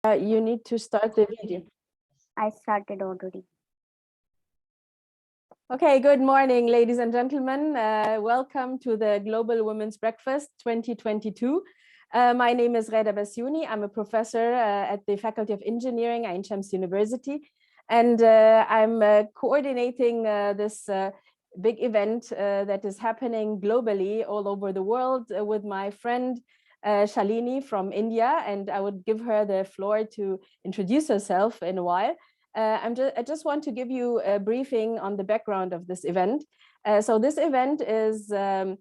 You need to start the video. I started already. Okay, good morning, ladies and gentlemen. Welcome to the Global Women's Breakfast 2022. My name is Reda Bassiouni. I'm a professor at the Faculty of Engineering at Ain Shams University. And I'm coordinating this big event that is happening globally all over the world with my friend Shalini from India. And I would give her the floor to introduce herself in a while. I just want to give you a briefing on the background of this event. So this event is hosted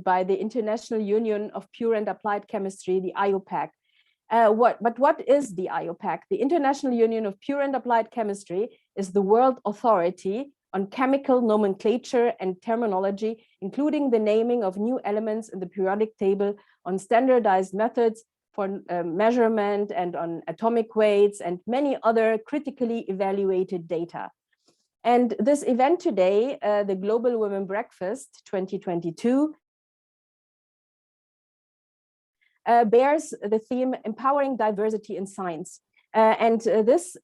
by the International Union of Pure and Applied Chemistry, the IUPAC. What is the IUPAC? The International Union of Pure and Applied Chemistry is the world authority on chemical nomenclature and terminology, including the naming of new elements in the periodic table, on standardized methods for measurement and on atomic weights and many other critically evaluated data. And this event today, the Global Women Breakfast 2022, bears the theme Empowering Diversity in Science. This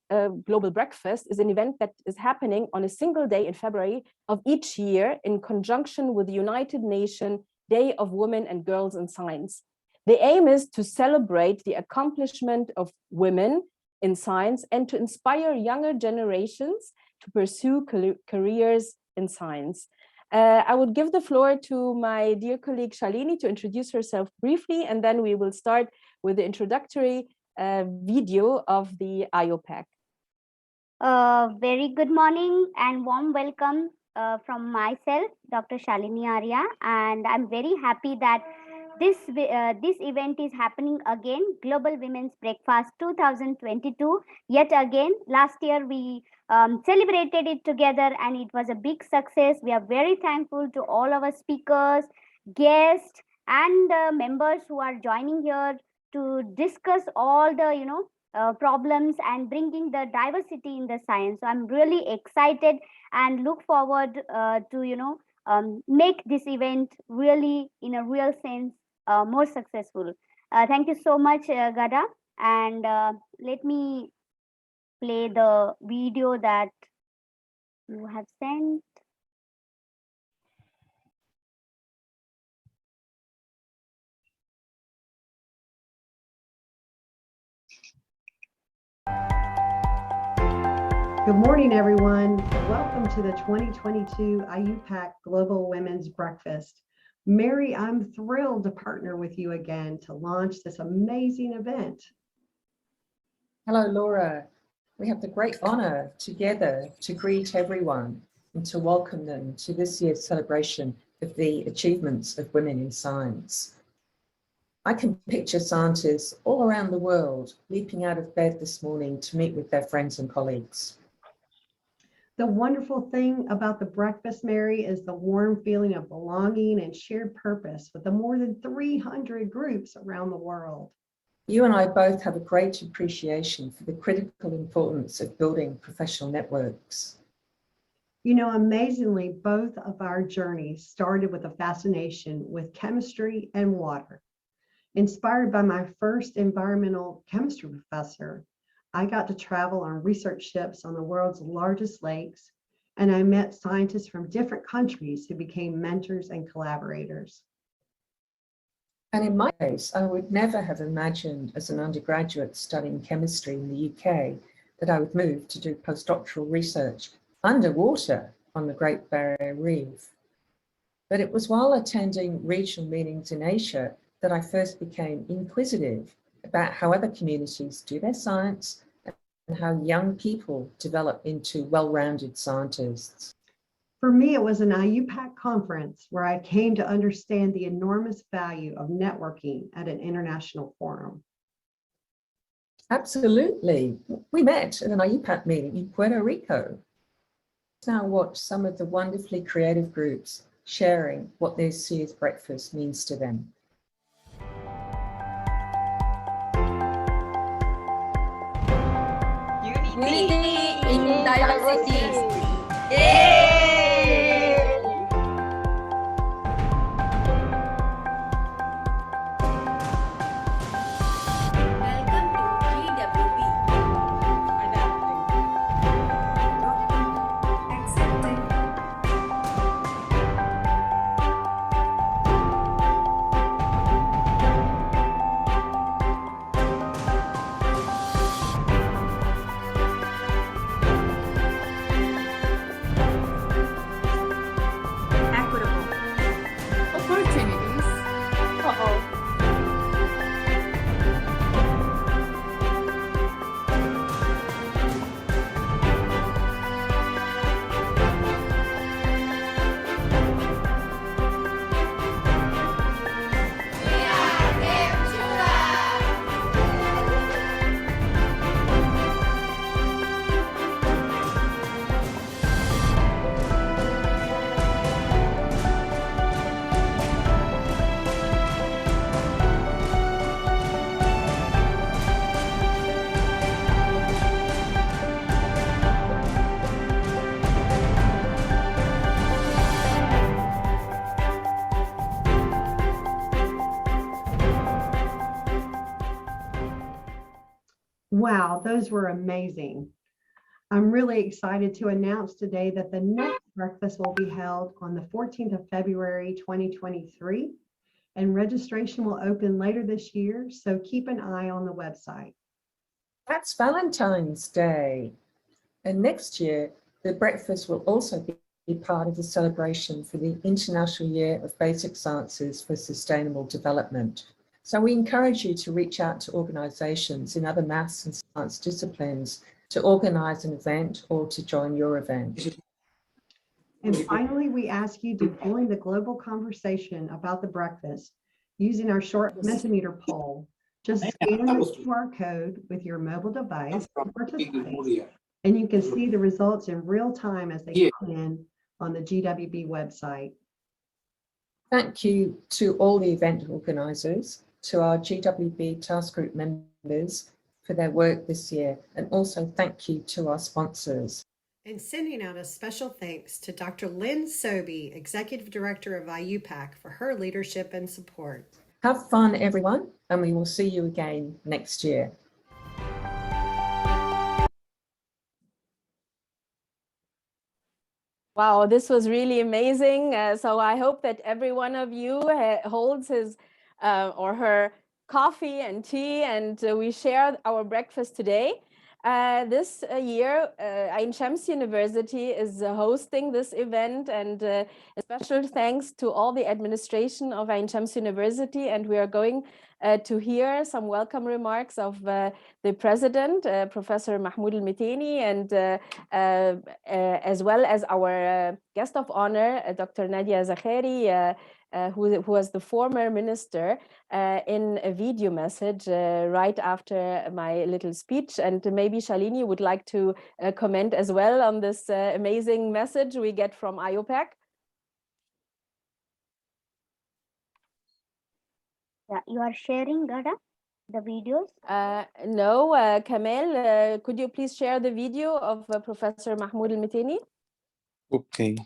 Global Breakfast is an event that is happening on a single day in February of each year in conjunction with the United Nations Day of Women and Girls in Science. The aim is to celebrate the accomplishment of women in science and to inspire younger generations to pursue careers in science. I would give the floor to my dear colleague Shalini to introduce herself briefly, and then we will start with the introductory video of the IUPAC. Very good morning and warm welcome from myself, Dr. Shalini Arya, and I'm very happy that this event is happening again, Global Women's Breakfast 2022. Yet again, last year we celebrated it together and it was a big success. We are very thankful to all our speakers, guests, and members who are joining here to discuss all the problems and bringing the diversity in the science. So I'm really excited and look forward to make this event really, in a real sense, more successful. Thank you so much, Gada. And let me play the video that you have sent. Good morning, everyone. Welcome to the 2022 IUPAC Global Women's Breakfast. Mary, I'm thrilled to partner with you again to launch this amazing event. Hello, Laura. We have the great honor together to greet everyone and to welcome them to this year's celebration of the achievements of women in science. I can picture scientists all around the world leaping out of bed this morning to meet with their friends and colleagues. The wonderful thing about the breakfast, Mary, is the warm feeling of belonging and shared purpose with the more than 300 groups around the world. You and I both have a great appreciation for the critical importance of building professional networks. You know, amazingly, both of our journeys started with a fascination with chemistry and water. Inspired by my first environmental chemistry professor, I got to travel on research ships on the world's largest lakes, and I met scientists from different countries who became mentors and collaborators. And in my case, I would never have imagined as an undergraduate studying chemistry in the UK that I would move to do postdoctoral research underwater on the Great Barrier Reef. But it was while attending regional meetings in Asia that I first became inquisitive about how other communities do their science and how young people develop into well-rounded scientists. For me, it was an IUPAC conference where I came to understand the enormous value of networking at an international forum. Absolutely. We met at an IUPAC meeting in Puerto Rico. Now watch some of the wonderfully creative groups sharing what this year's breakfast means to them. Unity in diversity. Yay! Wow, those were amazing. I'm really excited to announce today that the next breakfast will be held on the 14th of February, 2023, and registration will open later this year, so keep an eye on the website. That's Valentine's Day. And next year, the breakfast will also be part of the celebration for the International Year of Basic Sciences for Sustainable Development. So we encourage you to reach out to organisations in other maths and science disciplines to organise an event or to join your event. And finally, we ask you to join the global conversation about the breakfast using our short Mentimeter poll. Just scan the QR code with your mobile device to participate, and you can see the results in real time as they come in on the GWB website. Thank you to all the event organisers, to our GWB task group members for their work this year, and also thank you to our sponsors. And sending out a special thanks to Dr. Lynn Sobey, Executive Director of IUPAC, for her leadership and support. Have fun, everyone, and we will see you again next year. Wow, this was really amazing. So I hope that every one of you holds his or her coffee and tea, and we share our breakfast today. This year, Ain Shams University is hosting this event, and a special thanks to all the administration of Ain Shams University. And we are going to hear some welcome remarks of the president, Professor Mahmoud Al-Mitaini, and as well as our guest of honor, Dr. Nadia Zakhari, who was the former minister, in a video message right after my little speech. And maybe Shalini would like to comment as well on this amazing message we get from IUPAC. Yeah, you are sharing, Gada, the videos? No, Kamel, could you please share the video of Professor Mahmoud Al-Mitaini? Okay.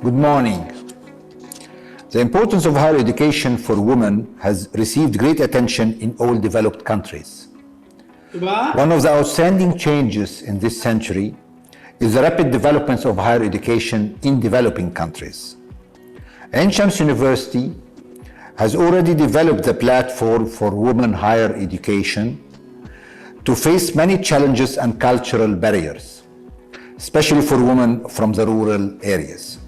Good morning. The importance of higher education for women has received great attention in all developed countries. One of the outstanding changes in this century is the rapid development of higher education in developing countries. Ain Shams University has already developed the platform for women higher education to face many challenges and cultural barriers, especially for women from the rural areas.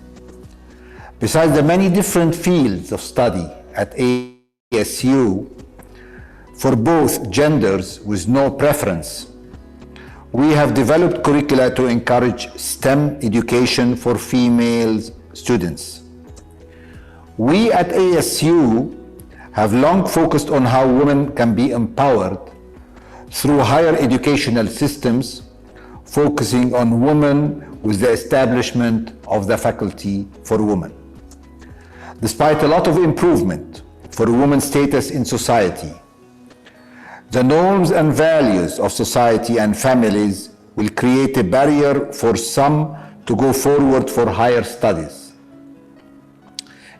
Besides the many different fields of study at ASU for both genders with no preference, we have developed curricula to encourage STEM education for female students. We at ASU have long focused on how women can be empowered through higher educational systems, focusing on women with the establishment of the Faculty for Women. Despite a lot of improvement for women's status in society, the norms and values of society and families will create a barrier for some to go forward for higher studies.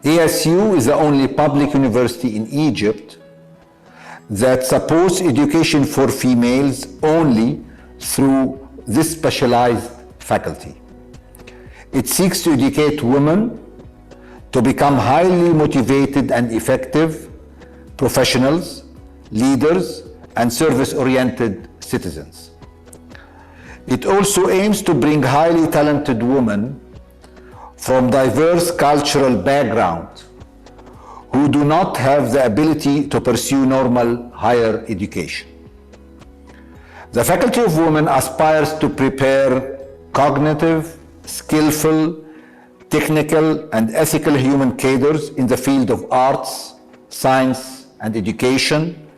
ASU is the only public university in Egypt that supports education for females only through this specialized faculty. It seeks to educate women to become highly motivated and effective professionals, leaders, and service-oriented citizens. It also aims to bring highly talented women from diverse cultural backgrounds who do not have the ability to pursue normal higher education. The Faculty of Women aspires to prepare cognitive, skillful, technical, and ethical human cadres in the field of arts, science, and education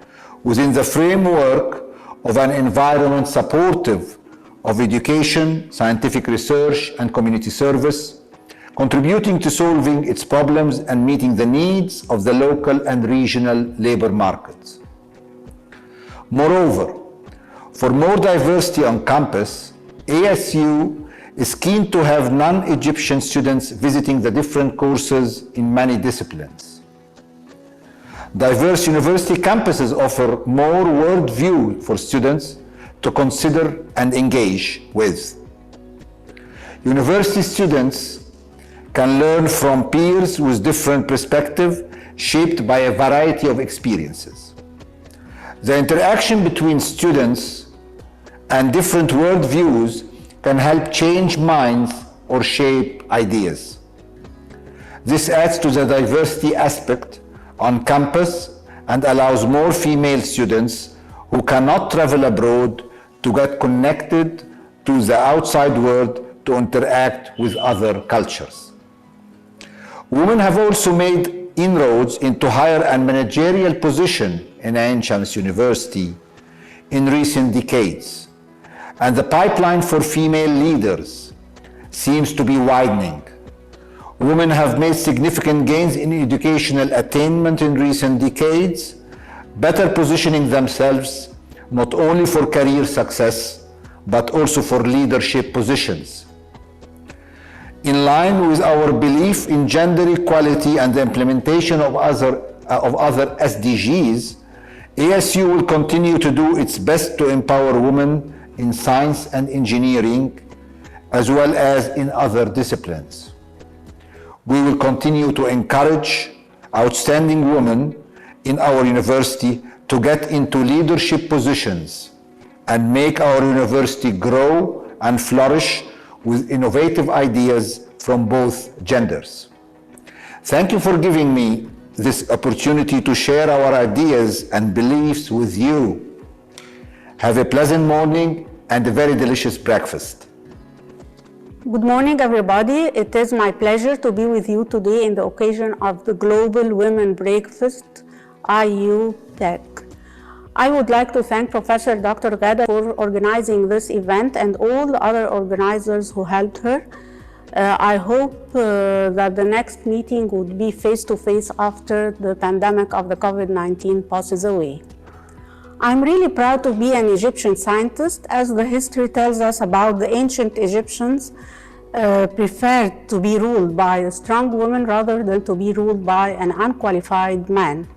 within the framework of an environment supportive of education, scientific research, and community service, contributing to solving its problems and meeting the needs of the local and regional labor markets. Moreover, for more diversity on campus, ASU is keen to have non-Egyptian students visiting the different courses in many disciplines. Diverse university campuses offer more worldview for students to consider and engage with. University students can learn from peers with different perspectives shaped by a variety of experiences. The interaction between students and different worldviews can help change minds or shape ideas. This adds to the diversity aspect on campus and allows more female students who cannot travel abroad to get connected to the outside world to interact with other cultures. Women have also made inroads into higher and managerial position in Ain Shams University in recent decades, and the pipeline for female leaders seems to be widening. Women have made significant gains in educational attainment in recent decades, better positioning themselves not only for career success, but also for leadership positions. In line with our belief in gender equality and the implementation of other SDGs, ASU will continue to do its best to empower women in science and engineering, as well as in other disciplines. We will continue to encourage outstanding women in our university to get into leadership positions and make our university grow and flourish with innovative ideas from both genders. Thank you for giving me this opportunity to share our ideas and beliefs with you. Have a pleasant morning and a very delicious breakfast. Good morning, everybody. It is my pleasure to be with you today in the occasion of the Global Women Breakfast, IUPAC. I would like to thank Professor Dr. Ghada for organizing this event and all the other organizers who helped her. I hope that the next meeting would be face-to-face after the pandemic of the COVID-19 passes away. I'm really proud to be an Egyptian scientist, as the history tells us about the ancient Egyptians preferred to be ruled by a strong woman rather than to be ruled by an unqualified man.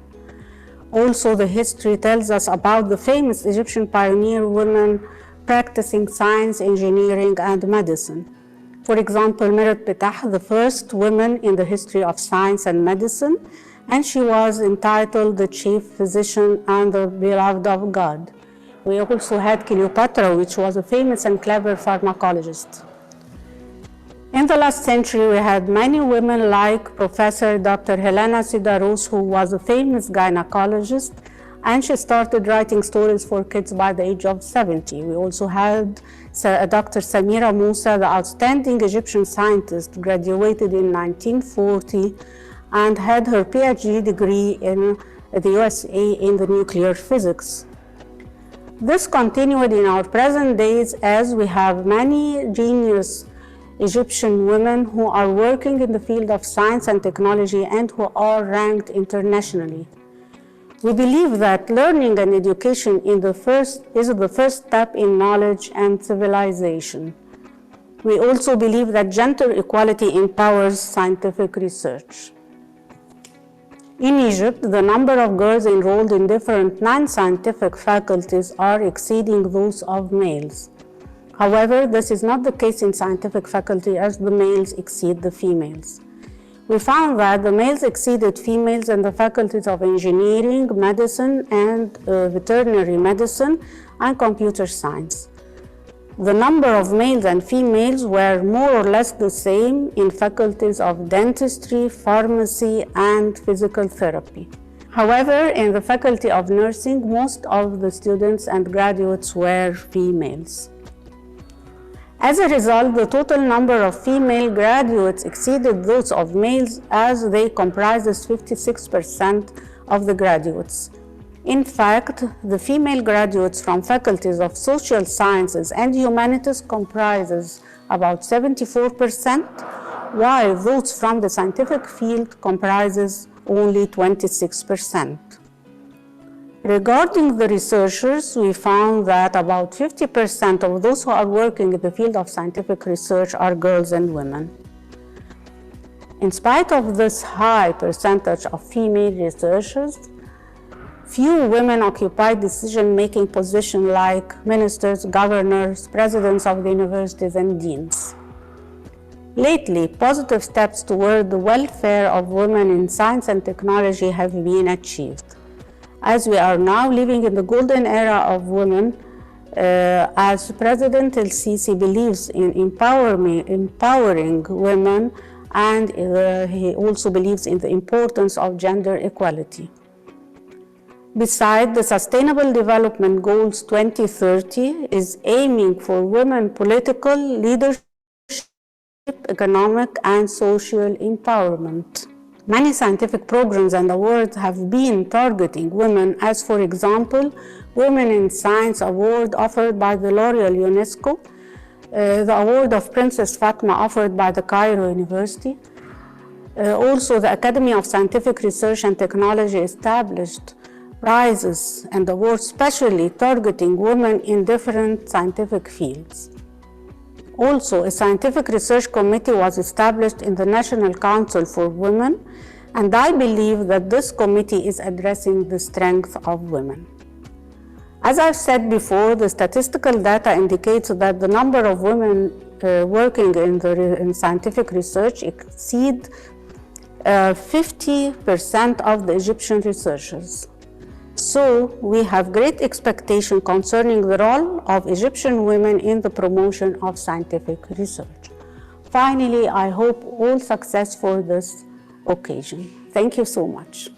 Also, the history tells us about the famous Egyptian pioneer women practicing science, engineering, and medicine. For example, Merit Petah, the first woman in the history of science and medicine, and she was entitled the chief physician and the beloved of God. We also had Cleopatra, which was a famous and clever pharmacologist. In the last century, we had many women like Professor Dr. Helena Sidaros, who was a famous gynecologist, and she started writing stories for kids by the age of 70. We also had Dr. Samira Musa, the outstanding Egyptian scientist, graduated in 1940 and had her PhD degree in the USA in the nuclear physics. This continued in our present days, as we have many genius Egyptian women who are working in the field of science and technology and who are ranked internationally. We believe that learning and education is the first step in knowledge and civilization. We also believe that gender equality empowers scientific research. In Egypt, the number of girls enrolled in different non-scientific faculties are exceeding those of males. However, this is not the case in scientific faculty, as the males exceed the females. We found that the males exceeded females in the faculties of engineering, medicine, and veterinary medicine, and computer science. The number of males and females were more or less the same in faculties of dentistry, pharmacy, and physical therapy. However, in the faculty of nursing, most of the students and graduates were females. As a result, the total number of female graduates exceeded those of males, as they comprised 56% of the graduates. In fact, the female graduates from faculties of social sciences and humanities comprises about 74%, while those from the scientific field comprises only 26%. Regarding the researchers, we found that about 50% of those who are working in the field of scientific research are girls and women. In spite of this high percentage of female researchers, few women occupy decision-making positions like ministers, governors, presidents of the universities, and deans. Lately, positive steps toward the welfare of women in science and technology have been achieved. As we are now living in the golden era of women, as President El-Sisi believes in empowering women, and he also believes in the importance of gender equality. Besides, the Sustainable Development Goals 2030 is aiming for women political leadership, economic and social empowerment. Many scientific programs and awards have been targeting women, as for example, Women in Science Award offered by the L'Oreal UNESCO, the award of Princess Fatma offered by the Cairo University. Also, the Academy of Scientific Research and Technology established prizes and awards specially targeting women in different scientific fields. Also, a scientific research committee was established in the National Council for Women, and I believe that this committee is addressing the strength of women. As I've said before, the statistical data indicates that the number of women working in scientific research exceed 50% of the Egyptian researchers. So we have great expectation concerning the role of Egyptian women in the promotion of scientific research. Finally, I hope all success for this occasion. Thank you so much.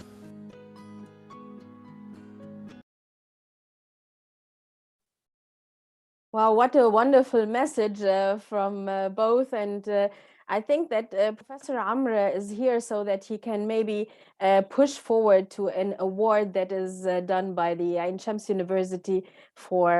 Wow, what a wonderful message from both. And I think that Professor Amr is here so that he can maybe push forward to an award that is done by the Ain Shams University for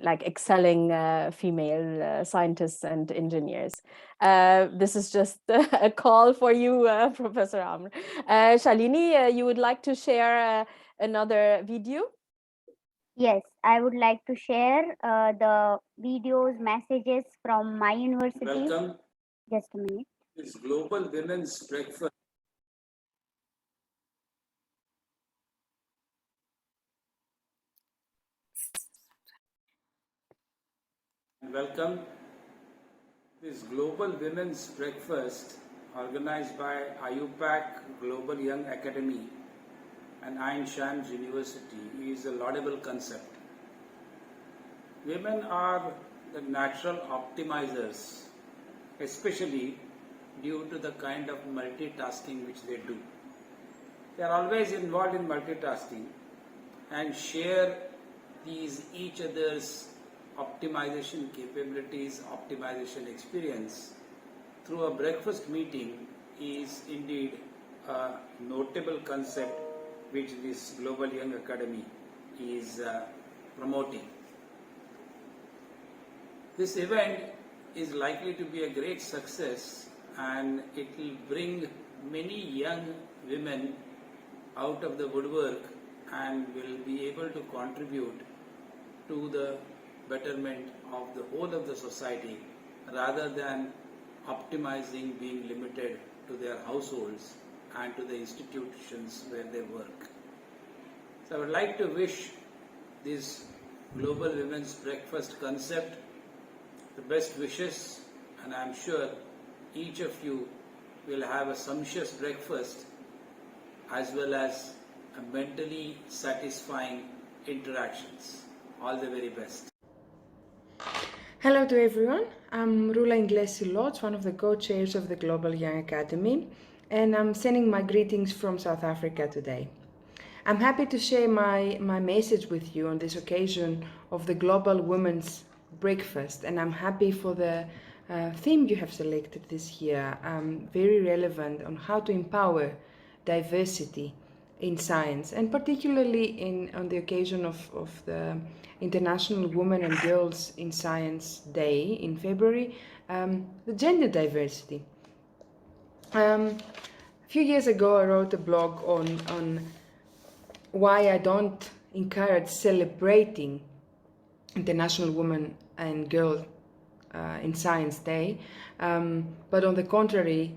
like excelling female scientists and engineers. This is just a call for you, Professor Amr. Shalini, you would like to share another video? Yes, I would like to share the videos, messages from my university. Welcome. Just a minute. It's Global Women's Breakfast. Welcome. This Global Women's Breakfast organized by IUPAC Global Young Academy and Ain Shams University is a laudable concept. Women are the natural optimizers, especially due to the kind of multitasking which they do. They are always involved in multitasking and share these each other's optimization capabilities, optimization experience through a breakfast meeting is indeed a notable concept which this Global Young Academy is promoting. This event is likely to be a great success, and it will bring many young women out of the woodwork and will be able to contribute to the betterment of the whole of the society rather than optimizing being limited to their households and to the institutions where they work. So I would like to wish this Global Women's Breakfast concept the best wishes, and I am sure each of you will have a sumptuous breakfast as well as a mentally satisfying interactions. All the very best. Hello to everyone. I'm Rula Inglesi-Lotz, one of the co-chairs of the Global Young Academy, and I'm sending my greetings from South Africa today. I'm happy to share my message with you on this occasion of the Global Women's Breakfast, and I'm happy for the theme you have selected this year, very relevant on how to empower diversity in science, and particularly on the occasion of the International Women and Girls in Science Day in February, the gender diversity. A few years ago, I wrote a blog on why I don't encourage celebrating International Women and Girl in Science Day, but on the contrary,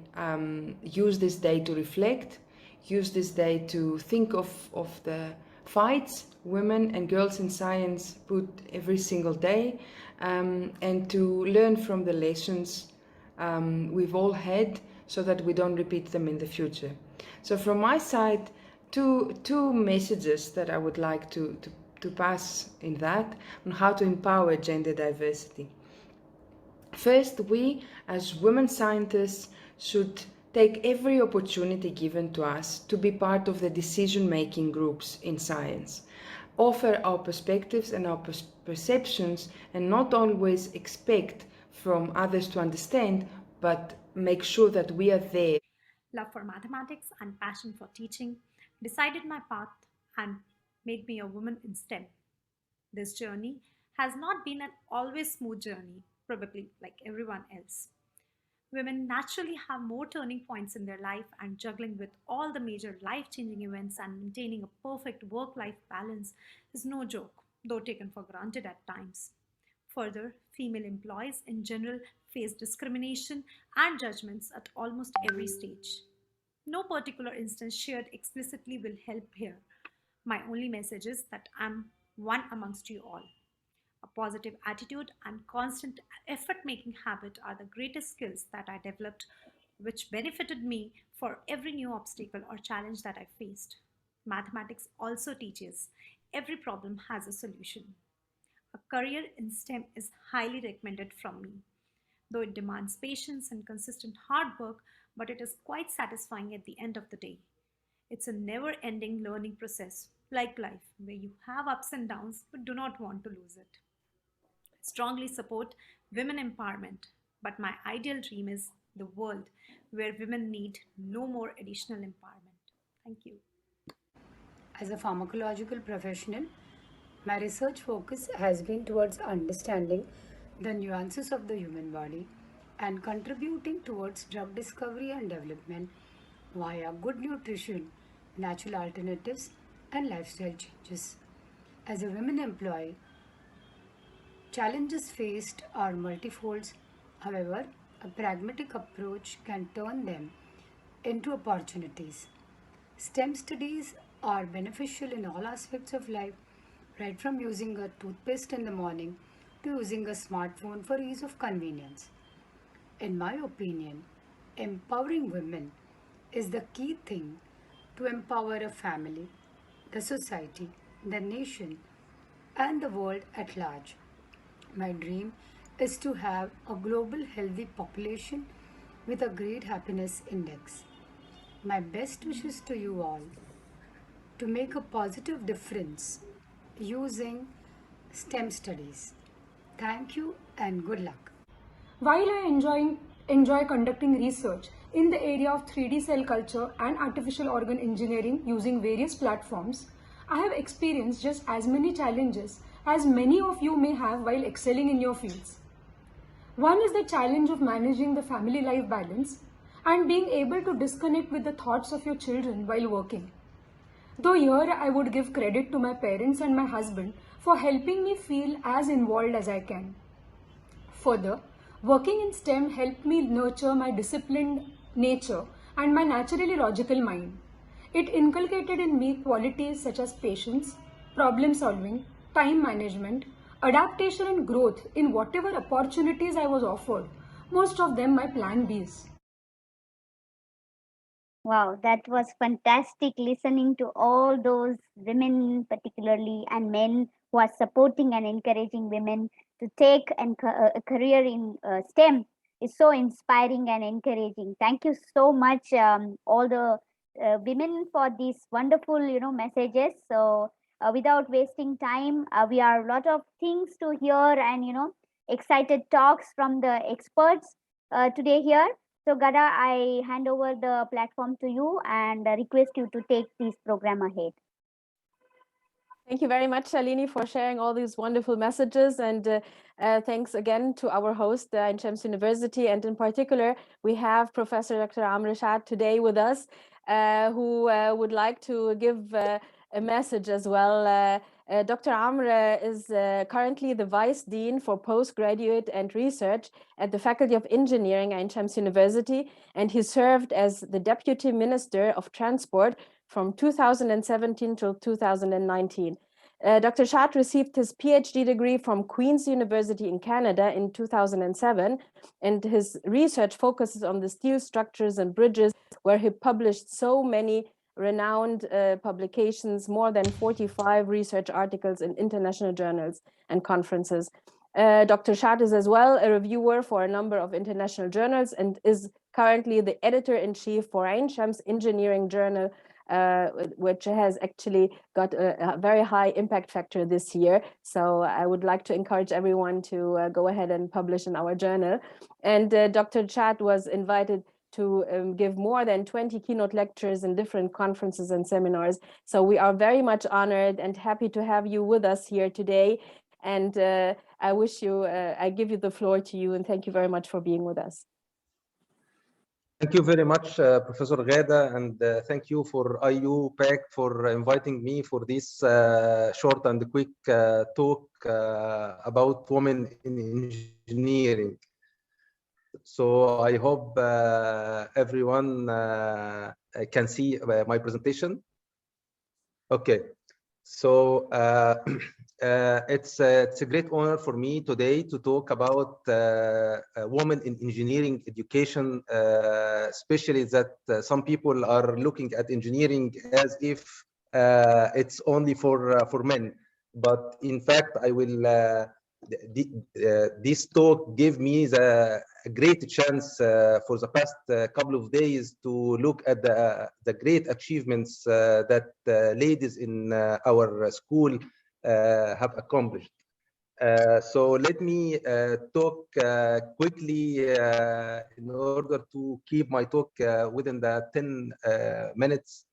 use this day to reflect, use this day to think of the fights women and girls in science put every single day, and to learn from the lessons we've all had so that we don't repeat them in the future. So from my side, two messages that I would like to pass in that on how to empower gender diversity. First, we as women scientists should take every opportunity given to us to be part of the decision-making groups in science, offer our perspectives and our perceptions, and not always expect from others to understand, but make sure that we are there. Love for mathematics and passion for teaching decided my path and made me a woman in STEM. This journey has not been an always smooth journey, probably like everyone else. Women naturally have more turning points in their life, and juggling with all the major life-changing events and maintaining a perfect work-life balance is no joke, though taken for granted at times. Further, female employees in general face discrimination and judgments at almost every stage. No particular instance shared explicitly will help here. My only message is that I'm one amongst you all. A positive attitude and constant effort-making habit are the greatest skills that I developed, which benefited me for every new obstacle or challenge that I faced. Mathematics also teaches every problem has a solution. A career in STEM is highly recommended from me, though it demands patience and consistent hard work, but it is quite satisfying at the end of the day. It's a never-ending learning process, like life, where you have ups and downs but do not want to lose it. I strongly support women empowerment, but my ideal dream is the world where women need no more additional empowerment. Thank you. As a pharmacological professional, my research focus has been towards understanding the nuances of the human body and contributing towards drug discovery and development via good nutrition, natural alternatives, and lifestyle changes. As a women employee, challenges faced are multifold. However, a pragmatic approach can turn them into opportunities. STEM studies are beneficial in all aspects of life, right from using a toothpaste in the morning to using a smartphone for ease of convenience. In my opinion, empowering women is the key thing to empower a family, the society, the nation, and the world at large. My dream is to have a global healthy population with a great happiness index. My best wishes to you all to make a positive difference using STEM studies. Thank you and good luck. While I enjoy conducting research in the area of 3D cell culture and artificial organ engineering using various platforms, I have experienced just as many challenges as many of you may have while excelling in your fields. One is the challenge of managing the family life balance and being able to disconnect with the thoughts of your children while working. Though here I would give credit to my parents and my husband for helping me feel as involved as I can. Further, working in STEM helped me nurture my disciplined nature and my naturally logical mind. It inculcated in me qualities such as patience, problem solving, time management, adaptation and growth in whatever opportunities I was offered, most of them my plan Bs. Wow, that was fantastic listening to all those women, particularly, and men who are supporting and encouraging women to take a career in STEM is so inspiring and encouraging. Thank you so much, all the women, for these wonderful, messages. So, without wasting time, we are a lot of things to hear and excited talks from the experts today here. So Gada, I hand over the platform to you and request you to take this program ahead. Thank you very much, Shalini, for sharing all these wonderful messages. And thanks again to our host, Ain Shams University. And in particular, we have Professor Dr. Amr Shad today with us, who would like to give a message as well. Dr. Amr is currently the Vice Dean for Postgraduate and Research at the Faculty of Engineering at Ain Shams University, and he served as the Deputy Minister of Transport from 2017 till 2019. Dr. Shad received his PhD degree from Queen's University in Canada in 2007, and his research focuses on the steel structures and bridges, where he published so many renowned publications, more than 45 research articles in international journals and conferences. Dr. Shad is as well a reviewer for a number of international journals and is currently the editor-in-chief for Ain Shams Engineering Journal, which has actually got a very high impact factor this year. So I would like to encourage everyone to go ahead and publish in our journal. And Dr. Shad was invited to give more than 20 keynote lectures in different conferences and seminars. So we are very much honored and happy to have you with us here today. And I wish you, I give you the floor to you, and thank you very much for being with us. Thank you very much, Professor Ghada, and thank you for IUPAC for inviting me for this short and quick talk about women in engineering. So I hope everyone can see my presentation. Okay, so it's a great honor for me today to talk about women in engineering education, especially that some people are looking at engineering as if it's only for men. But in fact, I will this talk gave me a great chance for the past couple of days to look at the great achievements that ladies in our school have accomplished. So let me talk quickly in order to keep my talk within the 10 minutes.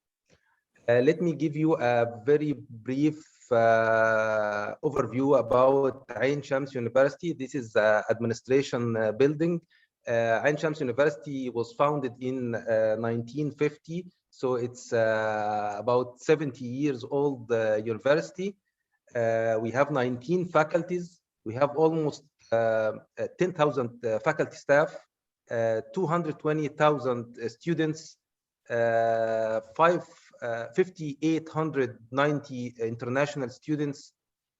Let me give you a very brief overview about Ain Shams University. This is the administration building. Ain Shams University was founded in 1950, so it's about 70 years old university. We have 19 faculties. We have almost 10,000 faculty staff, 220,000 students, 5,890 international students,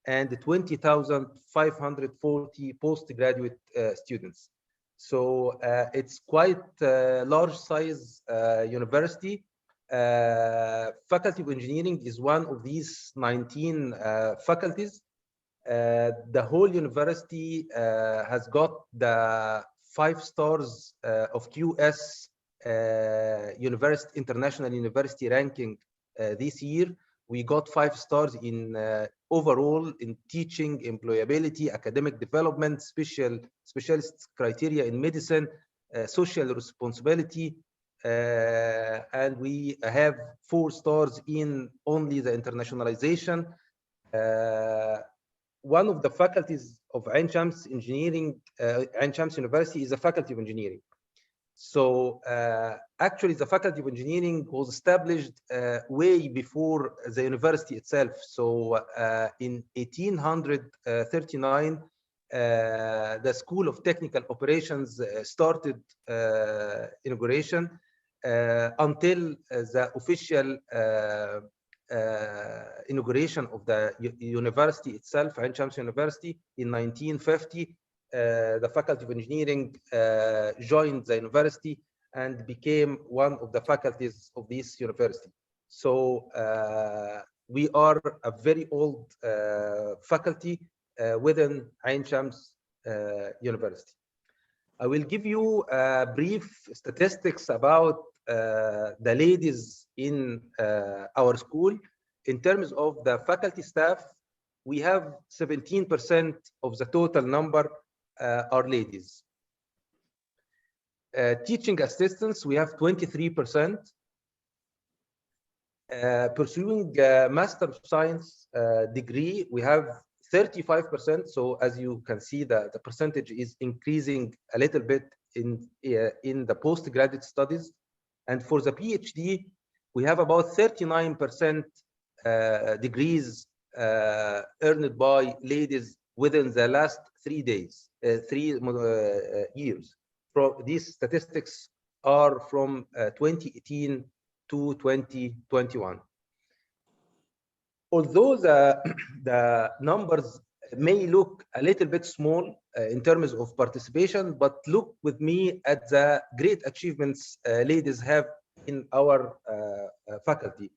and 20,540 postgraduate students. So it's quite a large size university. Faculty of Engineering is one of these 19 faculties. The whole university has got the 5 stars of QS International University ranking this year. We got 5 stars in overall in teaching, employability, academic development, specialist criteria in medicine, social responsibility, and we have 4 stars in only the internationalization. One of the faculties of Ain Shams Engineering, Ain Shams University is a faculty of engineering. So actually the Faculty of Engineering was established way before the university itself. So in 1839, the School of Technical Operations started inauguration until the official inauguration of the university itself, Ain Shams University, in 1950. The Faculty of Engineering joined the university and became one of the faculties of this university. So we are a very old faculty within Ain Shams University. I will give you brief statistics about the ladies in our school. In terms of the faculty staff, we have 17% of the total number are ladies. Teaching assistants, we have 23%. Pursuing Master of Science degree, we have 35%. So as you can see, the percentage is increasing a little bit in the postgraduate studies. And for the PhD, we have about 39% degrees earned by ladies within the last 3 years. These statistics are from 2018 to 2021. Although the numbers may look a little bit small in terms of participation, but look with me at the great achievements ladies have in our faculty.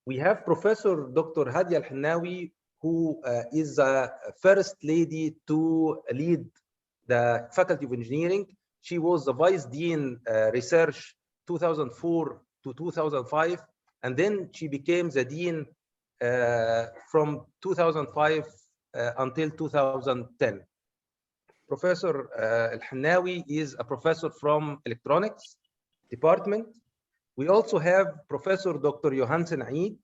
We have Professor Dr. Hadia Al-Hinnawi, who is the first lady to lead the Faculty of Engineering. She was the Vice Dean Research 2004 to 2005, and then she became the Dean from 2005 until 2010. Professor Al-Hinnawi is a professor from Electronics Department. We also have Professor Dr. Johansen Eid,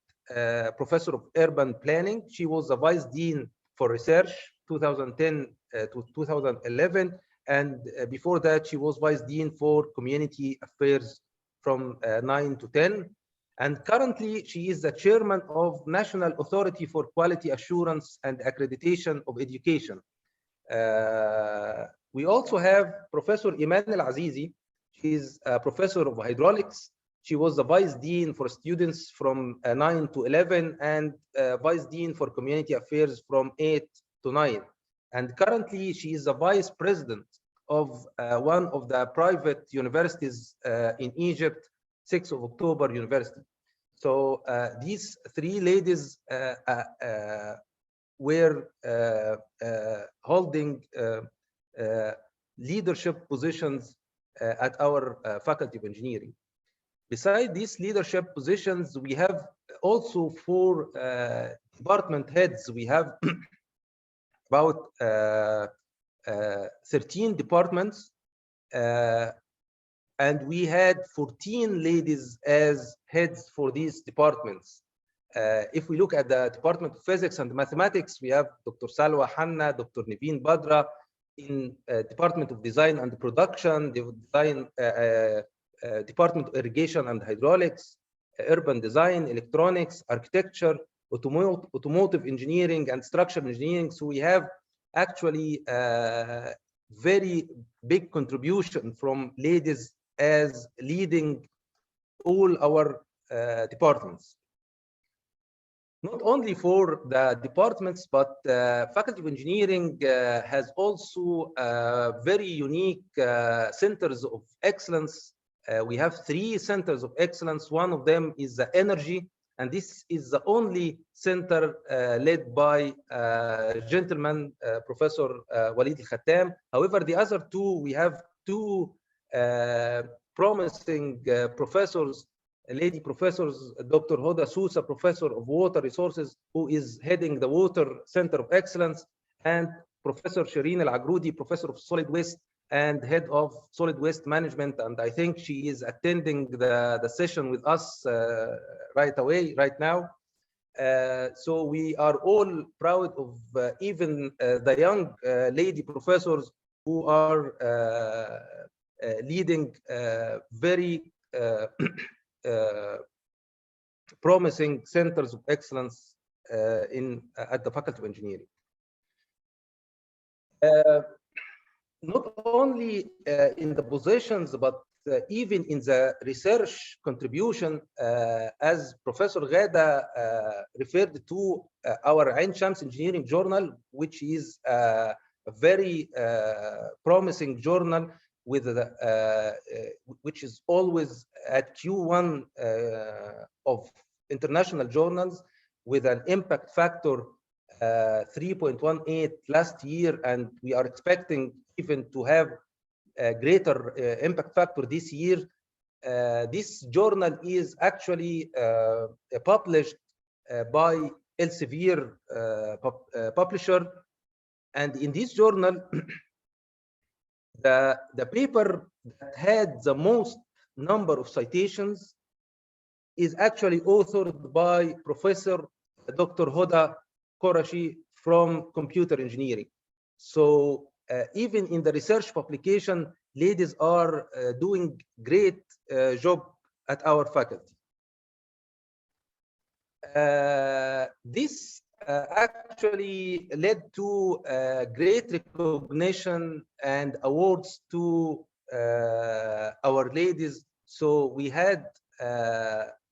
Professor of Urban Planning. She was the Vice Dean for Research 2010 to 2011, and before that she was Vice Dean for Community Affairs from 9 to 10. And currently she is the Chairman of National Authority for Quality Assurance and Accreditation of Education. We also have Professor Iman Al-Azizi. She is a Professor of Hydraulics. She was the Vice Dean for Students from 9 to 11 and Vice Dean for Community Affairs from 8 to 9. And currently she is the Vice President of one of the private universities in Egypt, 6th of October University. So these three ladies were holding leadership positions at our Faculty of Engineering. Besides these leadership positions, we have also 4 department heads. We have about 13 departments, and we had 14 ladies as heads for these departments. If we look at the Department of Physics and Mathematics, we have Dr. Salwa Hanna, Dr. Niveen Badra. In Department of Design and Production, Department of Irrigation and Hydraulics, Urban Design, Electronics, Architecture, Automotive Engineering, and Structural Engineering. So we have actually very big contribution from ladies as leading all our departments. Not only for the departments, but Faculty of Engineering has also very unique centers of excellence. We have 3 centers of excellence. One of them is the energy, and this is the only center led by gentleman, Professor Walid Al-Khattam. However, the other 2, we have 2 promising professors, lady professors, Dr. Hoda Sousa, Professor of Water Resources, who is heading the Water Center of Excellence, and Professor Shireen Al-Agroudi, Professor of Solid Waste and Head of Solid Waste Management. And I think she is attending the session with us right now. So we are all proud of even the young lady professors who are leading very promising centers of excellence at the Faculty of Engineering. Not only in the positions, but even in the research contribution, as Professor Ghada referred to our Ain Shams Engineering Journal, which is a very promising journal with which is always at Q1 of international journals, with an impact factor 3.18 last year, and we are expecting even to have a greater impact factor this year. This journal is actually published by Elsevier publisher, and in this journal The paper that had the most number of citations is actually authored by Professor Dr. Hoda Qureshi from computer engineering. So even in the research publication, ladies are doing great job at our faculty. This actually led to great recognition and awards to our ladies. So we had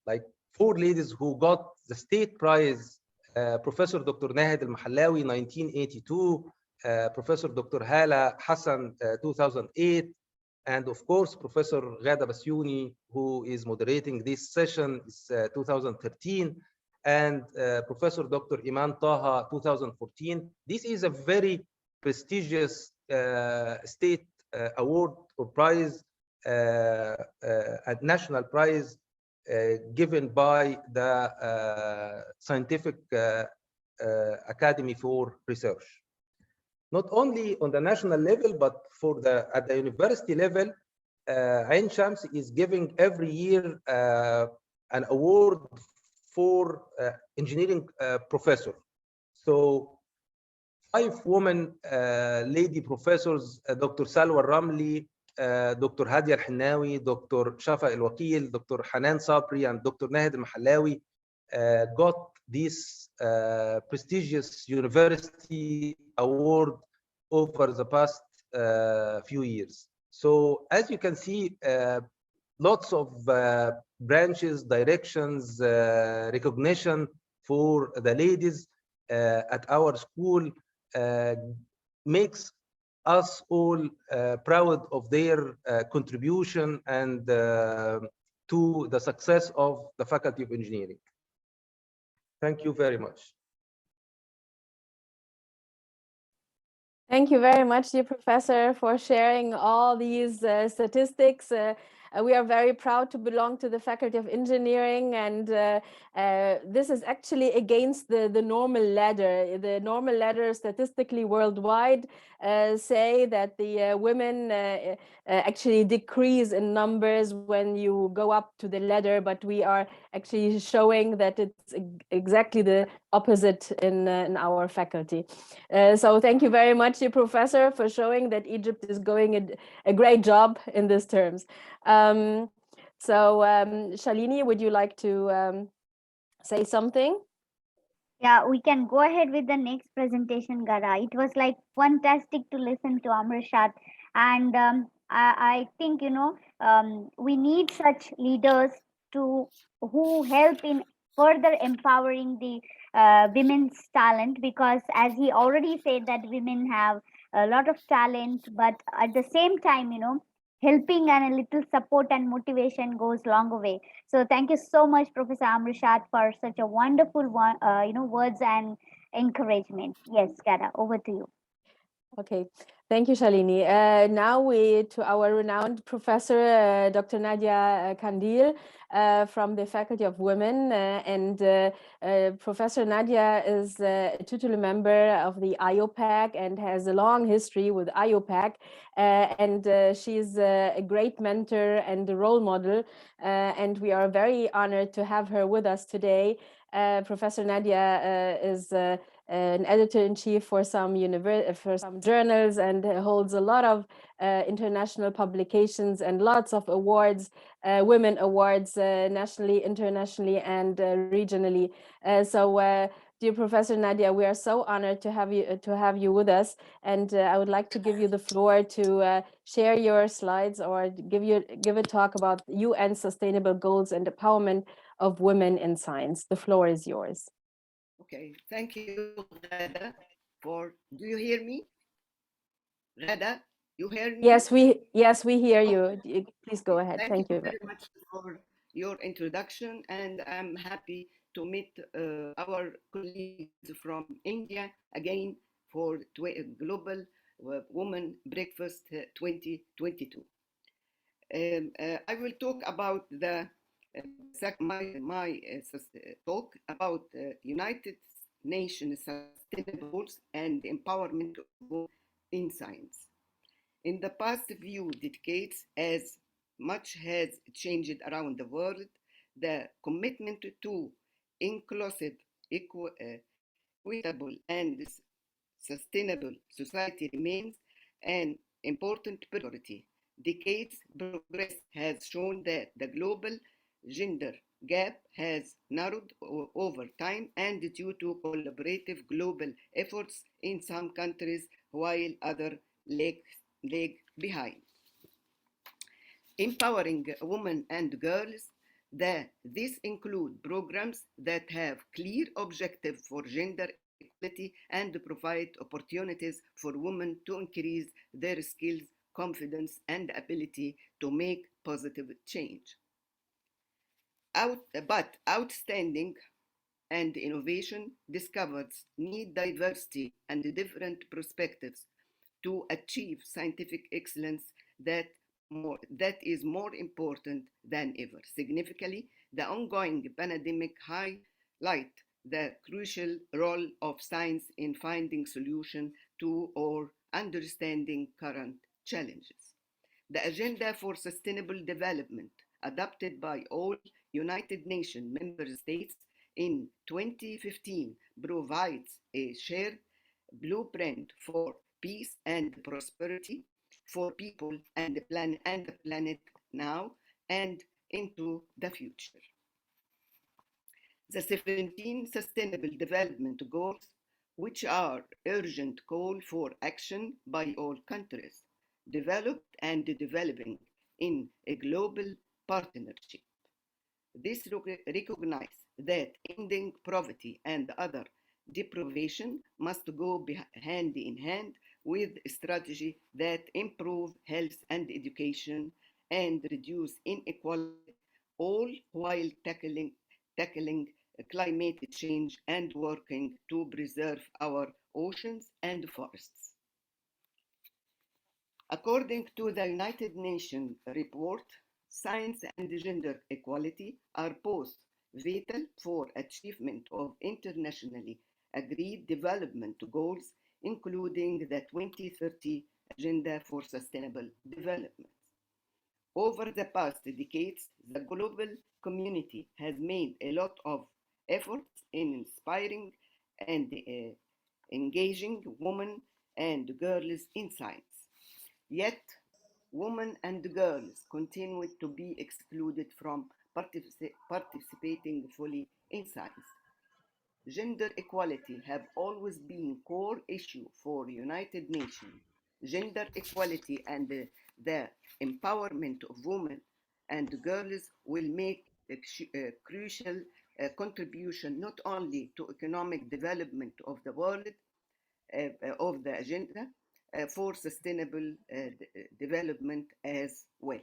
like 4 ladies who got the state prize. Professor Dr. Nahid Al-Mahallawi, 1982, Professor Dr. Hala Hassan, 2008, and of course, Professor Ghada Basyouni, who is moderating this session, is 2013, and Professor Dr. Iman Taha, 2014. This is a very prestigious state award or prize, a national prize given by the Scientific Academy for Research. Not only on the national level, but at the university level, Ain Shams is giving every year an award for engineering professor. So 5 women lady professors, Dr. Salwa Ramli, Dr. Hadia Al-Hinnawi, Dr. Shafa Al-Wakil, Dr. Hanan Sabri, and Dr. Nahid Al-Mahallawi got this prestigious university award over the past few years. So as you can see, lots of branches, directions, recognition for the ladies at our school makes us all proud of their contribution and to the success of the Faculty of Engineering. Thank you very much. Thank you very much, dear Professor, for sharing all these statistics. We are very proud to belong to the Faculty of Engineering, and this is actually against the normal ladder. The normal ladder statistically worldwide say that the women actually decrease in numbers when you go up to the ladder, but we are actually showing that it's exactly the opposite in our faculty. So thank you very much, dear Professor, for showing that Egypt is going a great job in these terms. Shalini, would you like to say something? Yeah, we can go ahead with the next presentation, Gara. It was like fantastic to listen to Amrshad, and I think we need such leaders who help in further empowering the women's talent, because as he already said that women have a lot of talent, but at the same time, helping and a little support and motivation goes long way. So thank you so much, Professor Amrshad, for such a wonderful words and encouragement. Yes, Gara, over to you. Okay, thank you, Shalini. Now to our renowned professor, Dr. Nadia Kandil from the Faculty of Women. Professor Nadia is a titular member of the IUPAC and has a long history with IUPAC. She's a great mentor and a role model. And we are very honored to have her with us today. Professor Nadia is an editor-in-chief for some journals and holds a lot of international publications and lots of awards, women awards, nationally, internationally, and regionally. Dear Professor Nadia, we are so honored to have you with us, and I would like to give you the floor to share your slides or give a talk about UN Sustainable Goals and empowerment of women in science. The floor is yours. Okay, thank you, Ghada, do you hear me? Ghada, you hear me? Yes, we hear you. Please go ahead. Thank you very much for your introduction, and I'm happy to meet our colleagues from India again for Global Women Breakfast 2022. I will talk about my talk about United Nations Sustainable Goals and empowerment of women in science. In the past few decades, as much has changed around the world, the commitment to inclusive, equitable, and sustainable society remains an important priority. Decades progress has shown that the global gender gap has narrowed over time and due to collaborative global efforts in some countries while others lag behind. Empowering women and girls, this include programs that have clear objectives for gender equality and provide opportunities for women to increase their skills, confidence, and ability to make positive change. But outstanding and innovation discoveries need diversity and different perspectives to achieve scientific excellence that is more important than ever. Significantly, the ongoing pandemic highlight the crucial role of science in finding solutions to or understanding current challenges. The Agenda for Sustainable Development, adopted by all United Nations member states in 2015, provides a shared blueprint for peace and prosperity for people and the planet now and into the future. The 17 Sustainable Development Goals, which are urgent call for action by all countries, developed and developing in a global partnership. This recognizes that ending poverty and other deprivation must go hand in hand with a strategy that improve health and education and reduce inequality, all while tackling climate change and working to preserve our oceans and forests. According to the United Nations report, science and gender equality are both vital for achievement of internationally agreed development goals, including the 2030 Agenda for Sustainable Development. Over the past decades, the global community has made a lot of efforts in inspiring and engaging women and girls in science. Yet, women and girls continue to be excluded from participating fully in science. Gender equality have always been a core issue for United Nations. Gender equality and the empowerment of women and girls will make a crucial contribution not only to economic development of the world, of the agenda for sustainable development as well.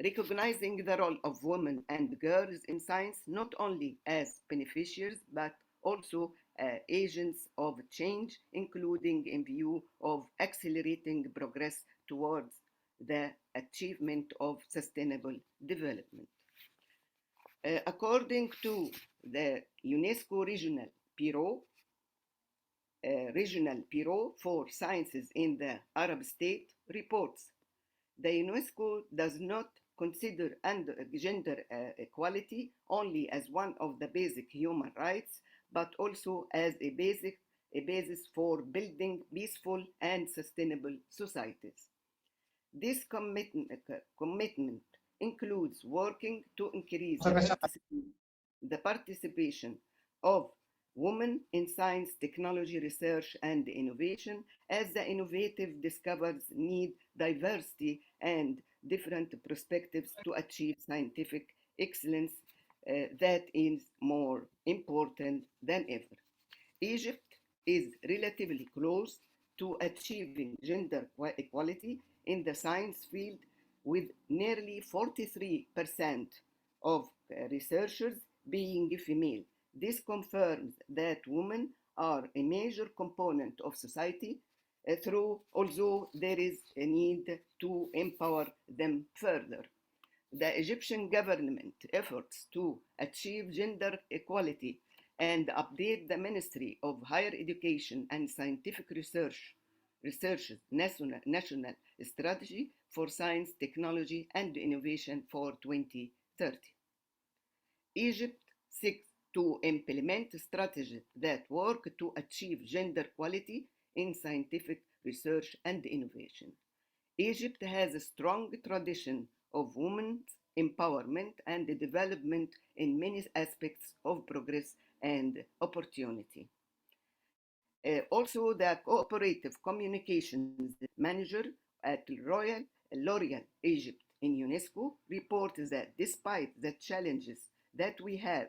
Recognizing the role of women and girls in science not only as beneficiaries but also agents of change, including in view of accelerating progress towards the achievement of sustainable development. According to the UNESCO Regional Bureau for Sciences in the Arab State reports, the UNESCO does not consider gender equality only as one of the basic human rights, but also as a basis for building peaceful and sustainable societies. This commitment includes working to increase the participation of women in science, technology, research, and innovation, as the innovative discoveries need diversity and different perspectives to achieve scientific excellence that is more important than ever. Egypt is relatively close to achieving gender equality in the science field, with nearly 43% of researchers being female. This confirms that women are a major component of society, although there is a need to empower them further. The Egyptian government efforts to achieve gender equality and update the Ministry of Higher Education and Scientific Research Research's national strategy for science, technology, and innovation for 2030. Egypt seeks to implement strategies that work to achieve gender equality in scientific research and innovation. Egypt has a strong tradition of women's empowerment and development in many aspects of progress and opportunity. Also, the cooperative communications manager at L'Oréal Egypt in UNESCO reports that despite the challenges that we have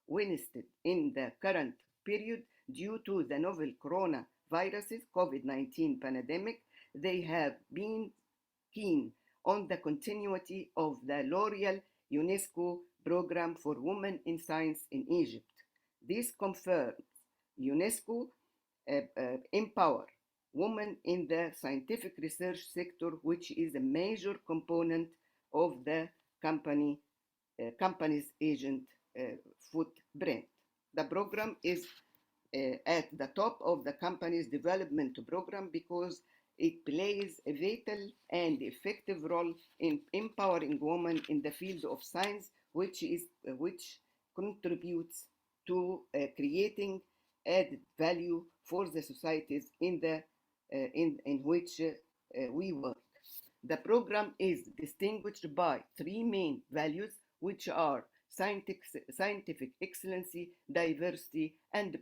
witnessed in the current period due to the novel coronavirus COVID-19 pandemic, they have been keen on the continuity of the L'Oréal UNESCO program for women in science in Egypt. This confirms UNESCO empower women in the scientific research sector, which is a major component of the company's agent footprint. The program is at the top of the company's development program because it plays a vital and effective role in empowering women in the field of science, which contributes to creating added value for the societies in which we work. The program is distinguished by three main values, which are scientific excellency, diversity, and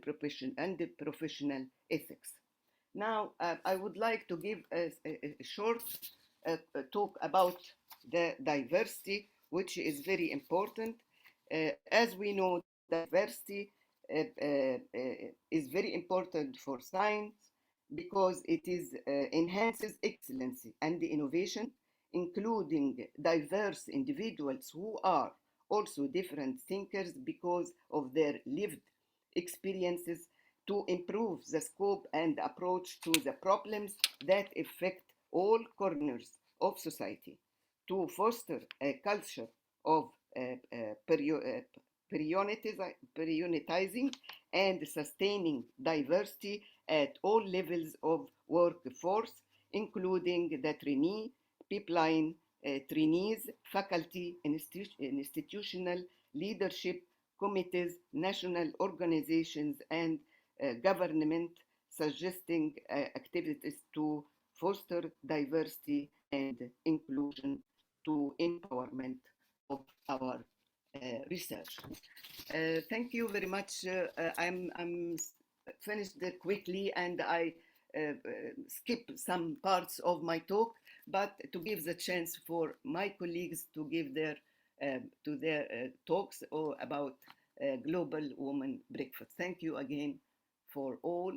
professional ethics. Now, I would like to give a short talk about the diversity, which is very important. As we know, diversity is very important for science because it enhances excellency and innovation, including diverse individuals who are also different thinkers because of their lived experiences, to improve the scope and approach to the problems that affect all corners of society, to foster a culture of prioritizing and sustaining diversity at all levels of workforce, including the trainee, pipeline trainees, faculty, institutional leadership committees, national organizations, and government, suggesting activities to foster diversity and inclusion to empowerment of our research. Thank you very much. I'm finished quickly, and I skip some parts of my talk, but to give the chance for my colleagues to give their talks about Global Women Breakfast. Thank you again for all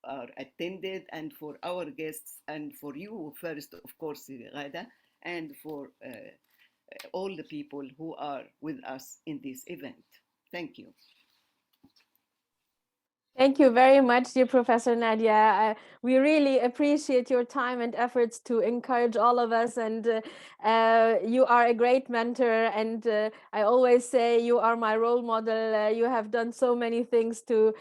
are attended, and for our guests, and for you first, of course, Ghada, and for all the people who are with us in this event. Thank you. Thank you very much, dear Professor Nadia. We really appreciate your time and efforts to encourage all of us, and you are a great mentor, and I always say you are my role model. You have done so many things to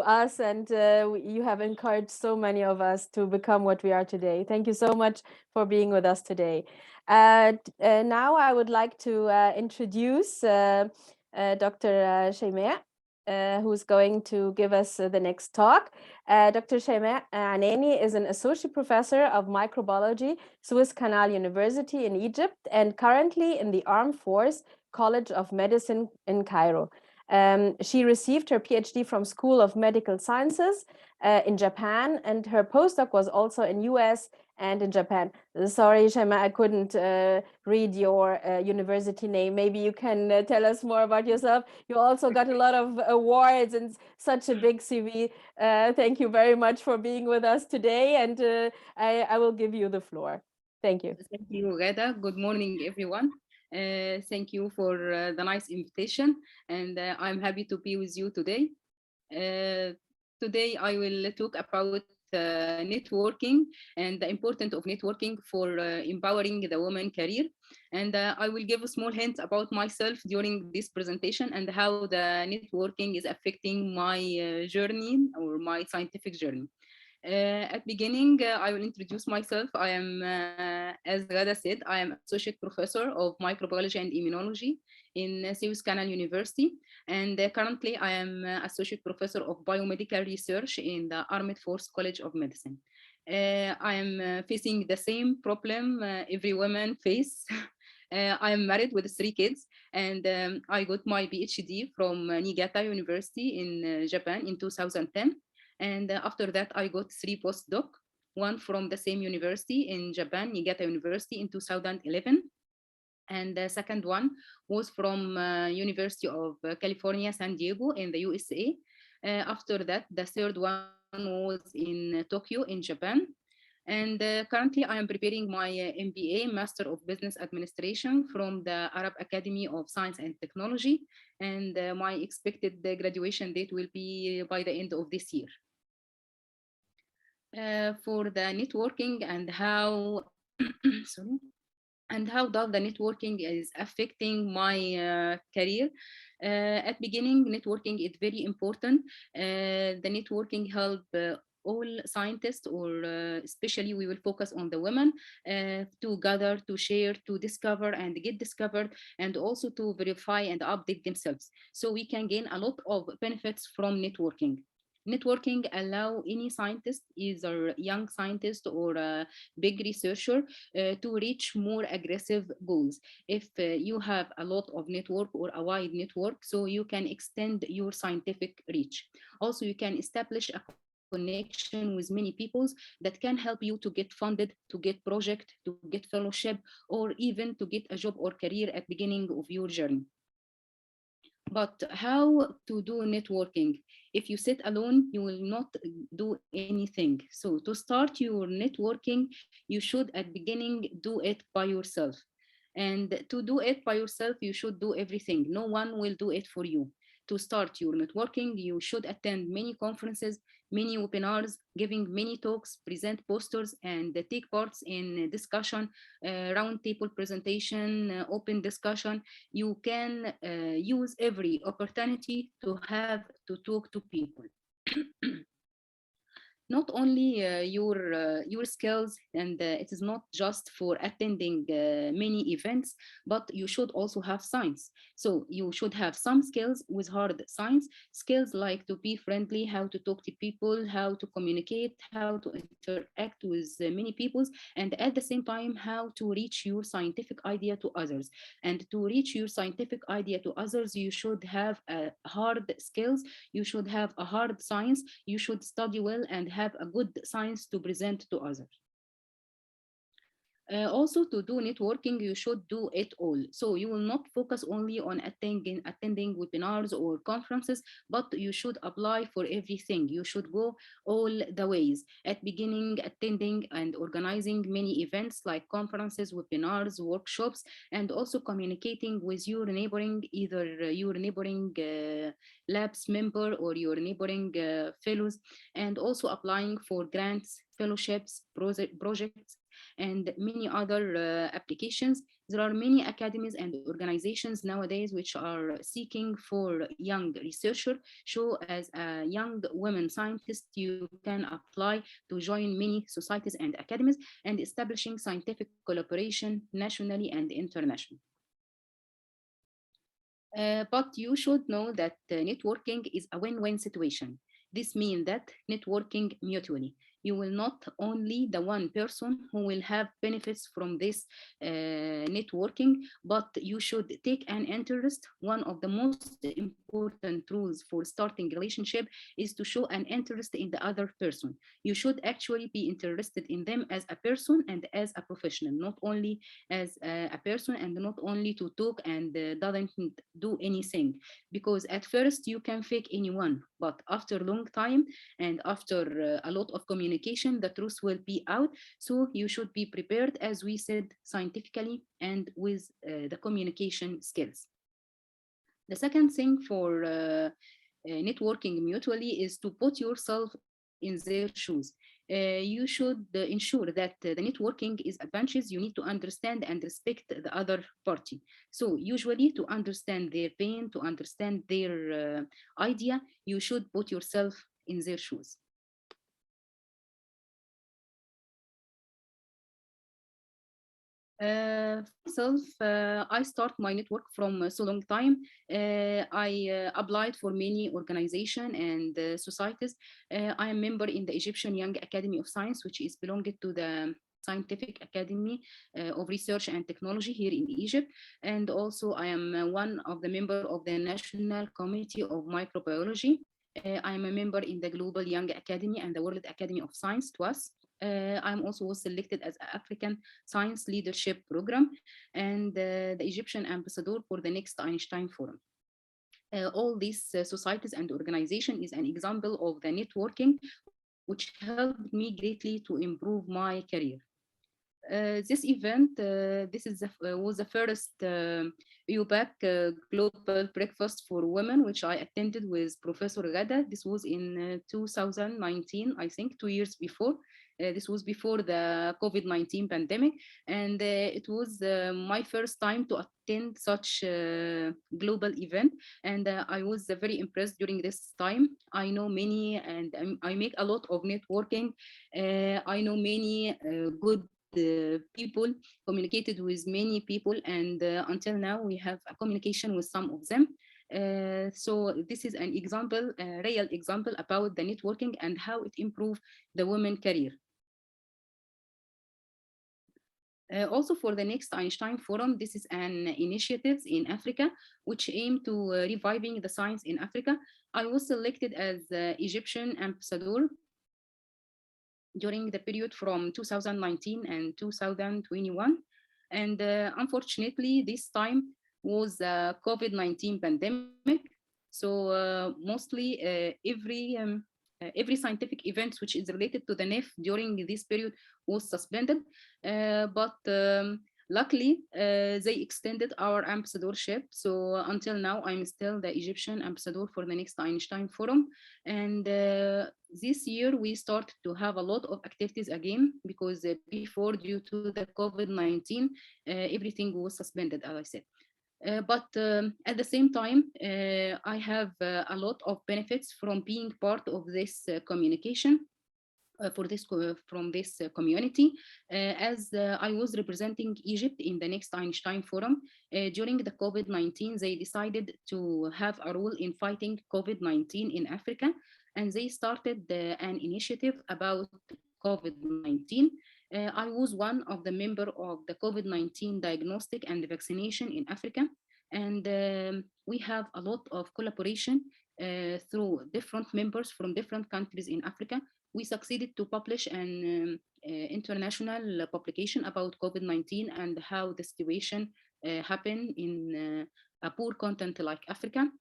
us, and you have encouraged so many of us to become what we are today. Thank you so much for being with us today. Now I would like to introduce Dr. Shaimea, who's going to give us the next talk. Dr. Shaimea Aneni is an associate professor of microbiology, Suez Canal University in Egypt, and currently in the Armed Forces College of Medicine in Cairo. She received her PhD from School of Medical Sciences in Japan, and her postdoc was also in US and in Japan. Sorry, Shaimea, I couldn't read your university name. Maybe you can tell us more about yourself. You also got a lot of awards and such a big CV. Thank you very much for being with us today, and I will give you the floor. Thank you. Thank you, Ghada. Good morning, everyone. Thank you for the nice invitation, and I'm happy to be with you today. Today I will talk about networking and the importance of networking for empowering the woman career, and I will give a small hint about myself during this presentation and how the networking is affecting my journey or my scientific journey. At beginning, I will introduce myself. I am, as Ghada said, I am Associate Professor of Microbiology and Immunology in Suez Canal University. And currently I am Associate Professor of Biomedical Research in the Armed Forces College of Medicine. I am facing the same problem every woman face. I am married with 3 kids, and I got my PhD from Niigata University in Japan in 2010. And after that, I got 3 postdoc, one from the same university in Japan, Niigata University in 2011. And the second one was from University of California, San Diego in the USA. After that, the third one was in Tokyo in Japan. And currently I am preparing my MBA, Master of Business Administration from the Arab Academy of Science and Technology. And my expected graduation date will be by the end of this year. For the networking and how, sorry, and how does the networking is affecting my career. At beginning, networking is very important. The networking help all scientists, or especially we will focus on the women, to gather, to share, to discover and get discovered, and also to verify and update themselves. So we can gain a lot of benefits from networking. Networking allow any scientist, either young scientist or a big researcher, to reach more aggressive goals. If you have a lot of network or a wide network, so you can extend your scientific reach. Also, you can establish a connection with many people that can help you to get funded, to get project, to get fellowship, or even to get a job or career at the beginning of your journey. But how to do networking? If you sit alone, you will not do anything. So to start your networking, you should at the beginning do it by yourself. And to do it by yourself, you should do everything. No one will do it for you. To start your networking, you should attend many conferences, many webinars, giving many talks, present posters, and take parts in discussion, roundtable presentation, open discussion. You can use every opportunity to have to talk to people. Not only your skills, and it is not just for attending many events, but you should also have science. So you should have some skills with hard science, skills like to be friendly, how to talk to people, how to communicate, how to interact with many people, and at the same time, how to reach your scientific idea to others. And to reach your scientific idea to others, you should have hard skills, you should have a hard science, you should study well and have a good science to present to others. Also, to do networking, you should do it all. So you will not focus only on attending webinars or conferences, but you should apply for everything. You should go all the ways. At beginning, attending and organizing many events like conferences, webinars, workshops, and also communicating with your neighboring, either your neighboring labs member or your neighboring fellows, and also applying for grants, fellowships, projects, and many other applications. There are many academies and organizations nowadays which are seeking for young researchers. So as a young woman scientist, you can apply to join many societies and academies and establishing scientific collaboration nationally and internationally. But you should know that networking is a win-win situation. This means that networking mutually. You will not only the one person who will have benefits from this networking, but you should take an interest. One of the most important rules for starting a relationship is to show an interest in the other person. You should actually be interested in them as a person and as a professional, not only as a person and not only to talk and doesn't do anything. Because at first you can fake anyone, but after a long time and after a lot of communication, the truth will be out. So you should be prepared, as we said, scientifically and with the communication skills. The second thing for networking mutually is to put yourself in their shoes. You should ensure that the networking is advantageous. You need to understand and respect the other party. So usually to understand their pain, to understand their idea, you should put yourself in their shoes. Myself, I start my network from so long time. I applied for many organizations and societies. I am member in the Egyptian Young Academy of Science, which is belonged to the Scientific Academy of Research and Technology here in Egypt. And also I am one of the members of the National Committee of Microbiology. I am a member in the Global Young Academy and the World Academy of Science, TWAS. I'm also selected as African Science Leadership Program and the Egyptian ambassador for the next Einstein Forum. All these societies and organizations is an example of the networking which helped me greatly to improve my career. This event, was the first EUPAC Global Breakfast for Women, which I attended with Professor Ghada. This was in 2019, I think, 2 years before. This was before the COVID-19 pandemic, and it was my first time to attend such a global event, and I was very impressed during this time. I know many, and I make a lot of networking. I know many good people, communicated with many people, and until now we have a communication with some of them. So this is an example, a real example about the networking and how it improved the women career. Also for the next Einstein Forum, this is an initiative in Africa which aim to reviving the science in Africa. I was selected as Egyptian ambassador during the period from 2019 and 2021. And unfortunately, this time was a COVID-19 pandemic. So mostly every scientific event which is related to the NEF during this period was suspended. But luckily, they extended our ambassadorship. So until now, I'm still the Egyptian ambassador for the next Einstein Forum. And this year, we started to have a lot of activities again, because before, due to the COVID-19, everything was suspended, as I said. But at the same time, I have a lot of benefits from being part of this communication from this community, as I was representing Egypt in the next Einstein Forum. During the COVID-19, they decided to have a role in fighting COVID-19 in Africa, and they started an initiative about COVID-19. I was one of the members of the COVID-19 diagnostic and vaccination in Africa, and we have a lot of collaboration through different members from different countries in Africa. We succeeded to publish an international publication about COVID-19 and how the situation happened in a poor continent like Africa.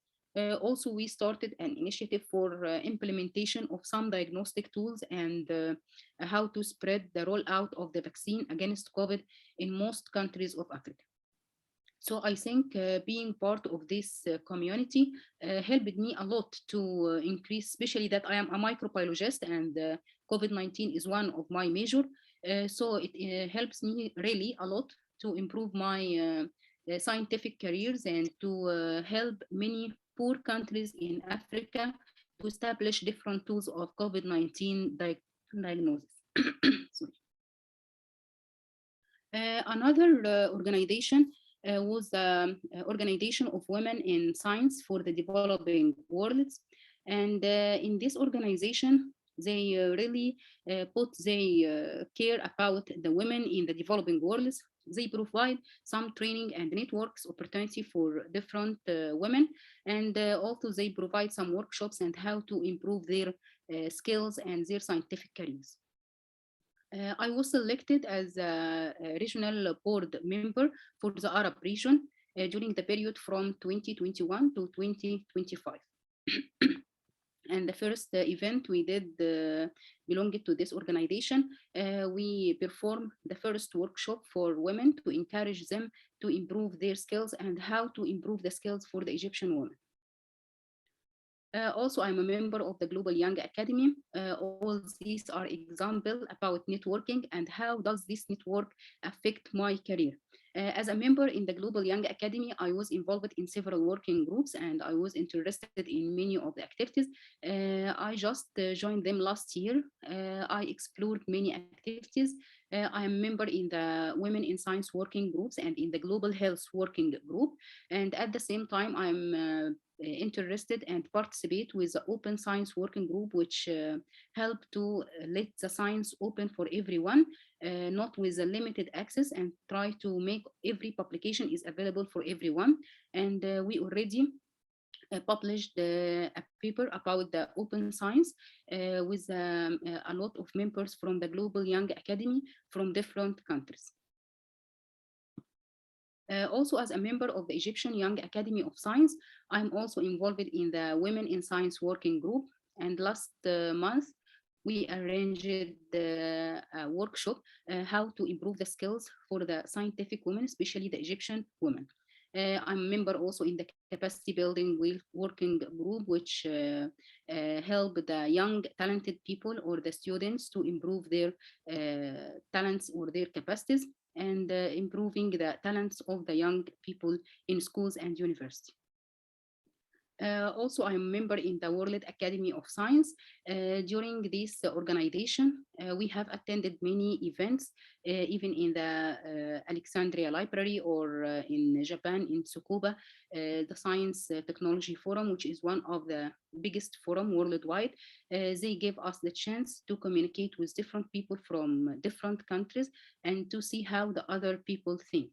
Also, we started an initiative for implementation of some diagnostic tools and how to spread the rollout of the vaccine against COVID in most countries of Africa. So I think being part of this community helped me a lot to increase, especially that I am a microbiologist, and COVID-19 is one of my major. So it helps me really a lot to improve my scientific careers and to help many poor countries in Africa to establish different tools of COVID-19 diagnosis. Another organization was the Organization of Women in Science for the Developing Worlds. And in this organization, they really care about the women in the developing worlds. They provide some training and networks opportunity for different women, and also they provide some workshops and how to improve their skills and their scientific careers. I was selected as a regional board member for the Arab region during the period from 2021 to 2025. And the first event we did belonging to this organization, we performed the first workshop for women to encourage them to improve their skills and how to improve the skills for the Egyptian women. Also, I'm a member of the Global Young Academy. All these are examples about networking and how does this network affect my career. As a member in the Global Young Academy, I was involved in several working groups and I was interested in many of the activities. I just joined them last year. I explored many activities. I am a member in the Women in Science working groups and in the Global Health working group. And at the same time, I'm interested and participate with the Open Science working group, which help to let the science open for everyone, not with a limited access, and try to make every publication is available for everyone. And we already published a paper about the open science with a lot of members from the Global Young Academy from different countries. Also, as a member of the Egyptian Young Academy of Science, I'm also involved in the Women in Science working group. And last month, we arranged a workshop how to improve the skills for the scientific women, especially the Egyptian women. I'm a member also in the capacity building working group, which help the young talented people or the students to improve their talents or their capacities, and improving the talents of the young people in schools and university. Also, I'm a member in the World Academy of Science. During this organization, we have attended many events, even in the Alexandria Library or in Japan, in Tsukuba, the Science Technology Forum, which is one of the biggest forum worldwide. They gave us the chance to communicate with different people from different countries and to see how the other people think.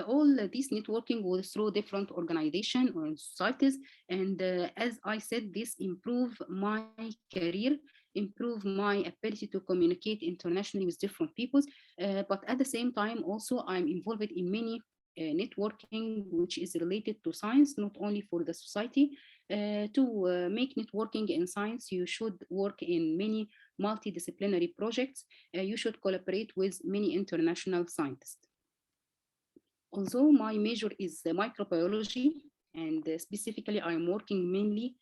All this networking was through different organizations or societies. And as I said, this improved my career, improve my ability to communicate internationally with different peoples. But at the same time, also I'm involved in many networking, which is related to science, not only for the society. To make networking in science, you should work in many multidisciplinary projects. You should collaborate with many international scientists. Although my major is microbiology, and specifically I'm working mainly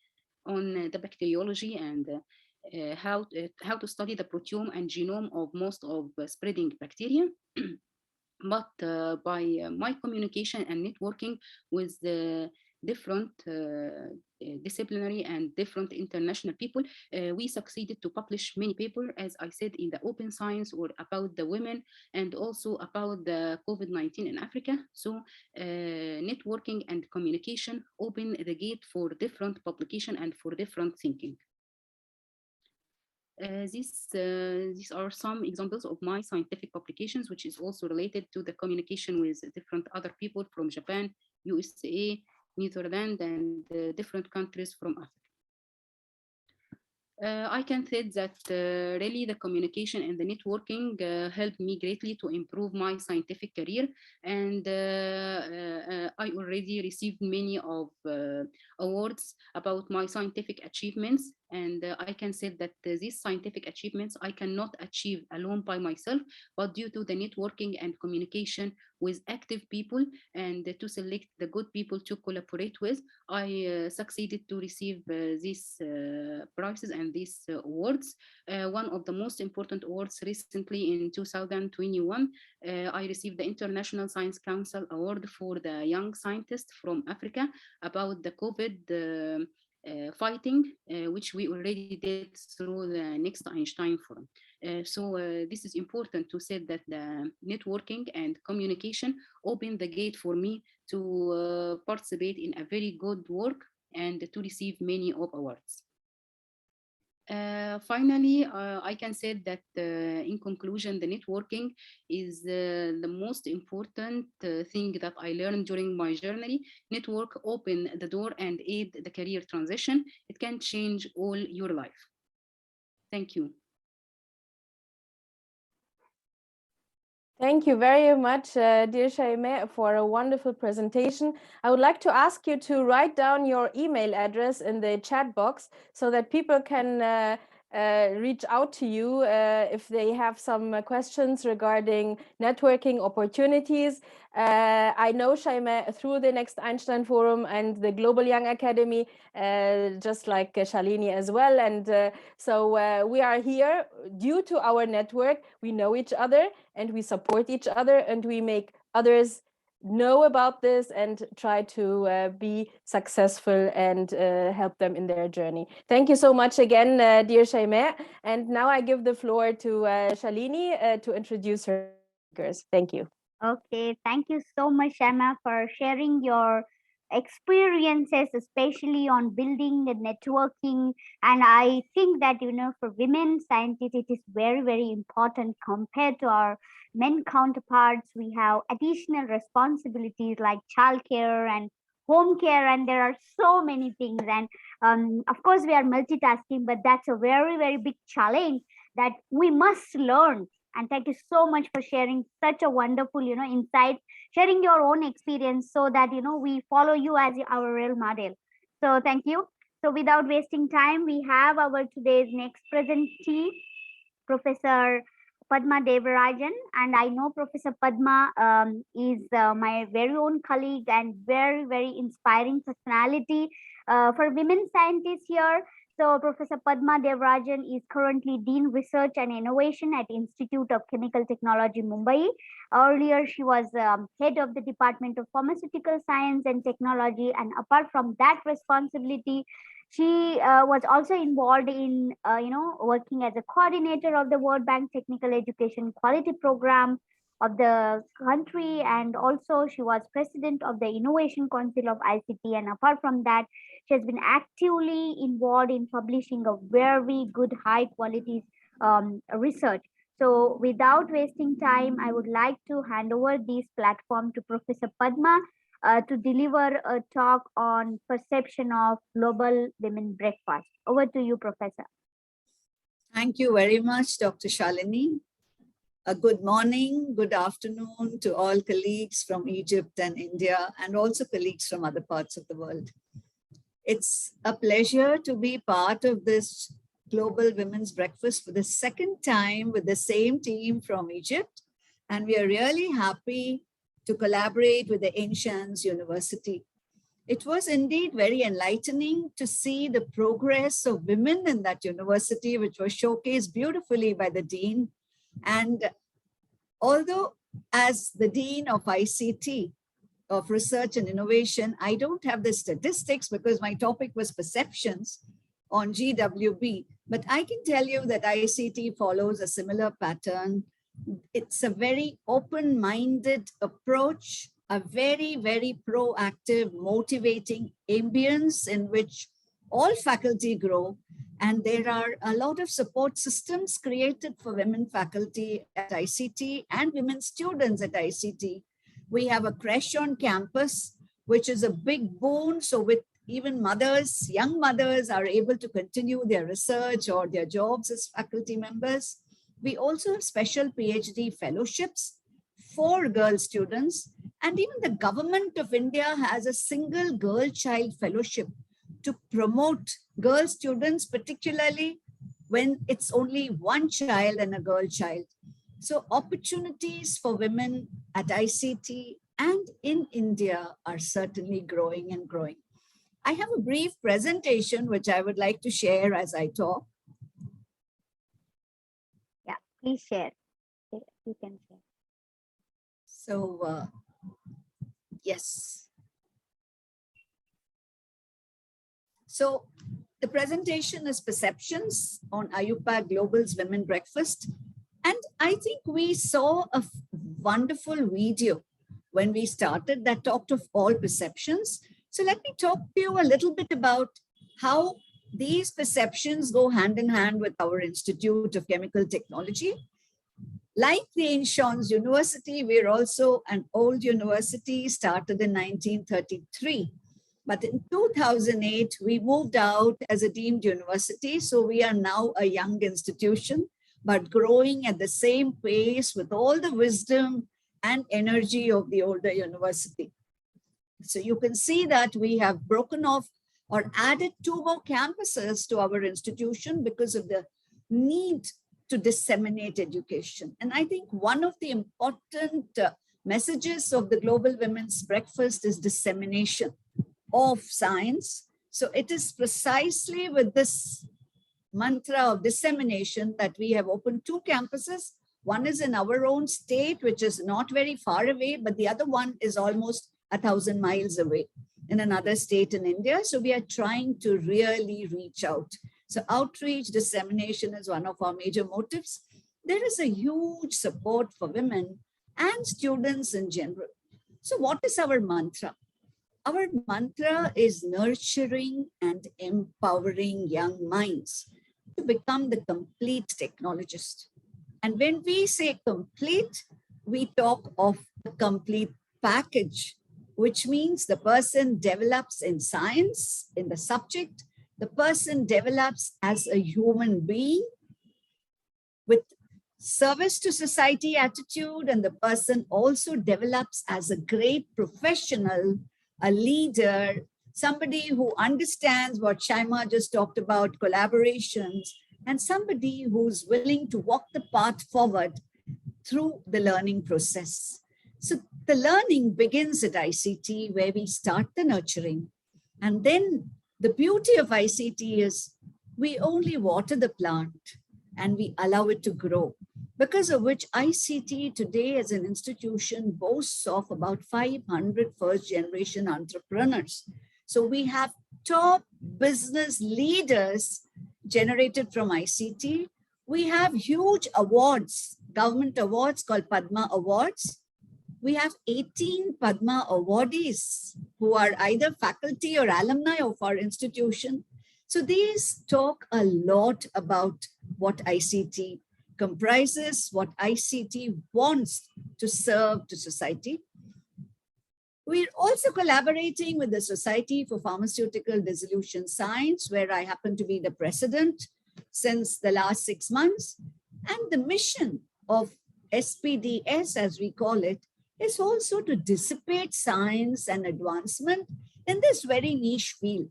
on the bacteriology and how to study the proteome and genome of most of spreading bacteria. But by my communication and networking with the different disciplinary and different international people, we succeeded to publish many papers, as I said, in the open science or about the women and also about the COVID-19 in Africa. So networking and communication open the gate for different publication and for different thinking. These are some examples of my scientific publications, which is also related to the communication with different other people from Japan, USA, Netherlands, and different countries from Africa. I can say that really the communication and the networking helped me greatly to improve my scientific career, and I already received many of awards about my scientific achievements, and I can say that these scientific achievements I cannot achieve alone by myself, but due to the networking and communication with active people and to select the good people to collaborate with, I succeeded to receive these prizes and these awards. One of the most important awards recently in 2021, I received the International Science Council Award for the young scientist from Africa about the COVID fighting, which we already did through the Next Einstein Forum. So this is important to say that the networking and communication opened the gate for me to participate in a very good work and to receive many of awards. Finally, I can say that in conclusion, the networking is the most important thing that I learned during my journey. Network open the door and aid the career transition. It can change all your life. Thank you. Thank you very much, dear Shaimeh, for a wonderful presentation. I would like to ask you to write down your email address in the chat box so that people can reach out to you if they have some questions regarding networking opportunities. I know Shaima through the Next Einstein Forum and the Global Young Academy, just like Shalini as well. And so we are here due to our network. We know each other and we support each other and we make others know about this and try to be successful and help them in their journey. Thank you so much again, dear Shaima. And now I give the floor to Shalini to introduce her speakers. Thank you. Okay, thank you so much, Shaima, for sharing your experiences, especially on building the networking. And I think that, you know, for women scientists, it is very, very important compared to our men counterparts. We have additional responsibilities like childcare and home care, and there are so many things. And of course, we are multitasking, but that's a very, very big challenge that we must learn. And thank you so much for sharing such a wonderful, you know, insight, sharing your own experience so that, you know, we follow you as our role model. So thank you. So without wasting time, we have our today's next presentee, Professor Padma Devarajan. And I know Professor Padma is my very own colleague and very, very inspiring personality for women scientists here. So Professor Padma Devarajan is currently Dean Research and Innovation at Institute of Chemical Technology, Mumbai. Earlier, she was head of the Department of Pharmaceutical Science and Technology. And apart from that responsibility, she was also involved in, you know, working as a coordinator of the World Bank Technical Education Quality Program of the country. And also she was president of the Innovation Council of ICT. And apart from that, she has been actively involved in publishing a very good high quality research. So without wasting time, I would like to hand over this platform to Professor Padma to deliver a talk on perception of global women breakfast. Over to you, Professor. Thank you very much, Dr. Shalini. Good morning, good afternoon to all colleagues from Egypt and India, and also colleagues from other parts of the world. It's a pleasure to be part of this Global Women's Breakfast for the second time with the same team from Egypt. And we are really happy to collaborate with the Ain-Shams University. It was indeed very enlightening to see the progress of women in that university, which was showcased beautifully by the Dean. And although as the Dean of ICT, of Research and Innovation, I don't have the statistics because my topic was perceptions on GWB, but I can tell you that ICT follows a similar pattern. It's a very open-minded approach, a very, very proactive, motivating ambience in which all faculty grow. And there are a lot of support systems created for women faculty at ICT and women students at ICT. We have a creche on campus, which is a big boon. So with even mothers, young mothers are able to continue their research or their jobs as faculty members. We also have special PhD fellowships for girl students. And even the government of India has a single girl child fellowship to promote girl students, particularly when it's only one child and a girl child. So opportunities for women at ICT and in India are certainly growing and growing. I have a brief presentation which I would like to share as I talk. Yeah, please share. You can share. So, yes. So the presentation is Perceptions on IUPAC Global's Women Breakfast. And I think we saw a wonderful video when we started that talked of all perceptions. So let me talk to you a little bit about how these perceptions go hand in hand with our Institute of Chemical Technology. Like the Ain-Shams University, we're also an old university, started in 1933. But in 2008, we moved out as a deemed university. So we are now a young institution, but growing at the same pace with all the wisdom and energy of the older university. So you can see that we have broken off or added 2 more campuses to our institution because of the need to disseminate education. And I think one of the important messages of the Global Women's Breakfast is dissemination of science. So it is precisely with this mantra of dissemination that we have opened 2 campuses. One is in our own state, which is not very far away, but the other one is almost 1,000 miles away in another state in India. So we are trying to really reach out. So outreach, dissemination is one of our major motives. There is a huge support for women and students in general. So what is our mantra? Our mantra is nurturing and empowering young minds to become the complete technologist. And when we say complete, we talk of a complete package, which means the person develops in science, in the subject, the person develops as a human being with service to society attitude, and the person also develops as a great professional, a leader, somebody who understands what Shaima just talked about, collaborations, and somebody who's willing to walk the path forward through the learning process. So the learning begins at ICT, where we start the nurturing. And then the beauty of ICT is we only water the plant and we allow it to grow, because of which ICT today as an institution boasts of about 500 first-generation entrepreneurs. So we have top business leaders generated from ICT. We have huge awards, government awards called Padma Awards. We have 18 Padma awardees who are either faculty or alumni of our institution. So these talk a lot about what ICT comprises, what ICT wants to serve to society. We're also collaborating with the Society for Pharmaceutical Dissolution Science, where I happen to be the president since the last 6 months. And the mission of SPDS, as we call it, is also to dissipate science and advancement in this very niche field.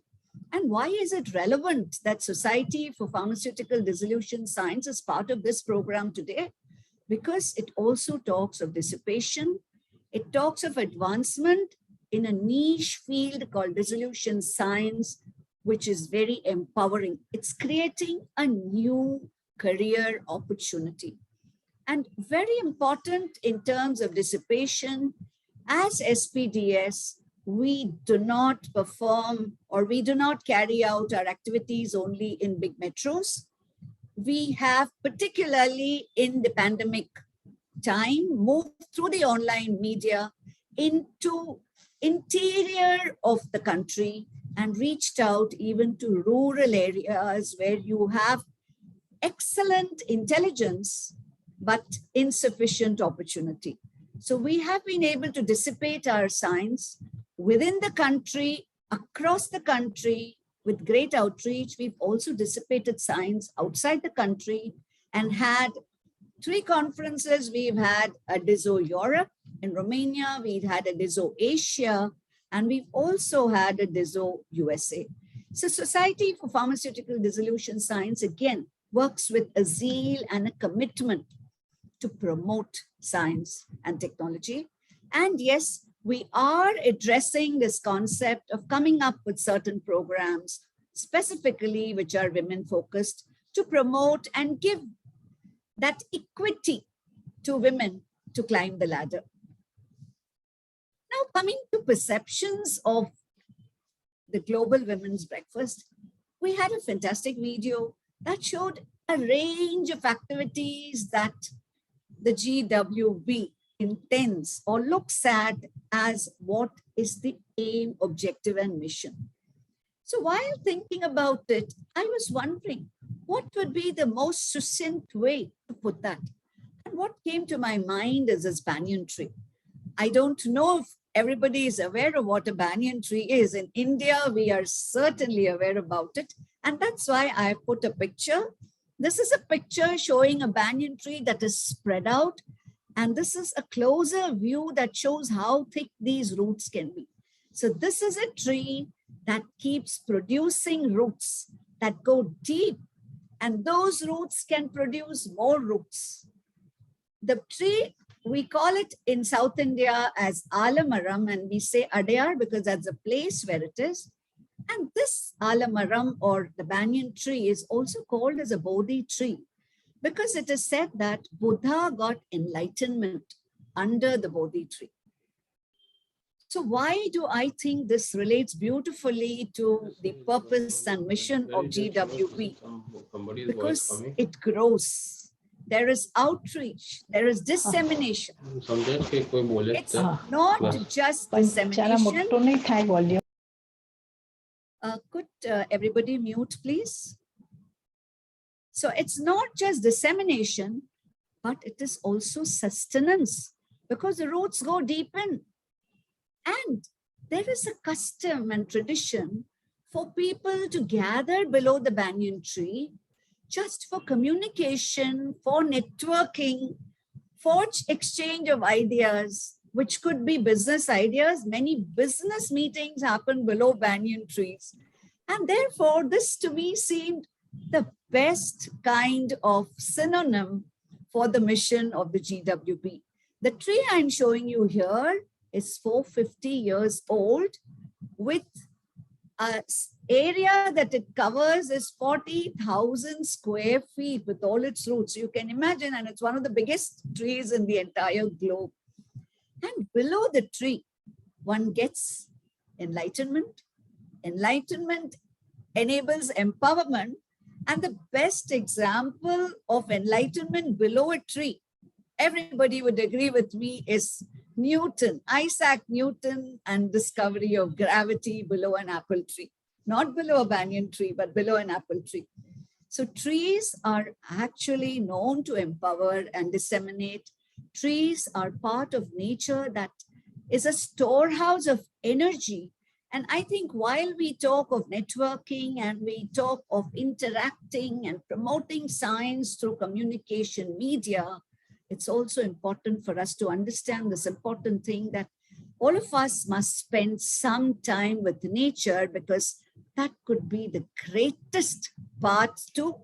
And why is it relevant that Society for Pharmaceutical Dissolution Science is part of this program today? Because it also talks of dissipation. It talks of advancement in a niche field called dissolution science, which is very empowering. It's creating a new career opportunity. And very important in terms of dissipation, as SPDS, we do not perform or we do not carry out our activities only in big metros. We have, particularly in the pandemic time, moved through the online media into interior of the country and reached out even to rural areas where you have excellent intelligence, but insufficient opportunity. So we have been able to dissipate our science within the country, across the country, with great outreach. We've also dissipated science outside the country and had 3 conferences. We've had a DISO Europe in Romania, we've had a DISO Asia, and we've also had a DISO USA. So Society for Pharmaceutical Dissolution Science, again, works with a zeal and a commitment to promote science and technology. And yes, we are addressing this concept of coming up with certain programs, specifically which are women focused, to promote and give that equity to women to climb the ladder. Now coming to perceptions of the Global Women's Breakfast, we had a fantastic video that showed a range of activities that the GWB intends or looks at as what is the aim, objective, and mission. So while thinking about it, I was wondering what would be the most succinct way to put that. And what came to my mind is this banyan tree. I don't know if everybody is aware of what a banyan tree is. In India, we are certainly aware about it. And that's why I put a picture. This is a picture showing a banyan tree that is spread out. And this is a closer view that shows how thick these roots can be. So this is a tree that keeps producing roots that go deep And those roots can produce more roots. The tree, we call it in South India as Alamaram, and we say Adayar because that's the place where it is. And this Alamaram, or the banyan tree, is also called as a Bodhi tree because it is said that Buddha got enlightenment under the Bodhi tree. So why do I think this relates beautifully to the purpose and mission of GWB? Because it grows. There is outreach, there is dissemination. It's not just dissemination. Could everybody mute, please? So it's not just dissemination, but it is also sustenance because the roots go deep in. And there is a custom and tradition for people to gather below the banyan tree just for communication, for networking, for exchange of ideas, which could be business ideas. Many business meetings happen below banyan trees. And therefore, this to me seemed the best kind of synonym for the mission of the GWB. The tree I'm showing you here is 450 years old with an area that it covers is 40,000 square feet with all its roots. You can imagine, and it's one of the biggest trees in the entire globe. And below the tree, one gets enlightenment. Enlightenment enables empowerment. And the best example of enlightenment below a tree, everybody would agree with me, is Newton, Isaac Newton, and discovery of gravity below an apple tree. Not below a banyan tree, but below an apple tree. So trees are actually known to empower and disseminate. Trees are part of nature that is a storehouse of energy. And I think while we talk of networking and we talk of interacting and promoting science through communication media, it's also important for us to understand this important thing that all of us must spend some time with nature because that could be the greatest part to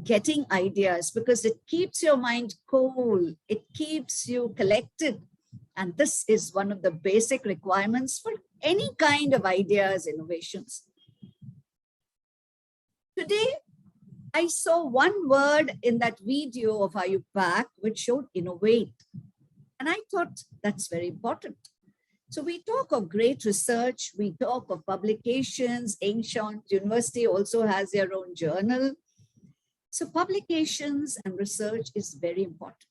getting ideas because it keeps your mind cool, it keeps you collected. And this is one of the basic requirements for any kind of ideas, innovations. Today, I saw one word in that video of IUPAC which showed innovate. And I thought that's very important. So we talk of great research, we talk of publications. Ancient University also has their own journal. So publications and research is very important.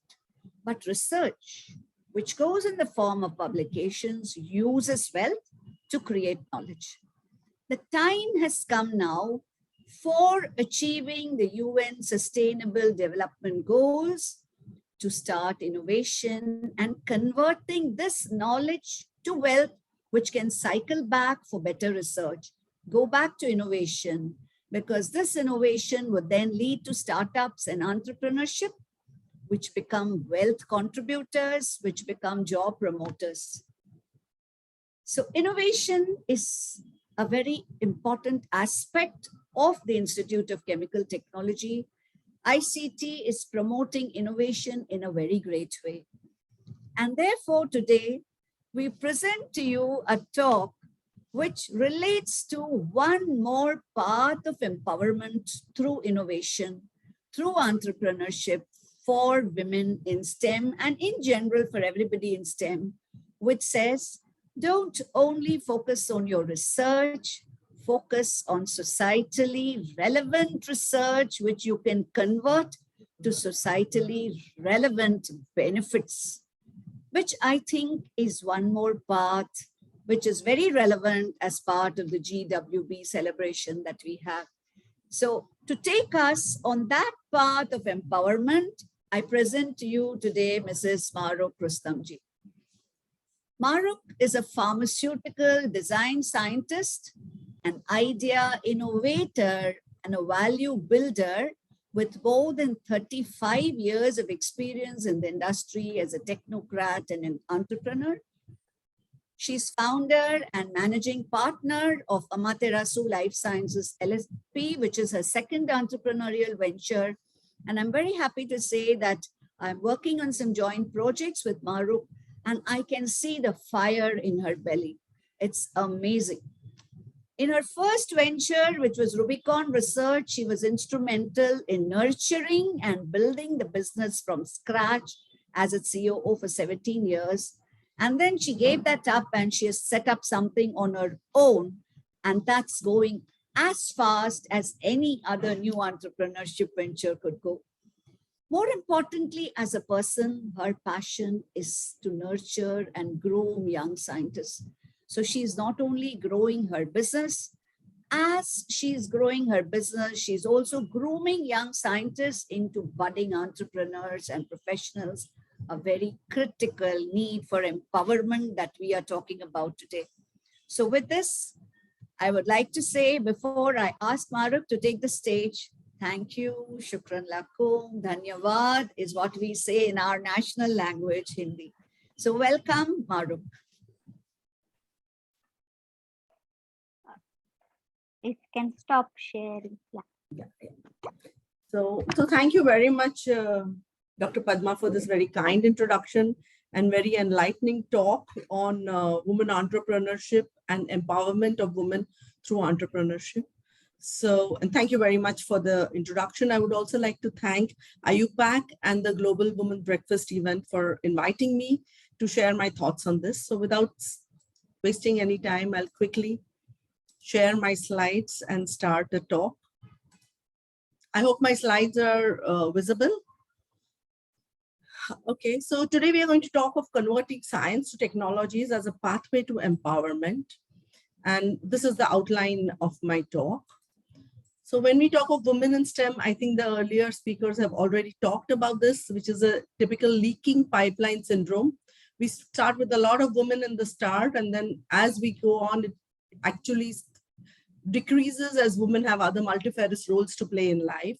But research, which goes in the form of publications, uses wealth to create knowledge. The time has come now for achieving the UN Sustainable Development Goals to start innovation and converting this knowledge to wealth, which can cycle back for better research, go back to innovation, because this innovation would then lead to startups and entrepreneurship, which become wealth contributors, which become job promoters. So innovation is a very important aspect of the Institute of Chemical Technology. ICT is promoting innovation in a very great way. And therefore today, we present to you a talk which relates to one more part of empowerment through innovation, through entrepreneurship for women in STEM and in general for everybody in STEM, which says, don't only focus on your research, focus on societally relevant research, which you can convert to societally relevant benefits, which I think is one more part, which is very relevant as part of the GWB celebration that we have. So to take us on that part of empowerment, I present to you today Mrs. Mahrukh Rustamji. Mahrukh is a pharmaceutical design scientist, an idea innovator, and a value builder with more than 35 years of experience in the industry as a technocrat and an entrepreneur. She's founder and managing partner of Amaterasu Life Sciences LLP, which is her second entrepreneurial venture. And I'm very happy to say that I'm working on some joint projects with Mahrukh, and I can see the fire in her belly. It's amazing. In her first venture, which was Rubicon Research, she was instrumental in nurturing and building the business from scratch as its COO for 17 years. And then she gave that up and she has set up something on her own. And that's going as fast as any other new entrepreneurship venture could go. More importantly, as a person, her passion is to nurture and groom young scientists. So she's not only growing her business, as she's growing her business, she's also grooming young scientists into budding entrepreneurs and professionals, a very critical need for empowerment that we are talking about today. So with this, I would like to say, before I ask Mahrukh to take the stage, thank you, shukran lakum, dhanyavad is what we say in our national language, Hindi. So welcome, Mahrukh. If you can stop sharing. Yeah. So thank you very much, Dr. Padma, for this very kind introduction and very enlightening talk on women entrepreneurship and empowerment of women through entrepreneurship. So, and thank you very much for the introduction. I would also like to thank IUPAC and the Global Women Breakfast event for inviting me to share my thoughts on this. So without wasting any time, I'll quickly share my slides and start the talk. I hope my slides are visible. Okay, so today we are going to talk of converting science to technologies as a pathway to empowerment. And this is the outline of my talk. So when we talk of women in STEM, I think the earlier speakers have already talked about this, which is a typical leaking pipeline syndrome. We start with a lot of women in the start, and then as we go on, it actually decreases as women have other multifarious roles to play in life.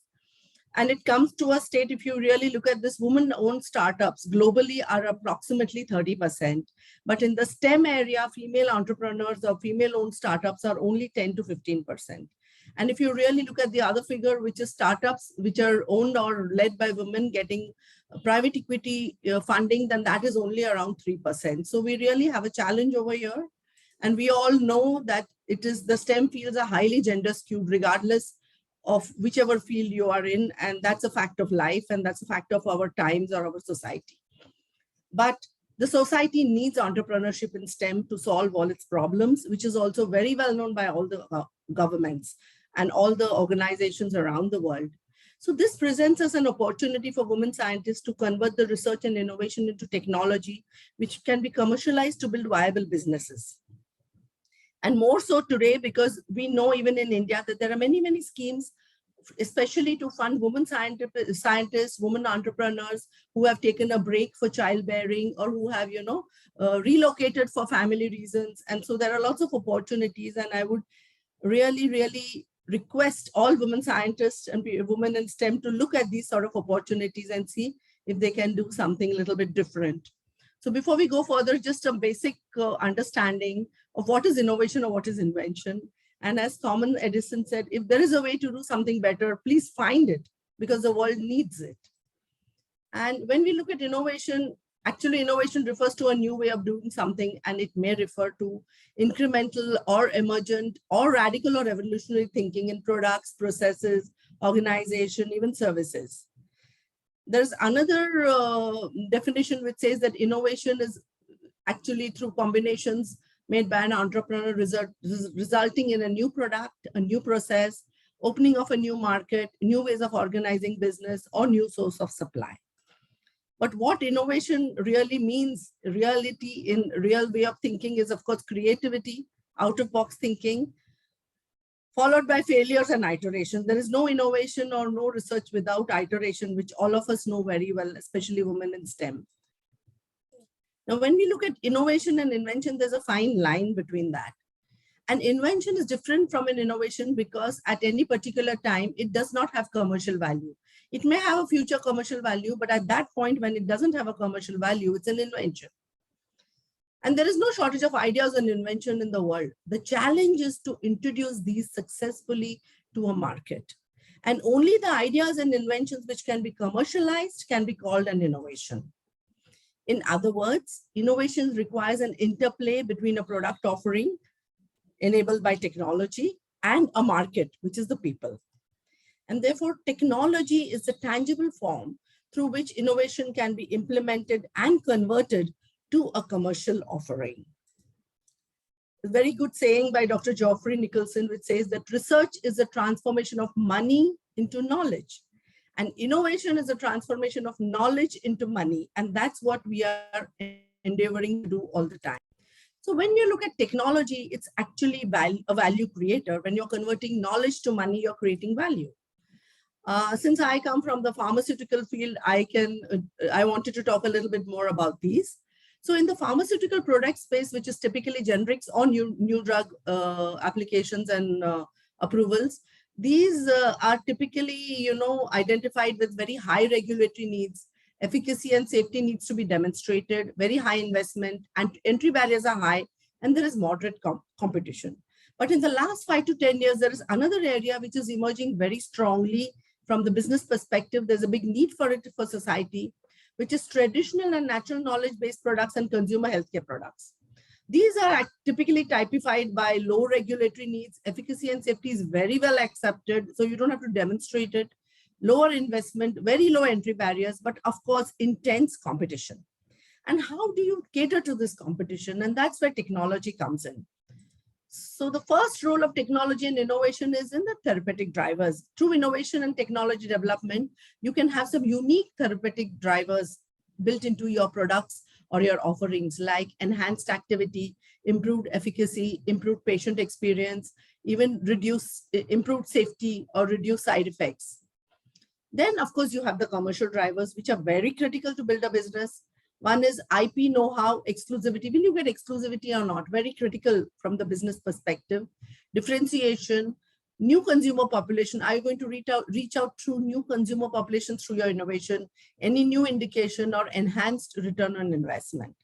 And it comes to a state, if you really look at this, women-owned startups globally are approximately 30%. But in the STEM area, female entrepreneurs or female-owned startups are only 10 to 15%. And if you really look at the other figure, which is startups which are owned or led by women getting private equity funding, then that is only around 3%. So we really have a challenge over here. And we all know that it is the STEM fields are highly gender skewed, regardless of whichever field you are in. And that's a fact of life. And that's a fact of our times or our society. But the society needs entrepreneurship in STEM to solve all its problems, which is also very well known by all the governments and all the organizations around the world. So this presents us an opportunity for women scientists to convert the research and innovation into technology, which can be commercialized to build viable businesses. And more so today, because we know even in India that there are many, many schemes, especially to fund women scientists, women entrepreneurs who have taken a break for childbearing or who have, relocated for family reasons. And so there are lots of opportunities. And I would really, really request all women scientists and women in STEM to look at these sort of opportunities and see if they can do something a little bit different. So before we go further, just a basic understanding of what is innovation or what is invention. And as Thomas Edison said, if there is a way to do something better, please find it because the world needs it. And when we look at innovation, actually innovation refers to a new way of doing something, and it may refer to incremental or emergent or radical or revolutionary thinking in products, processes, organization, even services. There's another definition which says that innovation is actually through combinations made by an entrepreneur resulting in a new product, a new process, opening of a new market, new ways of organizing business, or new source of supply. But what innovation really means, reality in real way of thinking is, of course, creativity, out-of-box thinking, followed by failures and iteration. There is no innovation or no research without iteration, which all of us know very well, especially women in STEM. Now, when we look at innovation and invention, there's a fine line between that. An invention is different from an innovation because at any particular time, it does not have commercial value. It may have a future commercial value, but at that point, when it doesn't have a commercial value, it's an invention. And there is no shortage of ideas and invention in the world. The challenge is to introduce these successfully to a market. And only the ideas and inventions which can be commercialized can be called an innovation. In other words, innovation requires an interplay between a product offering enabled by technology and a market, which is the people. And therefore, technology is the tangible form through which innovation can be implemented and converted to a commercial offering. A very good saying by Dr. Geoffrey Nicholson, which says that research is a transformation of money into knowledge, and innovation is a transformation of knowledge into money. And that's what we are endeavoring to do all the time. So when you look at technology, it's actually a value creator. When you're converting knowledge to money, you're creating value. Since I come from the pharmaceutical field, I wanted to talk a little bit more about these. So in the pharmaceutical product space, which is typically generics or new drug applications and approvals, these are typically, identified with very high regulatory needs. Efficacy and safety needs to be demonstrated, very high investment, and entry barriers are high, and there is moderate competition. But in the last 5 to 10 years, there is another area which is emerging very strongly from the business perspective. There's a big need for it for society, which is traditional and natural knowledge-based products and consumer healthcare products. These are typically typified by low regulatory needs. Efficacy and safety is very well accepted, so you don't have to demonstrate it. Lower investment, very low entry barriers, but of course, intense competition. And how do you cater to this competition? And that's where technology comes in. So the first role of technology and innovation is in the therapeutic drivers. Through innovation and technology development, you can have some unique therapeutic drivers built into your products or your offerings, like enhanced activity, improved efficacy, improved patient experience, even improved safety or reduced side effects. Then, of course, you have the commercial drivers, which are very critical to build a business. One is IP know-how, exclusivity. Will you get exclusivity or not? Very critical from the business perspective. Differentiation, new consumer population. Are you going to reach out to new consumer populations through your innovation? Any new indication or enhanced return on investment?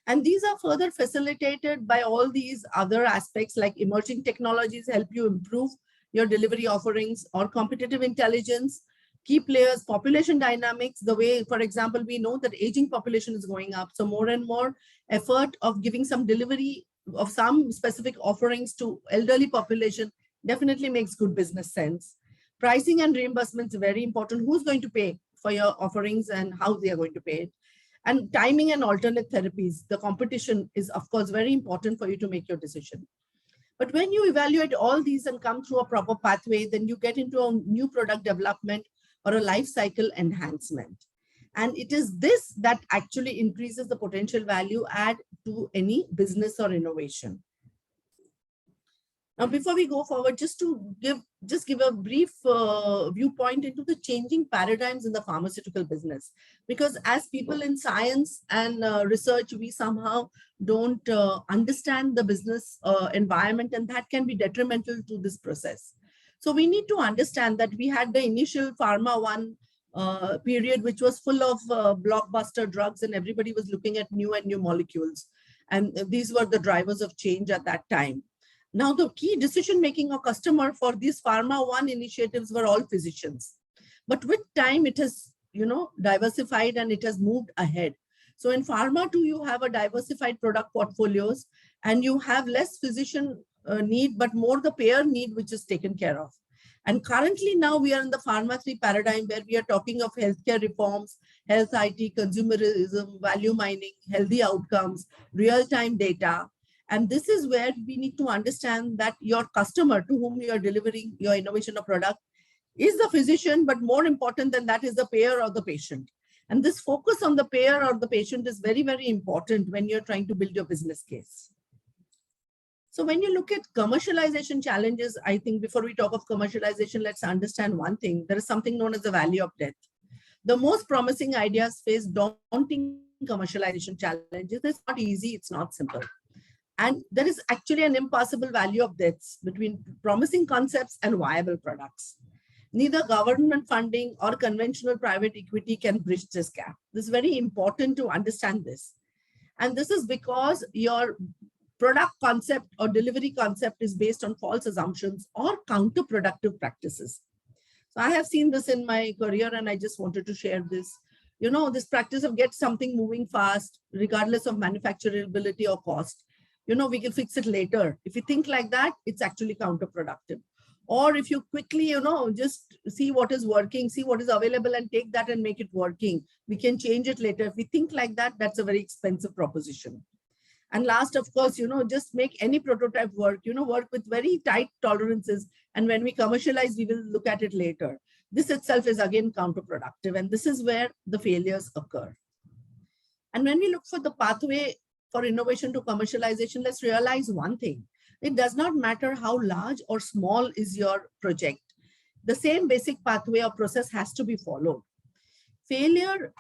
And these are further facilitated by all these other aspects, like emerging technologies help you improve your delivery offerings, or competitive intelligence, key players, population dynamics, the way, for example, we know that aging population is going up. So more and more effort of giving some delivery of some specific offerings to elderly population definitely makes good business sense. Pricing and reimbursement is very important. Who's going to pay for your offerings and how they are going to pay it? And timing and alternate therapies. The competition is, of course, very important for you to make your decision. But when you evaluate all these and come through a proper pathway, then you get into a new product development or a life cycle enhancement. And it is this that actually increases the potential value add to any business or innovation. Now, before we go forward, just give a brief viewpoint into the changing paradigms in the pharmaceutical business. Because as people in science and research, we somehow don't understand the business environment, and that can be detrimental to this process. So we need to understand that we had the initial Pharma 1 period, which was full of blockbuster drugs, and everybody was looking at new molecules. And these were the drivers of change at that time. Now, the key decision-making or customer for these Pharma 1 initiatives were all physicians. But with time, it has, diversified and it has moved ahead. So in Pharma 2, you have a diversified product portfolios, and you have less physician need, but more the payer need, which is taken care of. And currently now we are in the Pharma 3 paradigm, where we are talking of healthcare reforms, health IT, consumerism, value mining, healthy outcomes, real-time data. And this is where we need to understand that your customer to whom you are delivering your innovation or product is the physician, but more important than that is the payer or the patient. And this focus on the payer or the patient is very, very important when you're trying to build your business case. So when you look at commercialization challenges, I think before we talk of commercialization, let's understand one thing. There is something known as the valley of death. The most promising ideas face daunting commercialization challenges. It's not easy, it's not simple. And there is actually an impossible valley of death between promising concepts and viable products. Neither government funding or conventional private equity can bridge this gap. This is very important to understand this. And this is because your product concept or delivery concept is based on false assumptions or counterproductive practices. So I have seen this in my career, and I just wanted to share this. You know, this practice of get something moving fast, regardless of manufacturability or cost. You know, we can fix it later. If you think like that, it's actually counterproductive. Or if you quickly, you know, just see what is working, see what is available and take that and make it working. We can change it later. If we think like that, that's a very expensive proposition. And last, of course, you know, just make any prototype work, you know, work with very tight tolerances. And when we commercialize, we will look at it later. This itself is again counterproductive. And this is where the failures occur. And when we look for the pathway for innovation to commercialization, let's realize one thing. It does not matter how large or small is your project. The same basic pathway or process has to be followed. Failure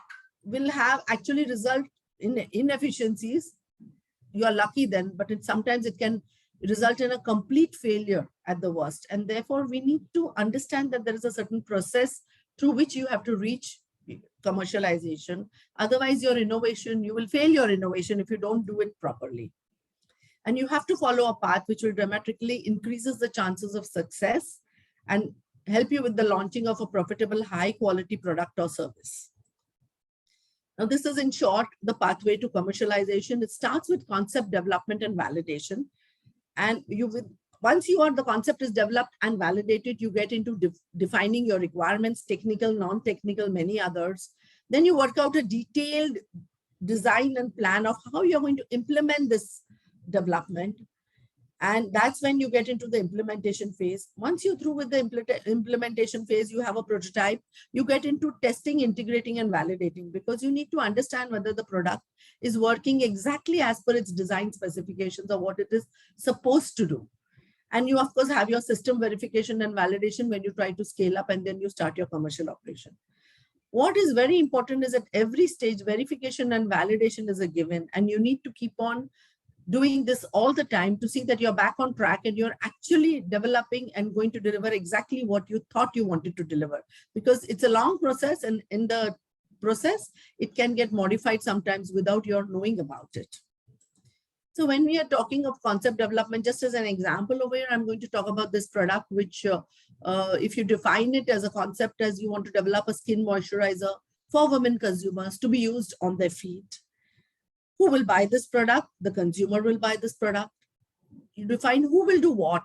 will have actually result in inefficiencies. You are lucky then, but sometimes it can result in a complete failure at the worst. And therefore, we need to understand that there is a certain process through which you have to reach commercialization. Otherwise, your innovation, you will fail your innovation if you don't do it properly. And you have to follow a path which will dramatically increases the chances of success and help you with the launching of a profitable, high quality product or service. Now, this is in short, the pathway to commercialization. It starts with concept development and validation. And once the concept is developed and validated, you get into defining your requirements, technical, non-technical, many others. Then you work out a detailed design and plan of how you're going to implement this development. And that's when you get into the implementation phase. Once you're through with the implementation phase, you have a prototype, you get into testing, integrating, and validating, because you need to understand whether the product is working exactly as per its design specifications or what it is supposed to do. And you, of course, have your system verification and validation when you try to scale up, and then you start your commercial operation. What is very important is at every stage, verification and validation is a given, and you need to keep on doing this all the time to see that you're back on track and you're actually developing and going to deliver exactly what you thought you wanted to deliver. Because it's a long process, and in the process, it can get modified sometimes without your knowing about it. So when we are talking of concept development, just as an example over here, I'm going to talk about this product, which if you define it as a concept as you want to develop a skin moisturizer for women consumers to be used on their feet. Who will buy this product? The consumer will buy this product. You define who will do what.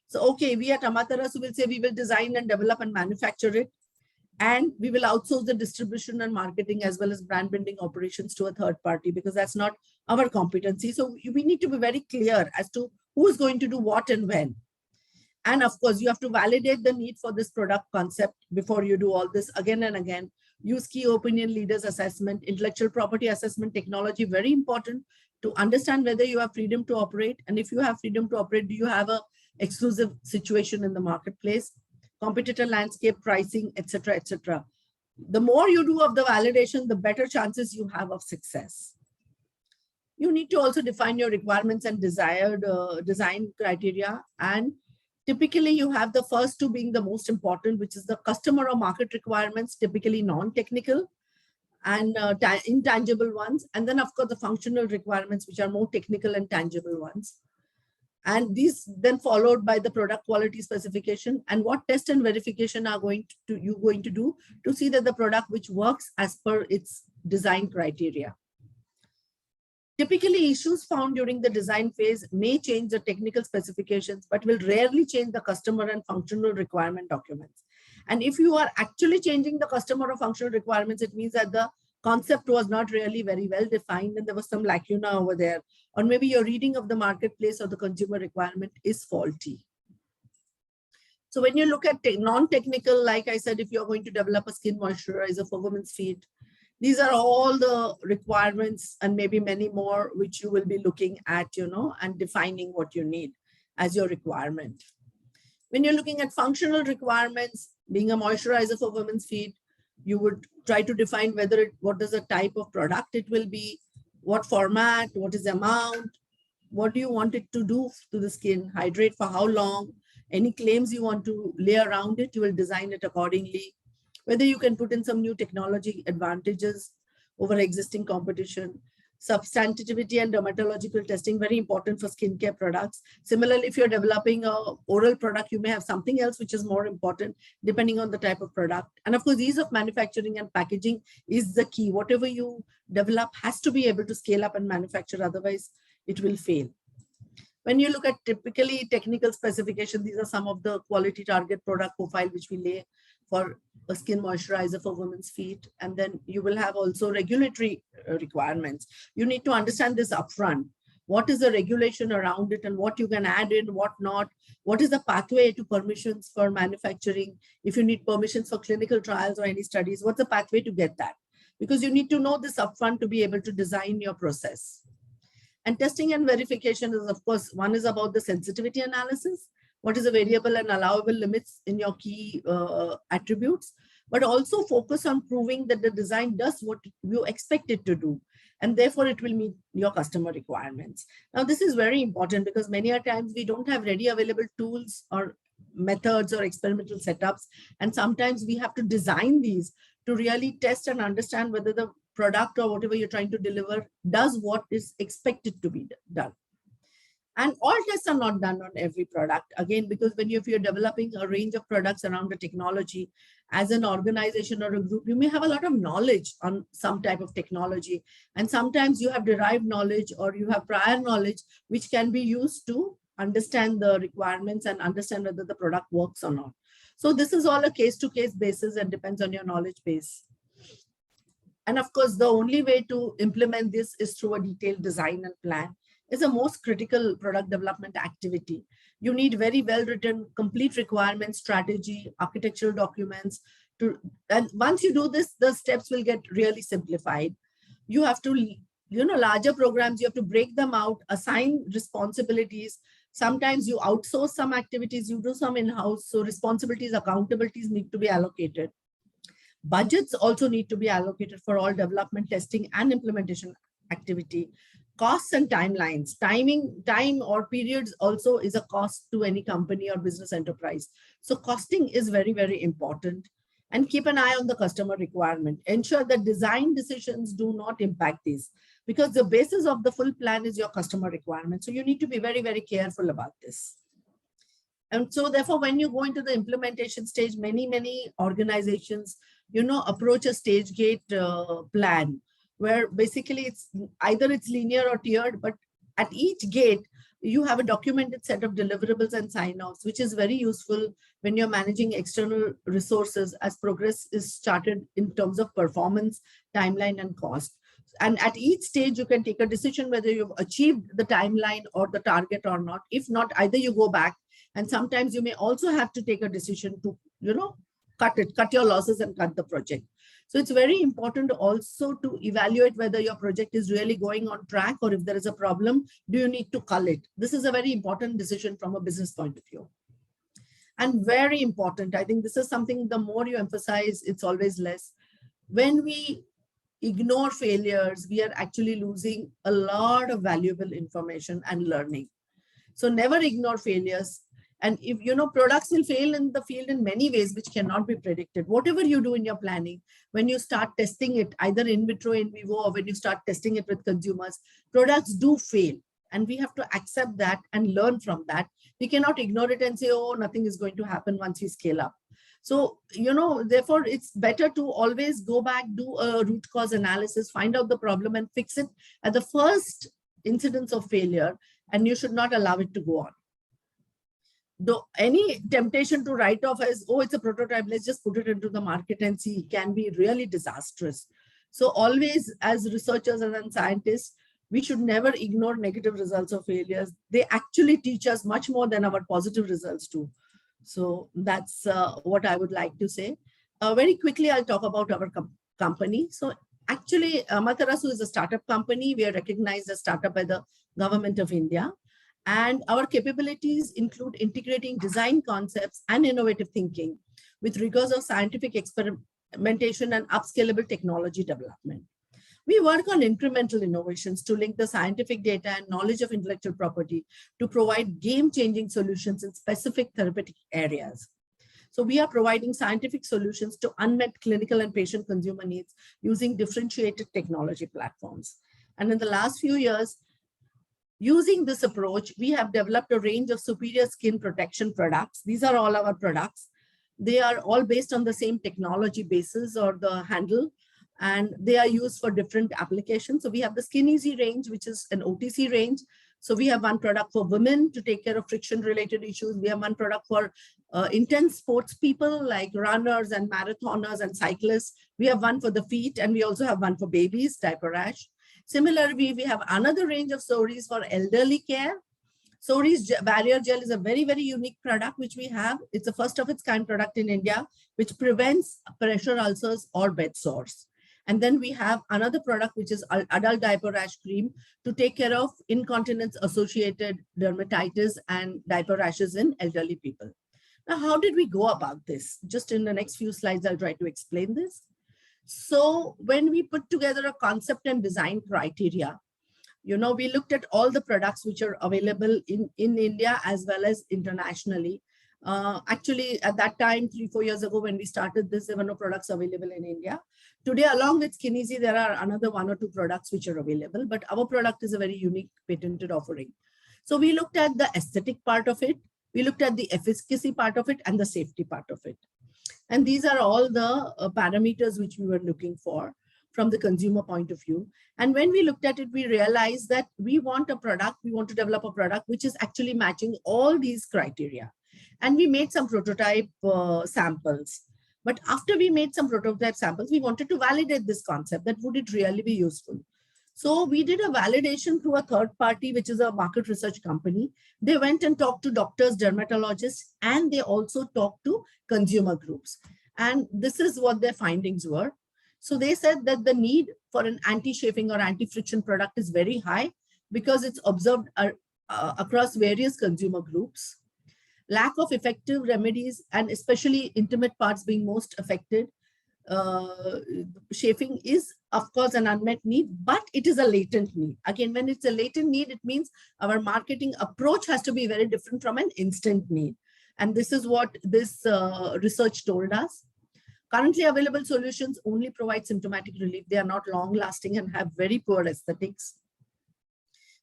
So, okay, we at Amaterasu will say we will design and develop and manufacture it. And we will outsource the distribution and marketing as well as brand building operations to a third party, because that's not our competency. So we need to be very clear as to who is going to do what and when. And of course, you have to validate the need for this product concept before you do all this again and again. Use key opinion leaders assessment, intellectual property assessment, technology, very important to understand whether you have freedom to operate. And if you have freedom to operate, do you have an exclusive situation in the marketplace? Competitor landscape, pricing, etc., etc. The more you do of the validation, the better chances you have of success. You need to also define your requirements and desired design criteria. And typically you have the first two being the most important, which is the customer or market requirements, typically non-technical and intangible ones. And then of course the functional requirements, which are more technical and tangible ones. And these then followed by the product quality specification and what test and verification are going to do to see that the product which works as per its design criteria. Typically, issues found during the design phase may change the technical specifications, but will rarely change the customer and functional requirement documents. And if you are actually changing the customer or functional requirements, it means that the concept was not really very well defined and there was some lacuna over there. Or maybe your reading of the marketplace or the consumer requirement is faulty. So when you look at non-technical, like I said, if you're going to develop a skin moisturizer for women's feet, these are all the requirements and maybe many more, which you will be looking at, and defining what you need as your requirement. When you're looking at functional requirements, being a moisturizer for women's feet, you would try to define what is the type of product it will be, what format, what is the amount, what do you want it to do to the skin, hydrate for how long, any claims you want to lay around it, you will design it accordingly. Whether you can put in some new technology advantages over existing competition, Substantivity and dermatological testing, very important for skincare products. Similarly, if you're developing a oral product, you may have something else which is more important depending on the type of product. And of course, ease of manufacturing and packaging is the key. Whatever you develop has to be able to scale up and manufacture, otherwise it will fail. When you look at typically technical specification, these are some of the quality target product profile which we lay for a skin moisturizer for women's feet. And then you will have also regulatory requirements. You need to understand this upfront. What is the regulation around it and what you can add in, what not? What is the pathway to permissions for manufacturing? If you need permissions for clinical trials or any studies, what's the pathway to get that? Because you need to know this upfront to be able to design your process. And testing and verification is, of course, one is about the sensitivity analysis. What is the variable and allowable limits in your key attributes, but also focus on proving that the design does what you expect it to do, and therefore it will meet your customer requirements. Now, this is very important because many a times we don't have ready available tools or methods or experimental setups, and sometimes we have to design these to really test and understand whether the product or whatever you're trying to deliver does what is expected to be done. And all tests are not done on every product. Again, because if you're developing a range of products around the technology, as an organization or a group, you may have a lot of knowledge on some type of technology. And sometimes you have derived knowledge or you have prior knowledge, which can be used to understand the requirements and understand whether the product works or not. So this is all a case-to-case basis and depends on your knowledge base. And of course, the only way to implement this is through a detailed design and plan. Is the most critical product development activity. You need very well-written, complete requirements, strategy, architectural documents. And once you do this, the steps will get really simplified. You have to, larger programs, you have to break them out, assign responsibilities. Sometimes you outsource some activities, you do some in-house. So responsibilities, accountabilities need to be allocated. Budgets also need to be allocated for all development, testing, and implementation activity. Costs and timelines, time or periods also is a cost to any company or business enterprise. So costing is very, very important. And keep an eye on the customer requirement. Ensure that design decisions do not impact these, because the basis of the full plan is your customer requirement. So you need to be very, very careful about this. And so therefore, when you go into the implementation stage, many organizations, approach a stage gate plan, where basically it's either it's linear or tiered, but at each gate, you have a documented set of deliverables and sign-offs, which is very useful when you're managing external resources as progress is started in terms of performance, timeline, and cost. And at each stage, you can take a decision whether you've achieved the timeline or the target or not. If not, either you go back, and sometimes you may also have to take a decision to, cut your losses and cut the project. So it's very important also to evaluate whether your project is really going on track, or if there is a problem, do you need to cull it? This is a very important decision from a business point of view. And very important, I think this is something the more you emphasize, it's always less. When we ignore failures, we are actually losing a lot of valuable information and learning. So never ignore failures. And if products will fail in the field in many ways, which cannot be predicted. Whatever you do in your planning, when you start testing it, either in vitro, in vivo, or when you start testing it with consumers, products do fail. And we have to accept that and learn from that. We cannot ignore it and say, oh, nothing is going to happen once we scale up. So, therefore, it's better to always go back, do a root cause analysis, find out the problem and fix it at the first incidence of failure. And you should not allow it to go on. Though any temptation to write off as, oh, it's a prototype, let's just put it into the market and see, can be really disastrous. So always, as researchers and scientists, we should never ignore negative results or failures. They actually teach us much more than our positive results do. So that's what I would like to say. Very quickly, I'll talk about our company. So actually, Amaterasu is a startup company. We are recognized as startup by the Government of India. And our capabilities include integrating design concepts and innovative thinking with rigors of scientific experimentation and upscalable technology development. We work on incremental innovations to link the scientific data and knowledge of intellectual property to provide game-changing solutions in specific therapeutic areas. So we are providing scientific solutions to unmet clinical and patient consumer needs using differentiated technology platforms. And in the last few years, using this approach, we have developed a range of superior skin protection products. These are all our products. They are all based on the same technology basis or the handle, and they are used for different applications. So we have the Skin Easy range, which is an OTC range. So we have one product for women to take care of friction-related issues. We have one product for intense sports people like runners and marathoners and cyclists. We have one for the feet, and we also have one for babies, diaper rash. Similarly, we have another range of Soris for elderly care. Soris Barrier Gel is a very, very unique product which we have. It's a first of its kind product in India, which prevents pressure ulcers or bed sores. And then we have another product, which is adult diaper rash cream to take care of incontinence associated dermatitis and diaper rashes in elderly people. Now, how did we go about this? Just in the next few slides, I'll try to explain this. So when we put together a concept and design criteria, we looked at all the products which are available in India as well as internationally. Actually, at that time, 3-4 years ago, when we started this, there were no products available in India. Today, along with Skin Easy, there are another 1 or 2 products which are available, but our product is a very unique patented offering. So we looked at the aesthetic part of it, we looked at the efficacy part of it, and the safety part of it. And these are all the parameters which we were looking for from the consumer point of view. And when we looked at it, we realized that we want to develop a product which is actually matching all these criteria. And we made some prototype samples. But after we made some prototype samples, we wanted to validate this concept, that would it really be useful? So we did a validation through a third party, which is a market research company. They went and talked to doctors, dermatologists, and they also talked to consumer groups. And this is what their findings were. So they said that the need for an anti-chafing or anti-friction product is very high because it's observed across various consumer groups. Lack of effective remedies, and especially intimate parts being most affected. Chafing is, of course, an unmet need, but it is a latent need. Again, when it's a latent need, it means our marketing approach has to be very different from an instant need. And this is what this research told us. Currently available solutions only provide symptomatic relief. They are not long lasting and have very poor aesthetics.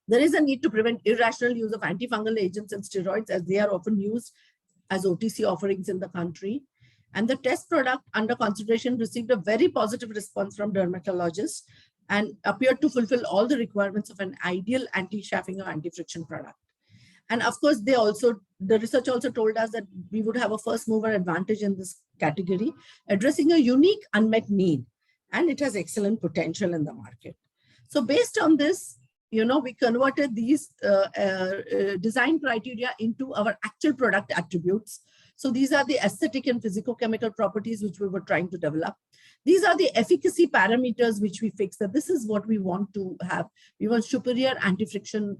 There is a need to prevent irrational use of antifungal agents and steroids, as they are often used as OTC offerings in the country. And the test product under consideration received a very positive response from dermatologists and appeared to fulfill all the requirements of an ideal anti-chafing or anti-friction product. And of course, the research also told us that we would have a first mover advantage in this category, addressing a unique unmet need, and it has excellent potential in the market. So based on this, we converted these design criteria into our actual product attributes. So these are the aesthetic and physicochemical properties which we were trying to develop. These are the efficacy parameters which we fixed, that this is what we want to have. We want superior anti-friction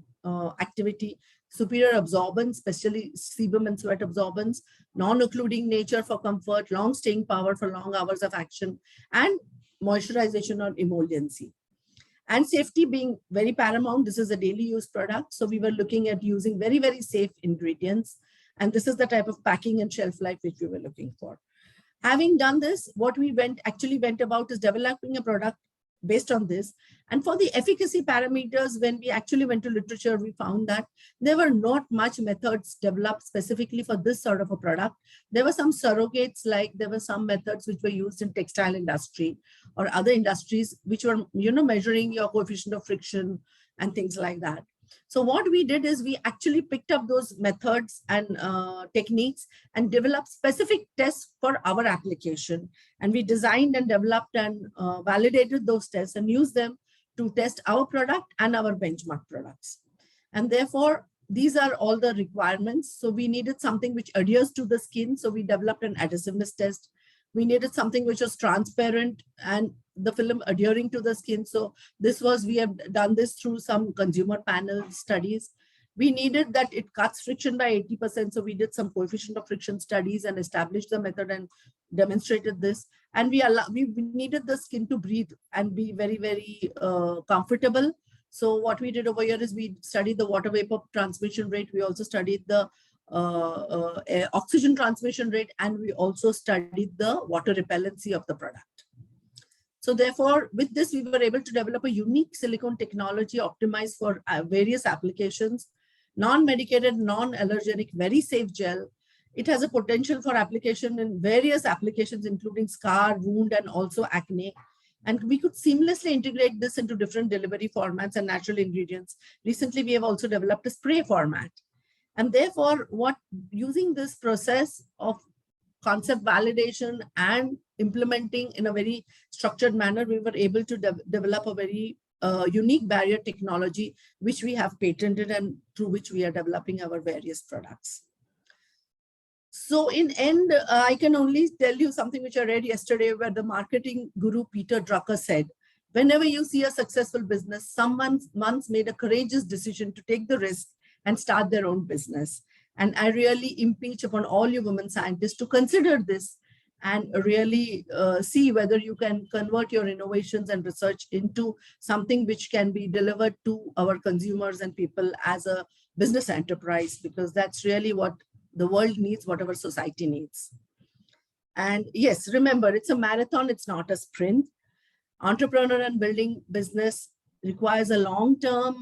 activity, superior absorbance, especially sebum and sweat absorbance, non-occluding nature for comfort, long staying power for long hours of action, and moisturization or emolliency. And safety being very paramount. This is a daily use product. So we were looking at using very, very safe ingredients. And this is the type of packing and shelf life which we were looking for. Having done this, what we actually went about is developing a product based on this. And for the efficacy parameters, when we actually went to literature, we found that there were not much methods developed specifically for this sort of a product. There were some surrogates, like there were some methods which were used in textile industry or other industries, which were, measuring your coefficient of friction and things like that. So what we did is we actually picked up those methods and techniques and developed specific tests for our application. And we designed and developed and validated those tests and used them to test our product and our benchmark products. And therefore, these are all the requirements. So we needed something which adheres to the skin. So we developed an adhesiveness test. We needed something which was transparent and the film adhering to the skin. So we have done this through some consumer panel studies. We needed that it cuts friction by 80%. So we did some coefficient of friction studies and established the method and demonstrated this. And we needed the skin to breathe and be very, very comfortable. So what we did over here is we studied the water vapor transmission rate. We also studied the oxygen transmission rate, and we also studied the water repellency of the product. So therefore, with this, we were able to develop a unique silicone technology optimized for various applications, non-medicated, non-allergenic, very safe gel. It has a potential for application in various applications, including scar, wound, and also acne. And we could seamlessly integrate this into different delivery formats and natural ingredients. Recently, we have also developed a spray format. And therefore, using this process of concept validation and implementing in a very structured manner, we were able to develop a very unique barrier technology, which we have patented and through which we are developing our various products. So in end, I can only tell you something which I read yesterday, where the marketing guru Peter Drucker said, whenever you see a successful business, someone once made a courageous decision to take the risk and start their own business. And I really impeach upon all you women scientists to consider this and really see whether you can convert your innovations and research into something which can be delivered to our consumers and people as a business enterprise, because that's really what the world needs, what our society needs. And yes, remember, it's a marathon, it's not a sprint. Entrepreneur and building business requires a long-term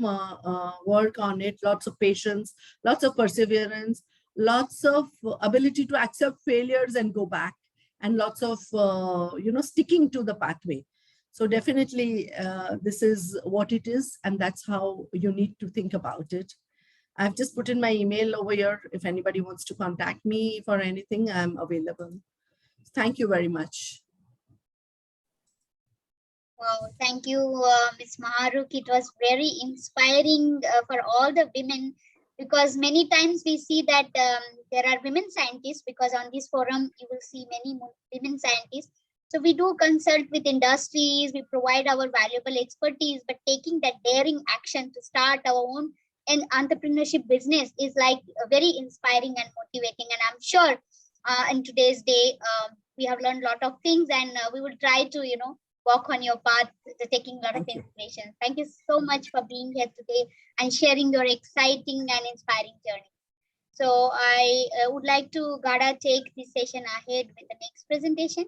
work on it, lots of patience, lots of perseverance, lots of ability to accept failures and go back, and lots of sticking to the pathway. So definitely this is what it is, and that's how you need to think about it. I've just put in my email over here. If anybody wants to contact me for anything, I'm available. Thank you very much. Wow, thank you, Ms. Maharukh. It was very inspiring for all the women, because many times we see that there are women scientists, because on this forum you will see many women scientists. So we do consult with industries, we provide our valuable expertise, but taking that daring action to start our own entrepreneurship business is like very inspiring and motivating. And I'm sure in today's day we have learned a lot of things, and we will try to walk on your path, taking a lot of inspiration. Thank you so much for being here today and sharing your exciting and inspiring journey. So I would like to, Gada, take this session ahead with the next presentation.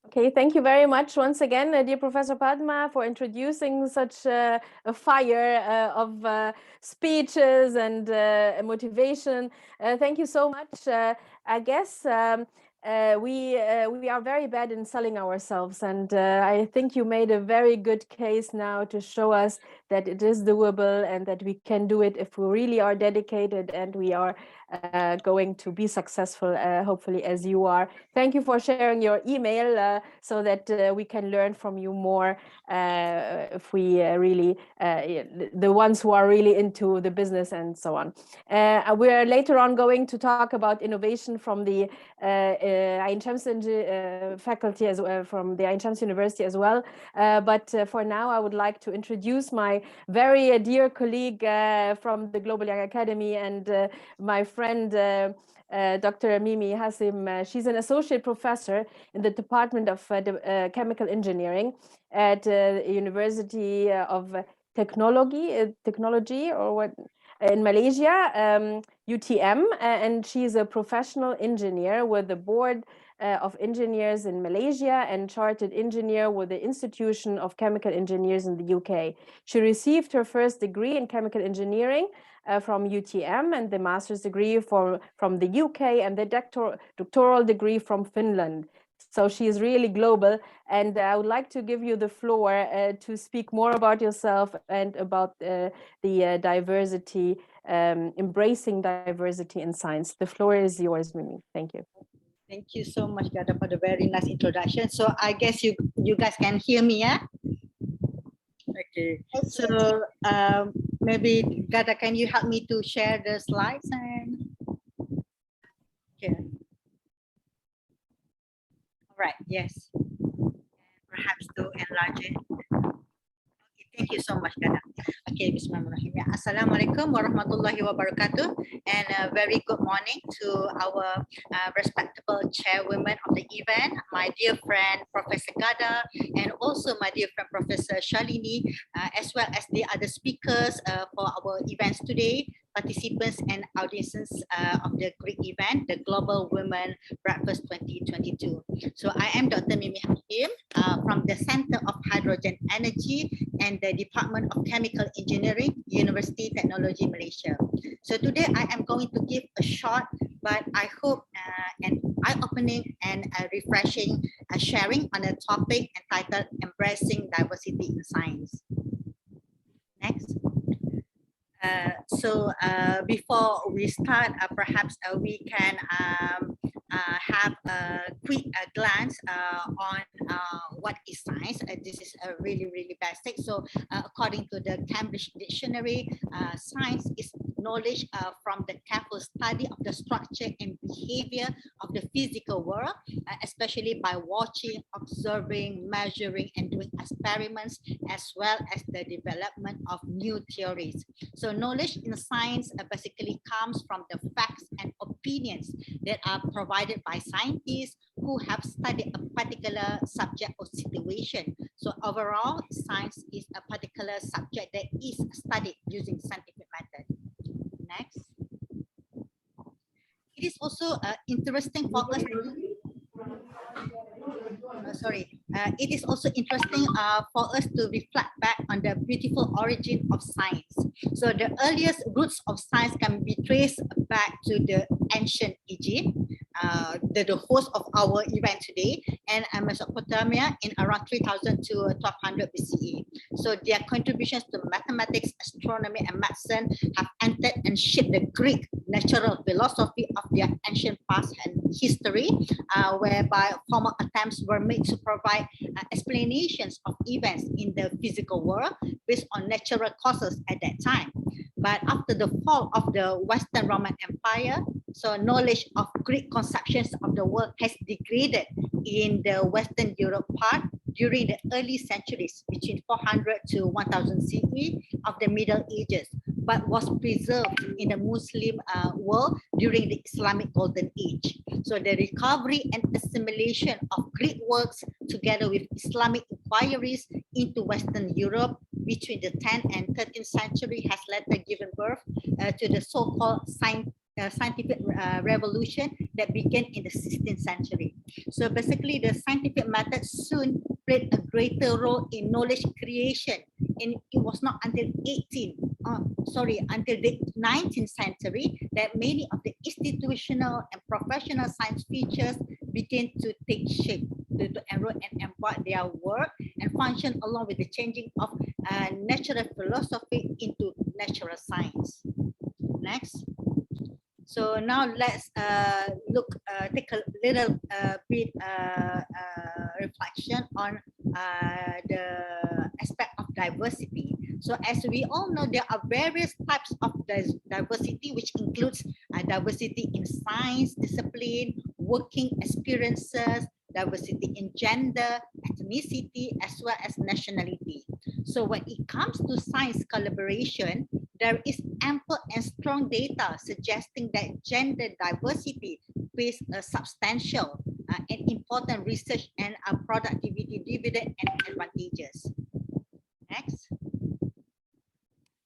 Okay, thank you very much once again, dear Professor Padma, for introducing such a fire of speeches and motivation. Thank you so much. I guess we are very bad in selling ourselves, and I think you made a very good case now to show us that it is doable and that we can do it if we really are dedicated and we are going to be successful, hopefully, as you are. Thank you for sharing your email so that we can learn from you more if we really, the ones who are really into the business and so on. We're later on going to talk about innovation from the Ain Shams faculty, as well, from the Ain Shams University as well. But for now, I would like to introduce my very dear colleague from the Global Young Academy and my friend, Dr. Mimi Hasim. She's an associate professor in the Department of Chemical Engineering at the University of Technology or what in Malaysia, UTM, and she's a professional engineer with the Board of Engineers in Malaysia and chartered engineer with the Institution of Chemical Engineers in the UK. She received her first degree in chemical engineering from UTM and the master's degree from the UK and the doctoral degree from Finland. So she is really global, and I would like to give you the floor to speak more about yourself and about the diversity, embracing diversity in science. The floor is yours, Mimi. Thank you. Thank you so much, Gada, for the very nice introduction. So I guess you guys can hear me, yeah? Okay. So maybe Gada, can you help me to share the slides and okay. All right. Yes. Perhaps to enlarge it. Okay, thank you so much, Gada. Okay, Bismillahirrahmanirrahim. Assalamualaikum warahmatullahi wabarakatuh, and a very good morning to our respectable chairwomen of the event, my dear friend Professor Gada, and also my dear friend Professor Shalini, as well as the other speakers for our events today. participants and audiences of the great event, the Global Women Breakfast 2022. So I am Dr. Mimi Hakim from the Center of Hydrogen Energy and the Department of Chemical Engineering, University Technology Malaysia. So today I am going to give a short, but I hope an eye-opening and refreshing sharing on a topic entitled Embracing Diversity in Science. Next. So before we start, perhaps we can have a quick glance on what is science. This is a really basic. So according to the Cambridge Dictionary, science is knowledge from the careful study of the structure and behavior of the physical world, especially by watching, observing, measuring, and doing experiments, as well as the development of new theories. So knowledge in science basically comes from the facts and opinions that are provided by scientists who have studied a particular subject or situation. So overall, science is a particular subject that is studied using scientific method. Next. It is also interesting for us. It is also interesting for us to reflect back on the beautiful origin of science. So the earliest roots of science can be traced back to the ancient Egypt, the host of our event today, and Mesopotamia in around 3000 to 1200 BCE. So their contributions to mathematics, astronomy, and medicine have entered and shaped the Greek natural philosophy of their ancient past and history, whereby formal attempts were made to provide explanations of events in the physical world based on natural causes at that time. But after the fall of the Western Roman Empire, so knowledge of Greek conceptions of the world has degraded in the Western Europe part during the early centuries between 400 to 1000 CE of the Middle Ages, but was preserved in the Muslim world during the Islamic Golden Age. So the recovery and assimilation of Greek works together with Islamic inquiries into Western Europe between the 10th and 13th century has later given birth to the so-called scientific revolution that began in the 16th century. So basically the scientific method soon played a greater role in knowledge creation, and it was not until until the 19th century that many of the institutional and professional science features began to take shape, to enroll and embody their work and function along with the changing of natural philosophy into natural science. Next. So now let's take a little bit reflection on the aspect of diversity. So as we all know, there are various types of diversity, which includes diversity in science, discipline, working experiences, diversity in gender, ethnicity, as well as nationality. So when it comes to science collaboration, there is ample and strong data suggesting that gender diversity plays a substantial and important research and productivity dividend and advantages. Next.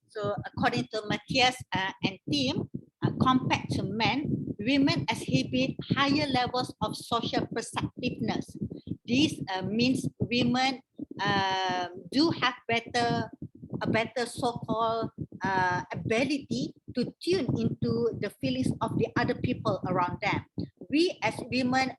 So according to Matthias and team, compared to men, women exhibit higher levels of social perceptiveness. This means women do have a better so-called ability to tune into the feelings of the other people around them. We as women,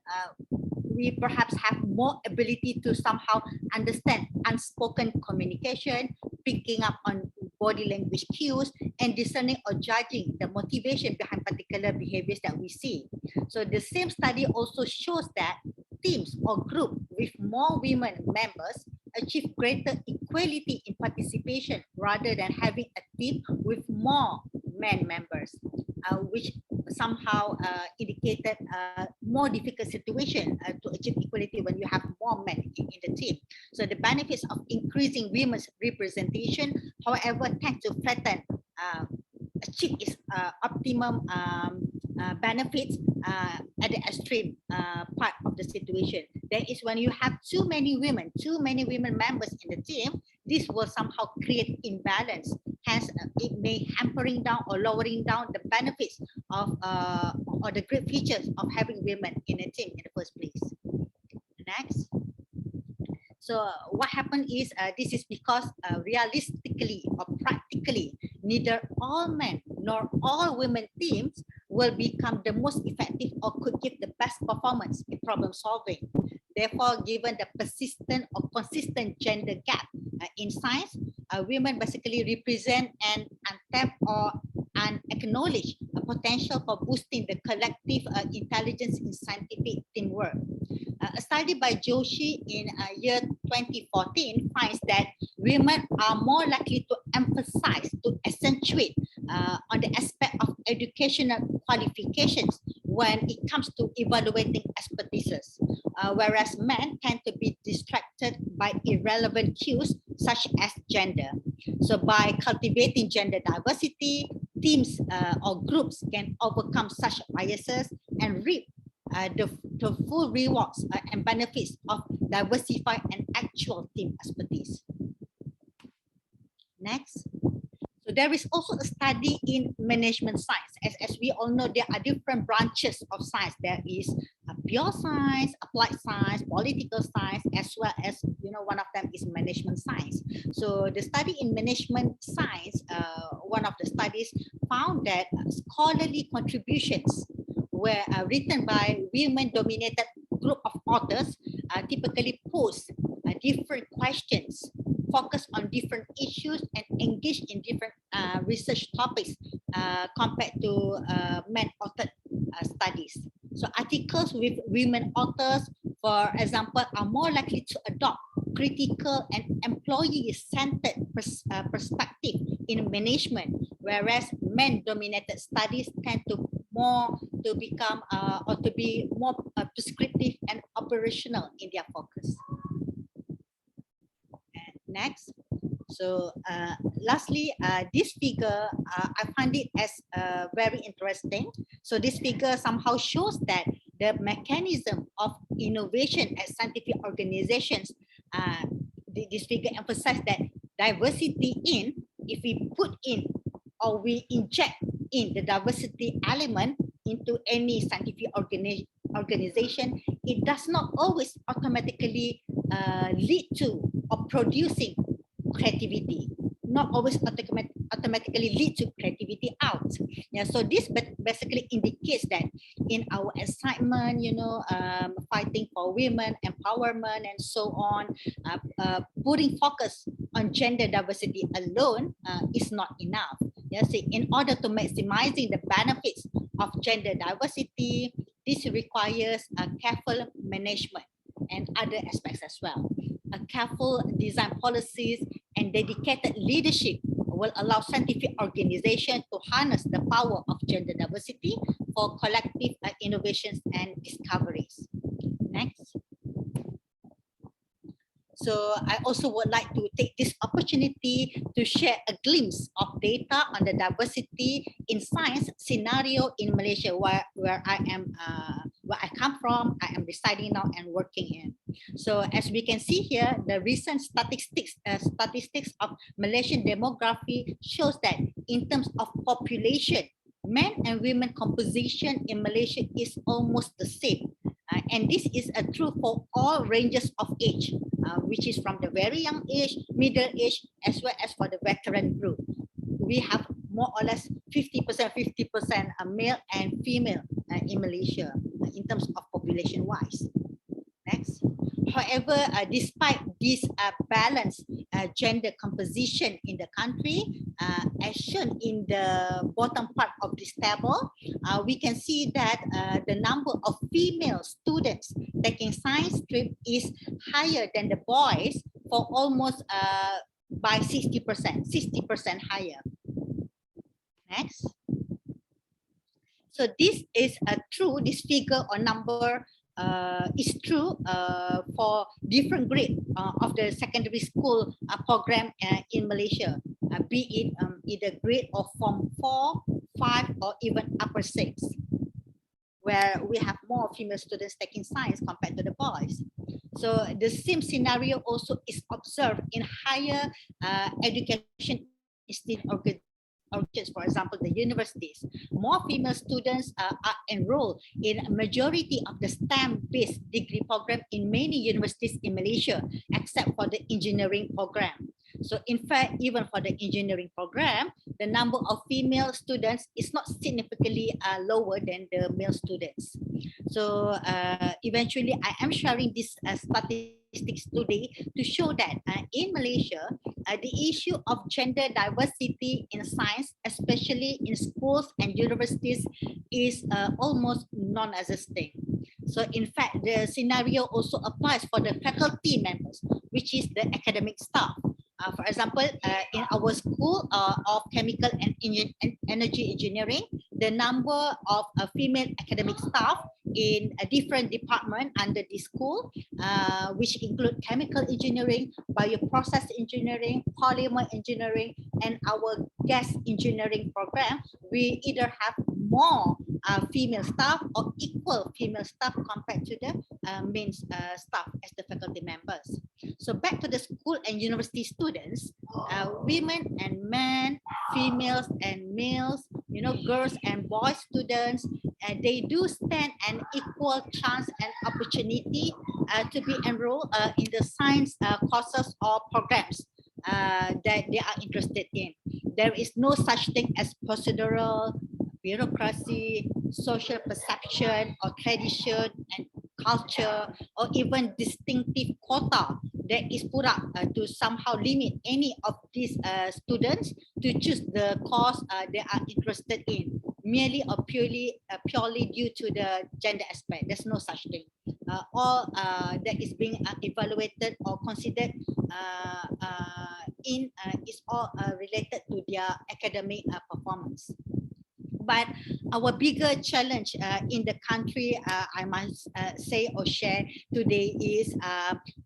we perhaps have more ability to somehow understand unspoken communication, picking up on body language cues, and discerning or judging the motivation behind particular behaviors that we see. So the same study also shows that teams or groups with more women members achieve greater equality in participation rather than having a team with more men members, which somehow indicated a more difficult situation to achieve equality when you have more men in the team. So the benefits of increasing women's representation, however, tend to flatten, achieve its optimum benefits at the extreme part of the situation. That is when you have too many women members in the team, this will somehow create imbalance, Hence, it may hampering down or lowering down the benefits of or the great features of having women in a team in the first place. Next. So what happened is this is because realistically or practically, neither all men nor all women teams will become the most effective or could give the best performance in problem solving. Therefore, given the persistent or consistent gender gap in science, women basically represent an untapped or unacknowledged potential for boosting the collective intelligence in scientific teamwork. A study by Joshi in year 2014 finds that women are more likely to emphasize, to accentuate on the aspect of educational qualifications when it comes to evaluating expertises, whereas men tend to be distracted by irrelevant cues such as gender. So by cultivating gender diversity, teams or groups can overcome such biases and reap the full rewards and benefits of diversified and actual team expertise. Next. So there is also a study in management science. As we all know, there are different branches of science. There is pure science, applied science, political science, as well as, one of them is management science. So the study in management science, one of the studies found that scholarly contributions were written by women-dominated group of authors typically pose different questions, focus on different issues, and engage in different research topics compared to men-authored studies. So articles with women authors, for example, are more likely to adopt critical and employee-centered perspective in management, whereas men-dominated studies tend to become or to be more prescriptive and operational in their focus. Next. So lastly, this figure, I find it as very interesting. So this figure somehow shows that the mechanism of innovation at scientific organizations, this figure emphasizes that diversity if we put in or we inject in the diversity element into any scientific organization, it does not always automatically lead to or producing creativity, not always automatically lead to creativity out. Yeah, so this basically indicates that in our assignment, fighting for women, empowerment, and so on, putting focus on gender diversity alone is not enough. Yeah, so in order to maximizing the benefits of gender diversity, this requires a careful management and other aspects as well. A careful design policies and dedicated leadership will allow scientific organizations to harness the power of gender diversity for collective innovations and discoveries. Next. So I also would like to take this opportunity to share a glimpse of data on the diversity in science scenario in Malaysia, where I am, where I come from, I am residing now and working in. So as we can see here, the recent statistics of Malaysian demography shows that in terms of population, men and women composition in Malaysia is almost the same. And this is true for all ranges of age, which is from the very young age, middle age, as well as for the veteran group. We have more or less 50% male and female in Malaysia in terms of population-wise. Next. However, despite this balanced gender composition in the country, as shown in the bottom part of this table, we can see that the number of female students taking science stream is higher than the boys for almost by 60% higher. Next. So this is true, this figure or number is true for different grade of the secondary school program in Malaysia, be it either grade of Form 4, 5, or even upper 6, where we have more female students taking science compared to the boys. So the same scenario also is observed in higher education STEAM organizations, for example, the universities, more female students are enrolled in a majority of the STEM-based degree program in many universities in Malaysia, except for the engineering program. So in fact, even for the engineering program, the number of female students is not significantly lower than the male students. So eventually, I am sharing this statistics today to show that in Malaysia, the issue of gender diversity in science, especially in schools and universities, is almost non-existent. So in fact, the scenario also applies for the faculty members, which is the academic staff. For example, in our school of chemical and energy engineering, the number of female academic staff in a different department under this school, which include chemical engineering, bioprocess engineering, polymer engineering, and our gas engineering program, we either have more female staff or equal female staff compared to the main staff as the faculty members. So back to the school and university students, women and men, females and males, girls and boys students, they do stand an equal chance and opportunity to be enrolled in the science courses or programs that they are interested in. There is no such thing as procedural, bureaucracy, social perception, or tradition and culture, or even distinctive quota that is put up to somehow limit any of these students to choose the course they are interested in, merely or purely due to the gender aspect. There's no such thing. All that is being evaluated or considered is all related to their academic performance. But our bigger challenge in the country, I must say or share today, is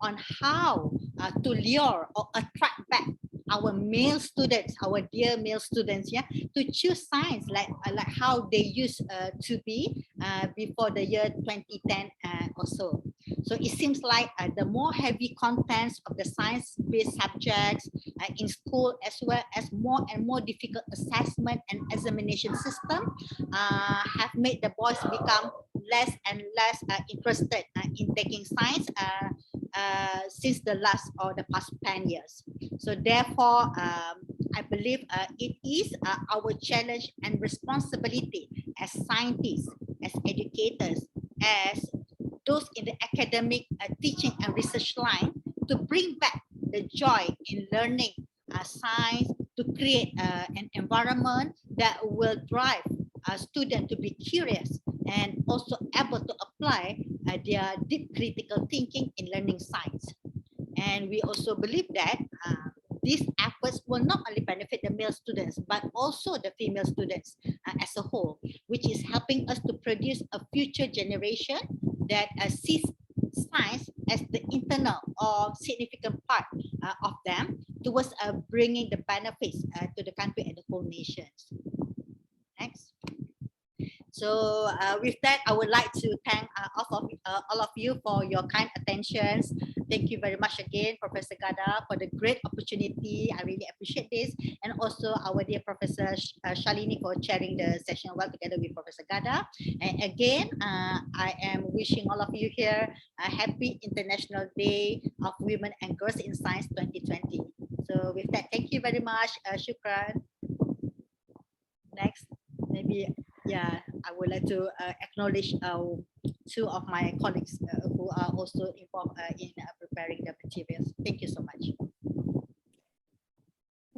on how to lure or attract back our male students, our dear male students, to choose science like how they used to be before the year 2010 or so. So it seems like the more heavy contents of the science-based subjects in school, as well as more and more difficult assessment and examination system, have made the boys become less and less interested in taking science since the past 10 years. So therefore, I believe it is our challenge and responsibility as scientists, as educators, as those in the academic teaching and research line, to bring back the joy in learning science, to create an environment that will drive students to be curious and also able to apply their deep critical thinking in learning science. And we also believe that these efforts will not only benefit the male students, but also the female students as a whole, which is helping us to produce a future generation that sees science as the internal or significant part of them towards bringing the benefits to the country and the whole nations. Next. So with that, I would like to thank all of you for your kind attentions. Thank you very much again, Professor Gada, for the great opportunity. I really appreciate this. And also our dear Professor Shalini for chairing the session well together with Professor Gada. And again, I am wishing all of you here a happy International Day of Women and Girls in Science 2020. So with that, thank you very much. Shukran. Next, maybe. Yeah, I would like to acknowledge two of my colleagues who are also involved in preparing the materials. Thank you so much.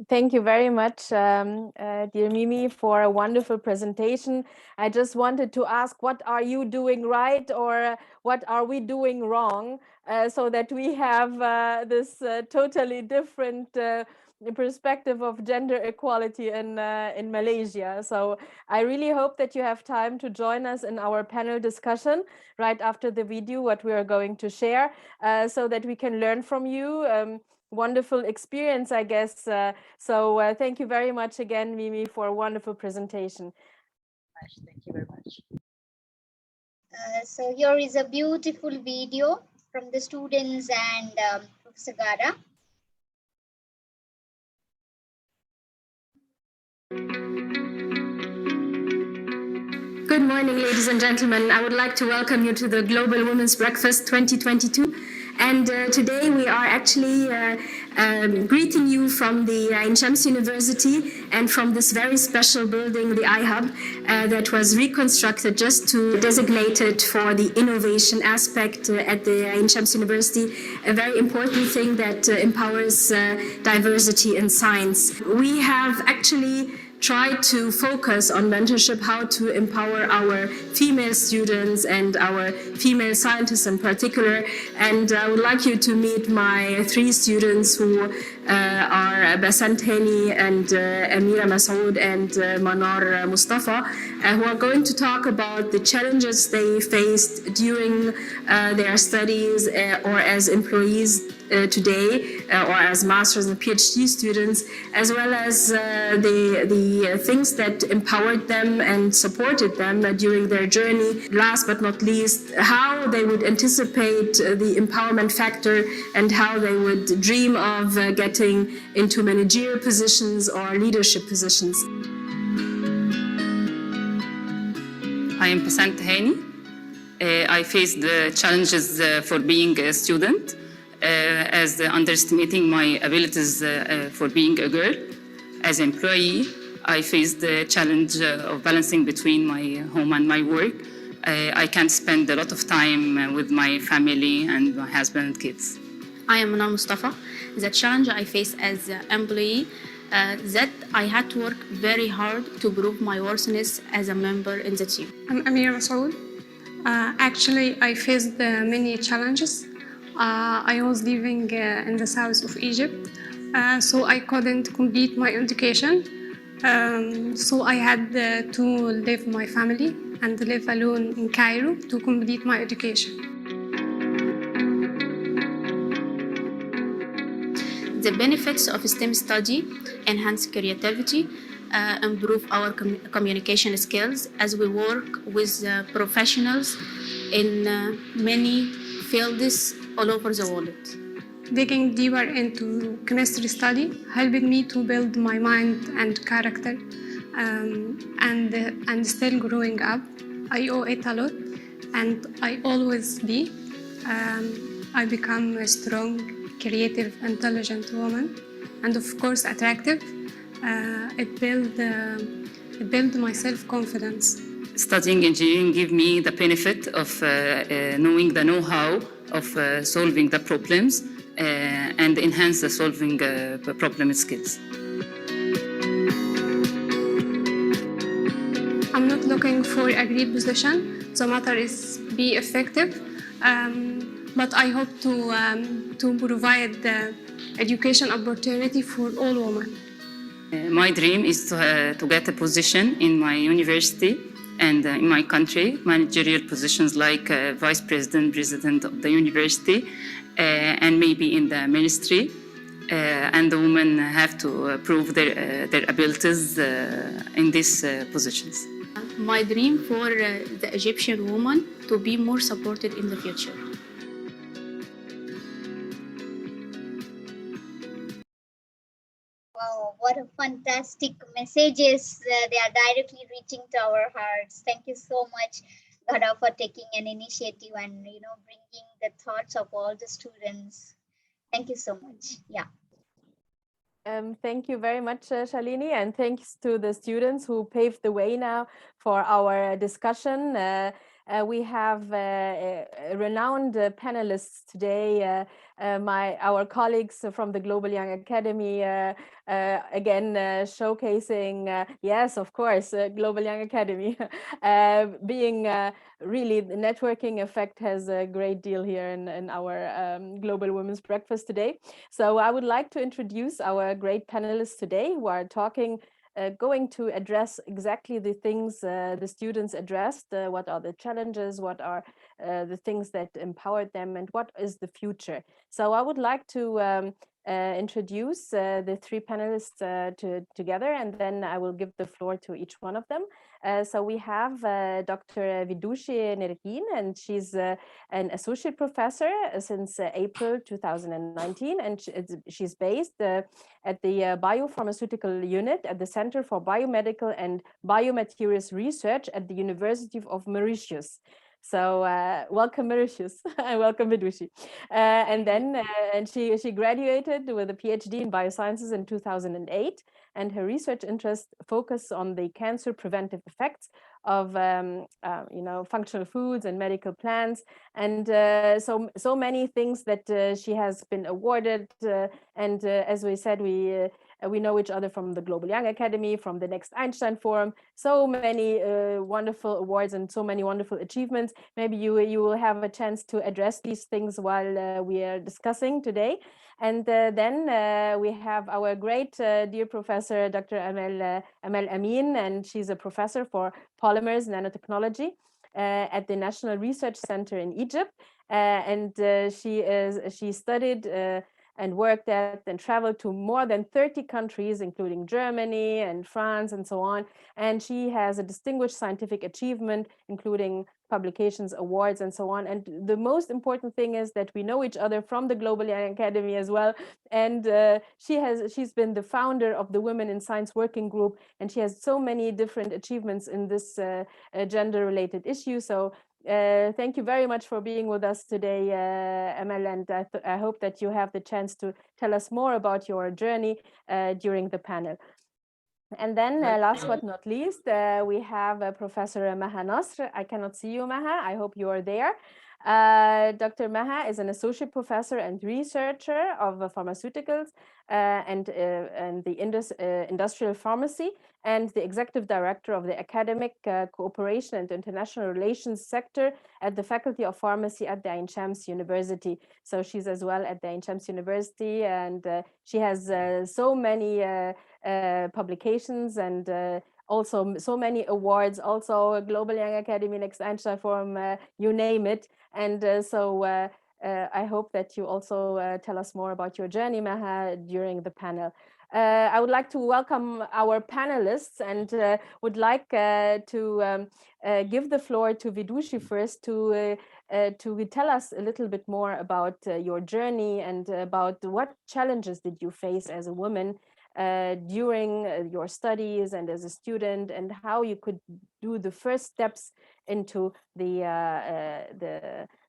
Thank you very much, dear Mimi, for a wonderful presentation. I just wanted to ask, what are you doing right, or what are we doing wrong, so that we have this totally different perspective of gender equality in Malaysia. So I really hope that you have time to join us in our panel discussion right after the video, what we are going to share, so that we can learn from you. Wonderful experience, I guess. So thank you very much again, Mimi, for a wonderful presentation. Thank you very much. So here is a beautiful video from the students and Professor Gada. Good morning, ladies and gentlemen. I would like to welcome you to the Global Women's Breakfast 2022. And today we are actually greeting you from the Ain Shams University and from this very special building, the iHub, that was reconstructed just to designate it for the innovation aspect at the Ain Shams University, a very important thing that empowers diversity in science. We have actually try to focus on mentorship, how to empower our female students and our female scientists in particular. And I would like you to meet my three students who are Basant Hani and Amira Masoud and Manar Mustafa, who are going to talk about the challenges they faced during their studies or as employees today, or as masters and PhD students, as well as the things that empowered them and supported them during their journey. Last but not least, how they would anticipate the empowerment factor and how they would dream of getting into managerial positions or leadership positions. I am Basant Hani. I faced the challenges for being a student, as underestimating my abilities for being a girl. As an employee, I faced the challenge of balancing between my home and my work. I can't spend a lot of time with my family and my husband and kids. I am Manar Mustafa. The challenge I face as an employee that I had to work very hard to prove my worthiness as a member in the team. I'm Amira Masoud. Actually, I faced many challenges. I was living in the south of Egypt, so I couldn't complete my education. So I had to leave my family and live alone in Cairo to complete my education. The benefits of STEM study enhance creativity, improve our communication skills as we work with professionals in many fields all over the world. Digging deeper into chemistry study helped me to build my mind and character, and still growing up, I owe it a lot, and I always be. I become a strong, creative, intelligent woman, and of course attractive. It built my self-confidence. Studying engineering gave me the benefit of knowing the know-how of solving the problems and enhance the solving problem skills. I'm not looking for a great position. The matter is be effective, but I hope to provide the education opportunity for all women. My dream is to get a position in my university and in my country, managerial positions like vice president, president of the university, and maybe in the ministry. And the women have to prove their abilities in these positions. My dream for the Egyptian woman to be more supported in the future. Wow, what a fantastic messages. They are directly reaching to our hearts. Thank you so much, Ghada, for taking an initiative and bringing the thoughts of all the students. Thank you so much. Yeah. Thank you very much, Shalini, and thanks to the students who paved the way now for our discussion. We have renowned panelists today, our colleagues from the Global Young Academy, again showcasing, yes, of course, Global Young Academy, being really the networking effect has a great deal here in our Global Women's Breakfast today. So I would like to introduce our great panelists today who are going to address exactly the things the students addressed. What are the challenges? What are the things that empowered them? And what is the future? So I would like to introduce the three panelists together, and then I will give the floor to each one of them. So we have Dr. Vidushi Nergin, and she's an associate professor since April 2019, and she's based at the Biopharmaceutical Unit at the Center for Biomedical and Biomaterials Research at the University of Mauritius. So welcome, Mauritius, and welcome, Vidushi. And then she graduated with a PhD in biosciences in 2008, and her research interests focus on the cancer preventive effects of functional foods and medical plants, and so many things that she has been awarded. And as we said, we know each other from the Global Young Academy, from the Next Einstein Forum. So many wonderful awards and so many wonderful achievements. Maybe you will have a chance to address these things while we are discussing today. And then we have our great dear professor, Dr. Amel Amin, and she's a professor for polymers nanotechnology at the National Research Center in Egypt. And she studied and worked at and traveled to more than 30 countries, including Germany and France and so on. And she has a distinguished scientific achievement, including publications, awards, and so on. And the most important thing is that we know each other from the Global Young Academy as well. And she's been the founder of the Women in Science Working Group, and she has so many different achievements in this gender-related issue. So thank you very much for being with us today, Amel, and I hope that you have the chance to tell us more about your journey during the panel. And then last but not least, we have Professor Maha Nasr. I cannot see you, Maha. I hope you are there. Dr. Maha is an associate professor and researcher of pharmaceuticals and the industrial pharmacy, and the executive director of the academic cooperation and international relations sector at the Faculty of Pharmacy at the Ain Shams University. So she's as well at the Ain Shams University, and she has so many publications and also so many awards, also Global Young Academy, Next Einstein Forum, you name it. And so I hope that you also tell us more about your journey, Maha, during the panel. I would like to welcome our panelists, and would like to give the floor to Vidushi first to tell us a little bit more about your journey and about what challenges did you face as a woman during your studies and as a student, and how you could do the first steps into the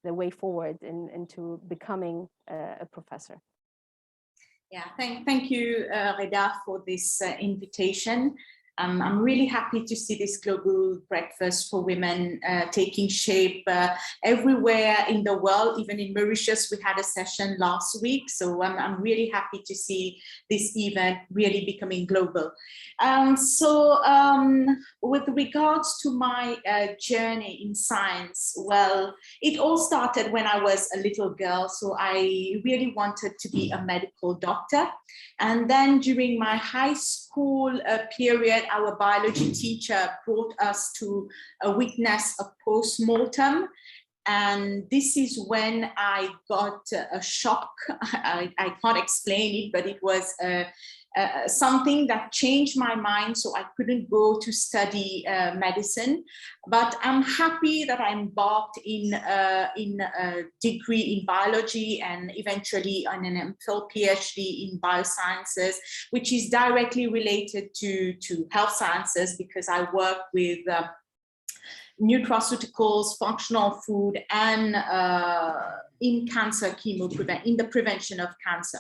way forward into becoming a professor. Yeah, thank you, Reda, for this invitation. I'm really happy to see this global breakfast for women taking shape everywhere in the world. Even in Mauritius, we had a session last week. So I'm really happy to see this event really becoming global. With regards to my journey in science, well, it all started when I was a little girl. So I really wanted to be a medical doctor. And then during my high school period, our biology teacher brought us to witness a post-mortem. And this is when I got a shock. I can't explain it, but it was something that changed my mind. So I couldn't go to study medicine, but I'm happy that I embarked in a degree in biology and eventually on an MPhil PhD in biosciences, which is directly related to health sciences, because I work with nutraceuticals, functional food, and in cancer in the prevention of cancer.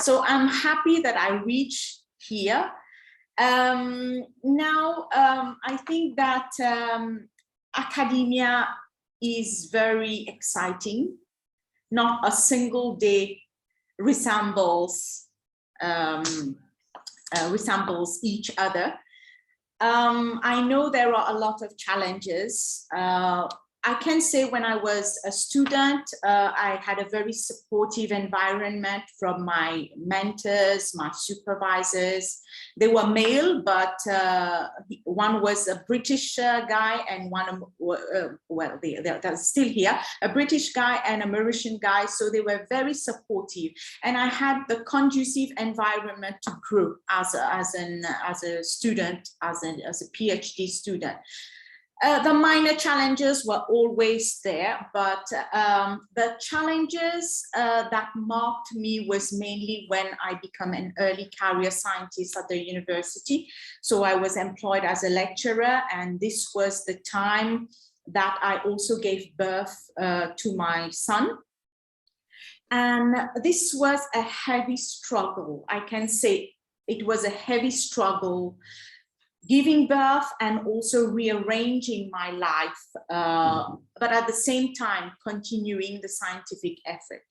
So I'm happy that I reached here. Now, I think that academia is very exciting. Not a single day resembles each other. I know there are a lot of challenges, I can say when I was a student, I had a very supportive environment from my mentors, my supervisors. They were male, but one was a British guy and one, well, they're still here, a British guy and a Mauritian guy. So they were very supportive. And I had the conducive environment to grow as a student, as a PhD student. The minor challenges were always there, but the challenges that marked me was mainly when I became an early career scientist at the university. So I was employed as a lecturer, and this was the time that I also gave birth to my son. And this was a heavy struggle. I can say it was a heavy struggle, giving birth and also rearranging my life, but at the same time continuing the scientific effort.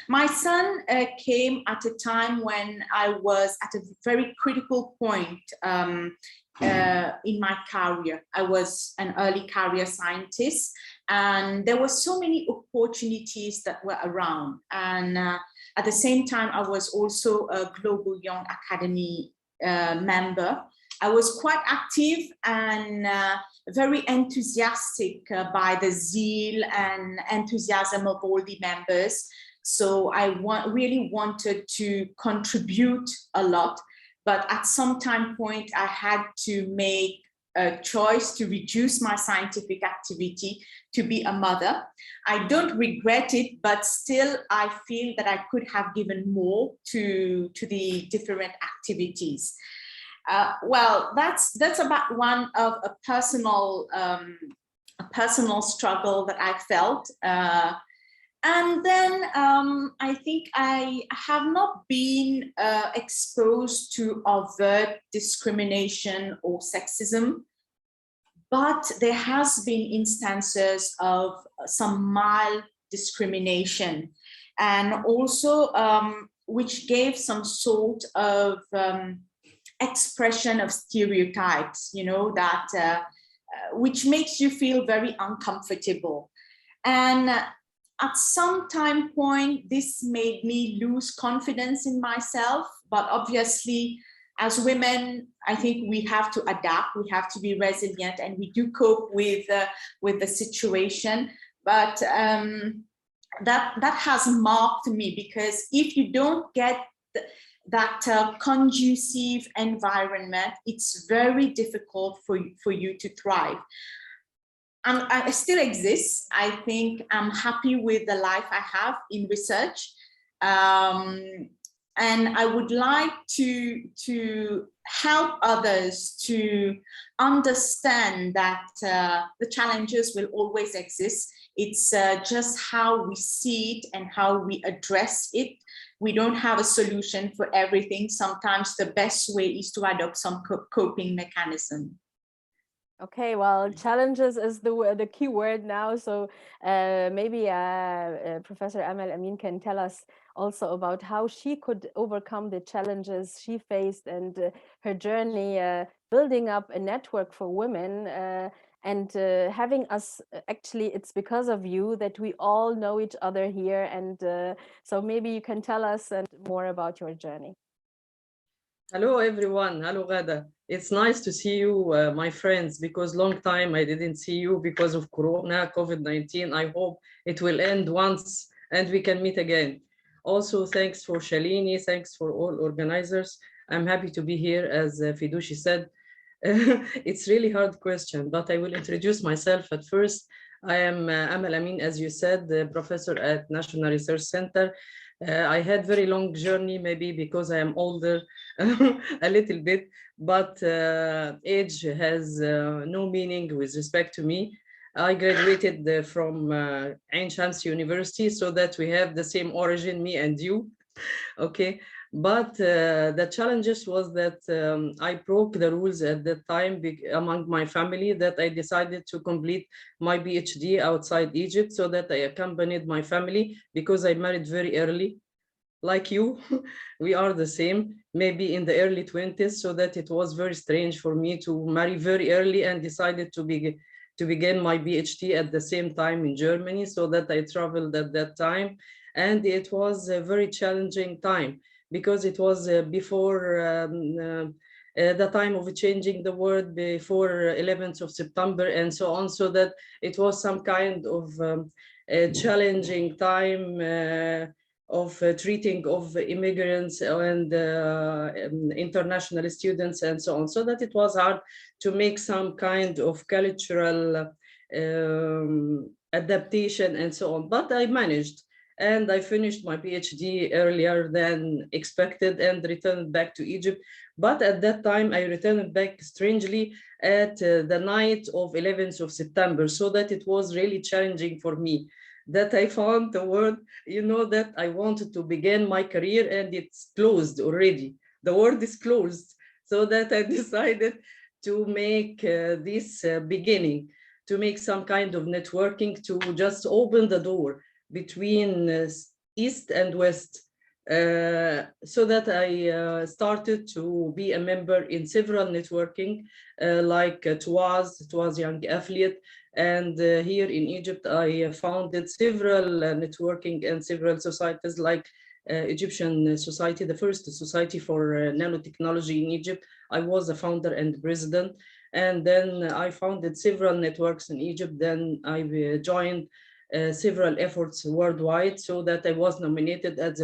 My son came at a time when I was at a very critical point in my career. I was an early career scientist, and there were so many opportunities that were around. And at the same time, I was also a Global Young Academy member. I was quite active and very enthusiastic by the zeal and enthusiasm of all the members. So I really wanted to contribute a lot, but at some time point, I had to make a choice to reduce my scientific activity to be a mother. I don't regret it, but still I feel that I could have given more to the different activities. Well, that's about one of a personal struggle that I felt. And then I think I have not been exposed to overt discrimination or sexism, but there has been instances of some mild discrimination, and also which gave some sort of expression of stereotypes, you know, that which makes you feel very uncomfortable. And at some time point, this made me lose confidence in myself. But obviously, as women, I think we have to adapt, we have to be resilient, and we do cope with the situation. But that has marked me, because if you don't get that conducive environment, it's very difficult for you to thrive. And I still exist. I think I'm happy with the life I have in research. And I would like to help others to understand that the challenges will always exist. It's just how we see it and how we address it. We don't have a solution for everything. Sometimes the best way is to adopt some coping mechanism. Okay, well, challenges is the key word now. So maybe Professor Amal Amin can tell us also about how she could overcome the challenges she faced, and her journey building up a network for women, and having us, actually it's because of you that we all know each other here. And so maybe you can tell us more about your journey. Hello everyone. Hello Ghada. It's nice to see you, my friends, because long time I didn't see you because of Corona, COVID-19. I hope it will end once and we can meet again. Also, thanks for Shalini, thanks for all organizers. I'm happy to be here, as Fidushi said. It's really hard question, but I will introduce myself at first. I am Amal Amin, as you said, professor at National Research Center. I had very long journey, maybe because I am older a little bit, but age has no meaning with respect to me. I graduated from Ain Shams University, so that we have the same origin, me and you. Okay, but the challenges was that I broke the rules at that time among my family, that I decided to complete my PhD outside Egypt, so that I accompanied my family, because I married very early, like you. We are the same, maybe in the early 20s, so that it was very strange for me to marry very early, and decided to be to begin my PhD at the same time in Germany, so that I traveled at that time. And it was a very challenging time because it was before the time of changing the world, before 11th of September and so on, so that it was some kind of a challenging time of treating of immigrants and international students and so on, so that it was hard to make some kind of cultural adaptation and so on. But I managed, and I finished my PhD earlier than expected and returned back to Egypt. But at that time, I returned back strangely at the night of 11th of September, so that it was really challenging for me, that I found the word, you know, that I wanted to begin my career and it's closed already. The word is closed, so that I decided to make this beginning, to make some kind of networking, to just open the door between East and West, so that I started to be a member in several networking, like Twas Young Affiliate. And here in Egypt, I founded several networking and several societies, like Egyptian Society, the first society for nanotechnology in Egypt. I was the founder and president. And then I founded several networks in Egypt. Then I joined several efforts worldwide, so that I was nominated as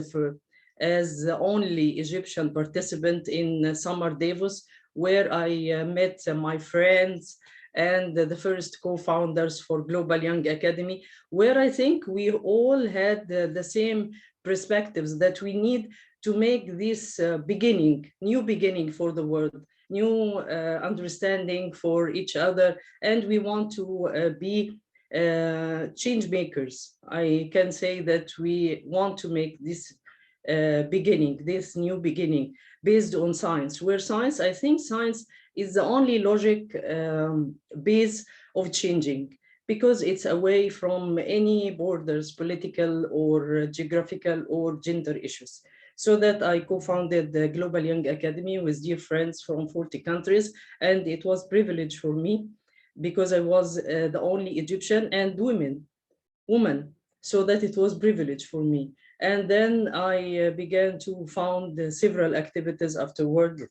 the only Egyptian participant in Summer Davos, where I met my friends and the first co-founders for Global Young Academy, where I think we all had the same perspectives, that we need to make this new beginning for the world, new understanding for each other, and we want to be change makers. I can say that we want to make this this new beginning based on science, where science, I think science is the only logic base of changing, because it's away from any borders, political or geographical or gender issues. So that I co-founded the Global Young Academy with dear friends from 40 countries, and it was a privilege for me, because I was the only Egyptian and woman, so that it was privilege for me. And then I began to found several activities afterward,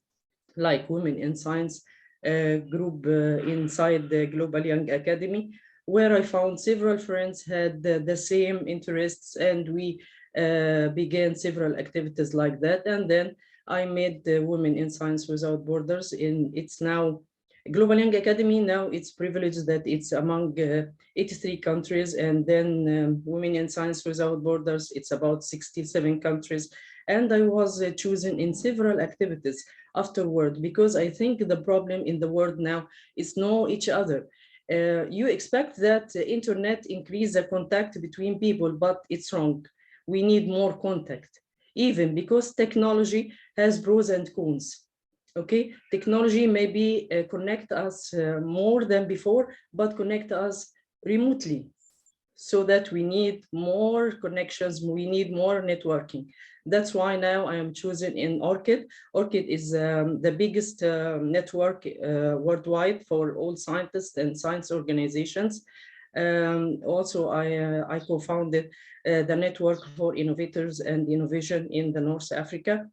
like Women in Science group inside the Global Young Academy, where I found several friends had the same interests, and we began several activities like that. And then I made the Women in Science Without Borders. It's now Global Young Academy. Now it's privileged that it's among 83 countries, and then Women in Science Without Borders, it's about 67 countries. And I was chosen in several activities afterward, because I think the problem in the world now is know each other. You expect that the internet increase the contact between people, but it's wrong. We need more contact, even because technology has pros and cons. Okay, technology maybe connect us more than before, but connect us remotely, so that we need more connections, we need more networking. That's why now I am chosen in ORCID. ORCID is the biggest network worldwide for all scientists and science organizations. Also, I co-founded the Network for Innovators and Innovation in the North Africa.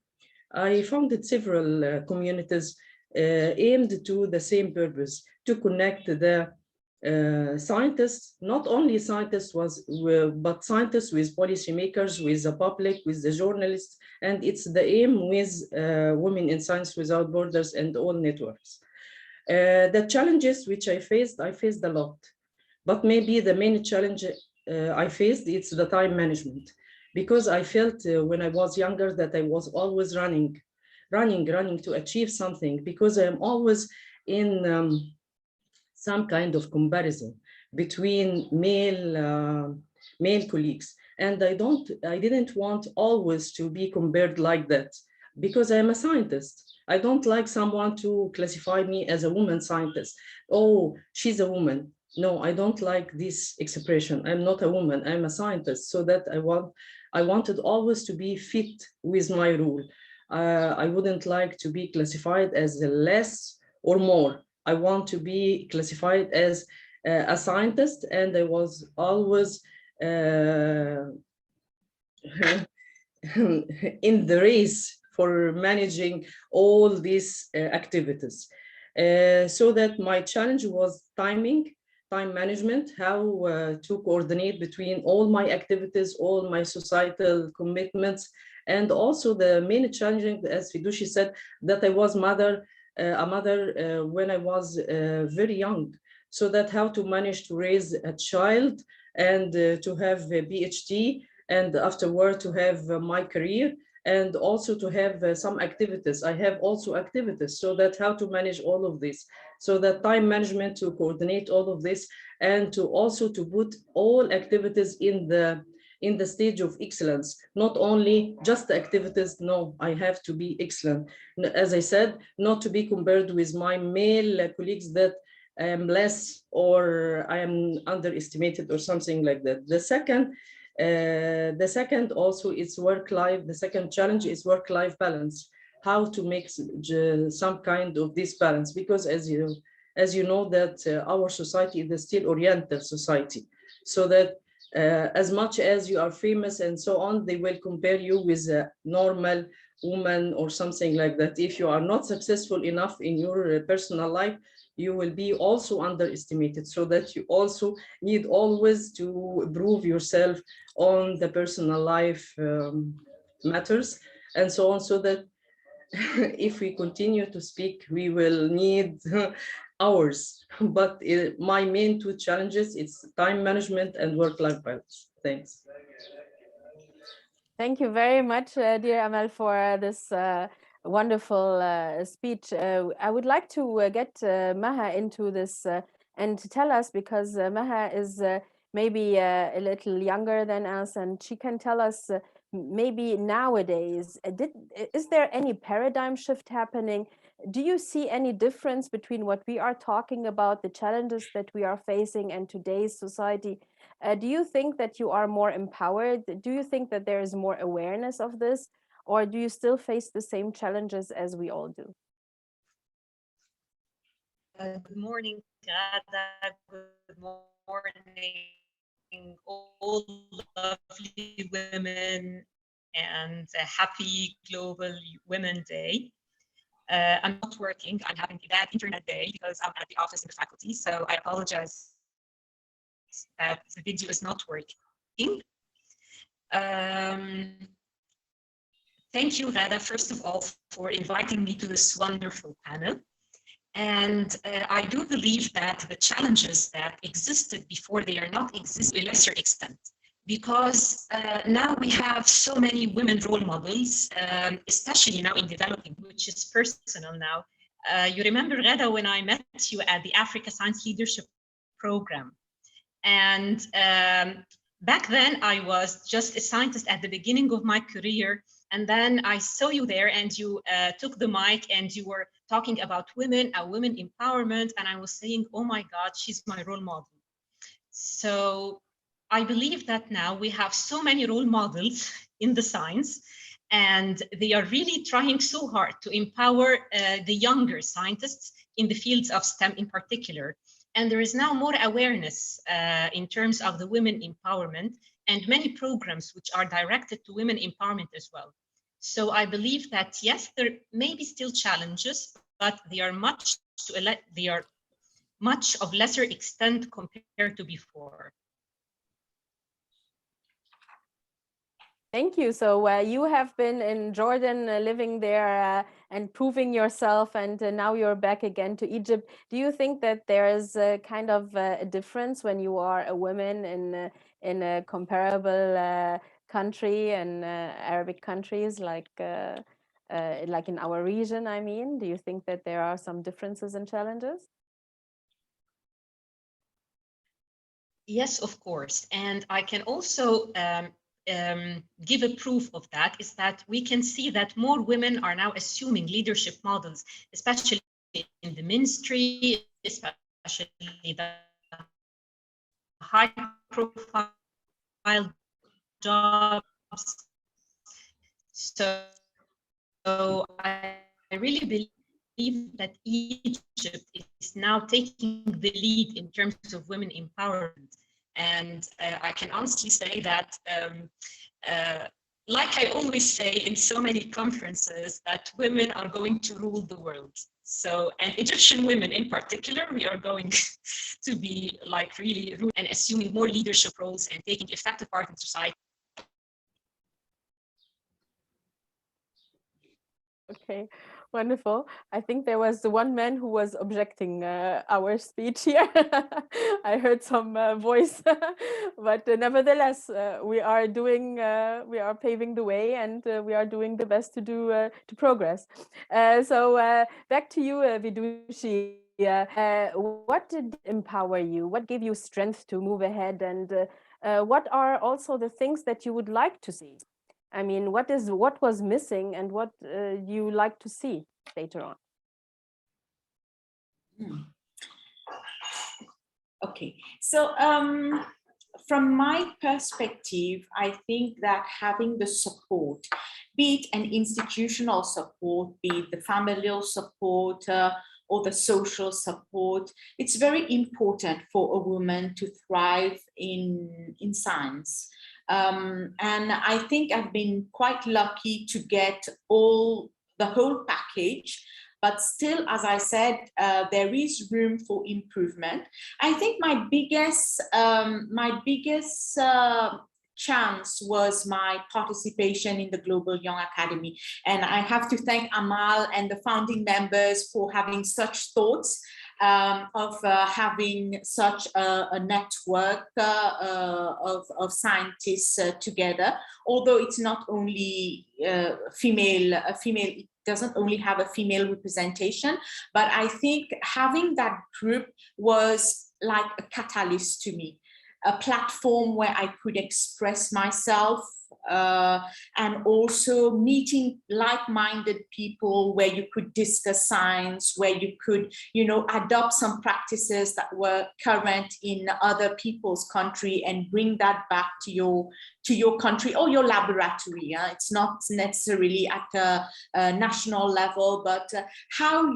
I founded several communities aimed to the same purpose, to connect the scientists, not only scientists, but scientists with policymakers, with the public, with the journalists, and it's the aim with Women in Science Without Borders and all networks. The challenges which I faced a lot, but maybe the main challenge I faced, it's the time management, because I felt when I was younger that I was always running to achieve something, because I'm always in some kind of comparison between male colleagues, and I didn't want always to be compared like that, because I'm a scientist. I don't like someone to classify me as a woman scientist. Oh, she's a woman. No, I don't like this expression. I'm not a woman, I'm a scientist. So that I wanted always to be fit with my role. I wouldn't like to be classified as less or more. I want to be classified as a scientist, and I was always in the race for managing all these activities. So that my challenge was time management, how to coordinate between all my activities, all my societal commitments, and also the main challenge, as Fidushi said, that I was a mother when I was very young. So that how to manage to raise a child and to have a PhD, and afterward to have my career, and also to have some activities. I have also activities, so that how to manage all of this. So that time management to coordinate all of this, and to also to put all activities in the stage of excellence, not only just the activities. No, I have to be excellent. As I said, not to be compared with my male colleagues that I am less or I am underestimated or something like that. The second also is work-life. The second challenge is work-life balance. How to make some kind of this balance, because as you know that our society is a still oriental society, so that as much as you are famous and so on, they will compare you with a normal woman or something like that. If you are not successful enough in your personal life, you will be also underestimated, so that you also need always to prove yourself on the personal life matters and so on, so that if we continue to speak, we will need hours. But my main two challenges, it's time management and work-life balance. Thanks. Thank you very much, dear Amal, for this wonderful speech. I would like to get Maha into this and to tell us, because Maha is maybe a little younger than us, and she can tell us maybe nowadays, is there any paradigm shift happening? Do you see any difference between what we are talking about, the challenges that we are facing, and today's society? Do you think that you are more empowered? Do you think that there is more awareness of this? Or do you still face the same challenges as we all do? Good morning, Ghada. Good morning, all lovely women, and a happy Global Women Day. I'm not working. I'm having a bad internet day because I'm at the office in the faculty. So I apologize that the video is not working. Thank you, Ghada, first of all, for inviting me to this wonderful panel. And I do believe that the challenges that existed before, they are not existing to a lesser extent, because now we have so many women role models, especially now in developing, which is personal now. You remember, Ghada, when I met you at the Africa Science Leadership Program. And back then I was just a scientist at the beginning of my career. And then I saw you there and you took the mic and you were talking about women, women empowerment. And I was saying, oh my God, she's my role model. So I believe that now we have so many role models in the science, and they are really trying so hard to empower the younger scientists in the fields of STEM in particular. And there is now more awareness in terms of the women empowerment, and many programs which are directed to women empowerment as well. So I believe that, yes, there may be still challenges, but they are much of lesser extent compared to before. Thank you. So you have been in Jordan, living there and proving yourself, and now you're back again to Egypt. Do you think that there is a kind of a difference when you are a woman in a comparable country and Arabic countries like in our region? I mean, do you think that there are some differences and challenges? Yes, of course. And I can also give a proof of that, is that we can see that more women are now assuming leadership models, especially in the ministry, especially the high profile jobs. So I really that Egypt is now taking the lead in terms of women empowerment. And I can honestly say that, like I always say in so many conferences, that women are going to rule the world. So, and Egyptian women in particular, we are going to be like really and assuming more leadership roles and taking effective part in society. Okay, wonderful. I think there was one man who was objecting our speech here. I heard some voice, but nevertheless, we are paving the way, and we are doing the best to progress. So back to you, Vidushi. What did empower you? What gave you strength to move ahead? And what are also the things that you would like to see? I mean, what was missing and what you like to see later on? Okay, so from my perspective, I think that having the support, be it an institutional support, be it the familial support, or the social support, it's very important for a woman to thrive in science. And I think I've been quite lucky to get the whole package, but still, as I said, there is room for improvement. I think my biggest chance was my participation in the Global Young Academy. And I have to thank Amal and the founding members for having such thoughts of having such a network of scientists together. Although it's not only female, it doesn't only have a female representation, but I think having that group was like a catalyst to me, a platform where I could express myself, and also meeting like-minded people where you could discuss science, where you could, adopt some practices that were current in other people's country and bring that back to your country or your laboratory. It's not necessarily at a national level, but how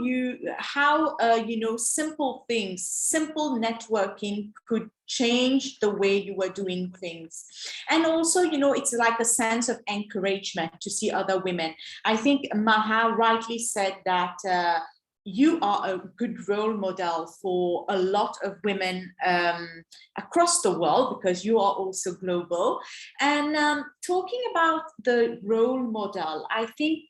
simple things, simple networking could change the way you were doing things. And also, it's like a sense of encouragement to see other women. I think Maha rightly said that you are a good role model for a lot of women across the world, because you are also global. And talking about the role model, I think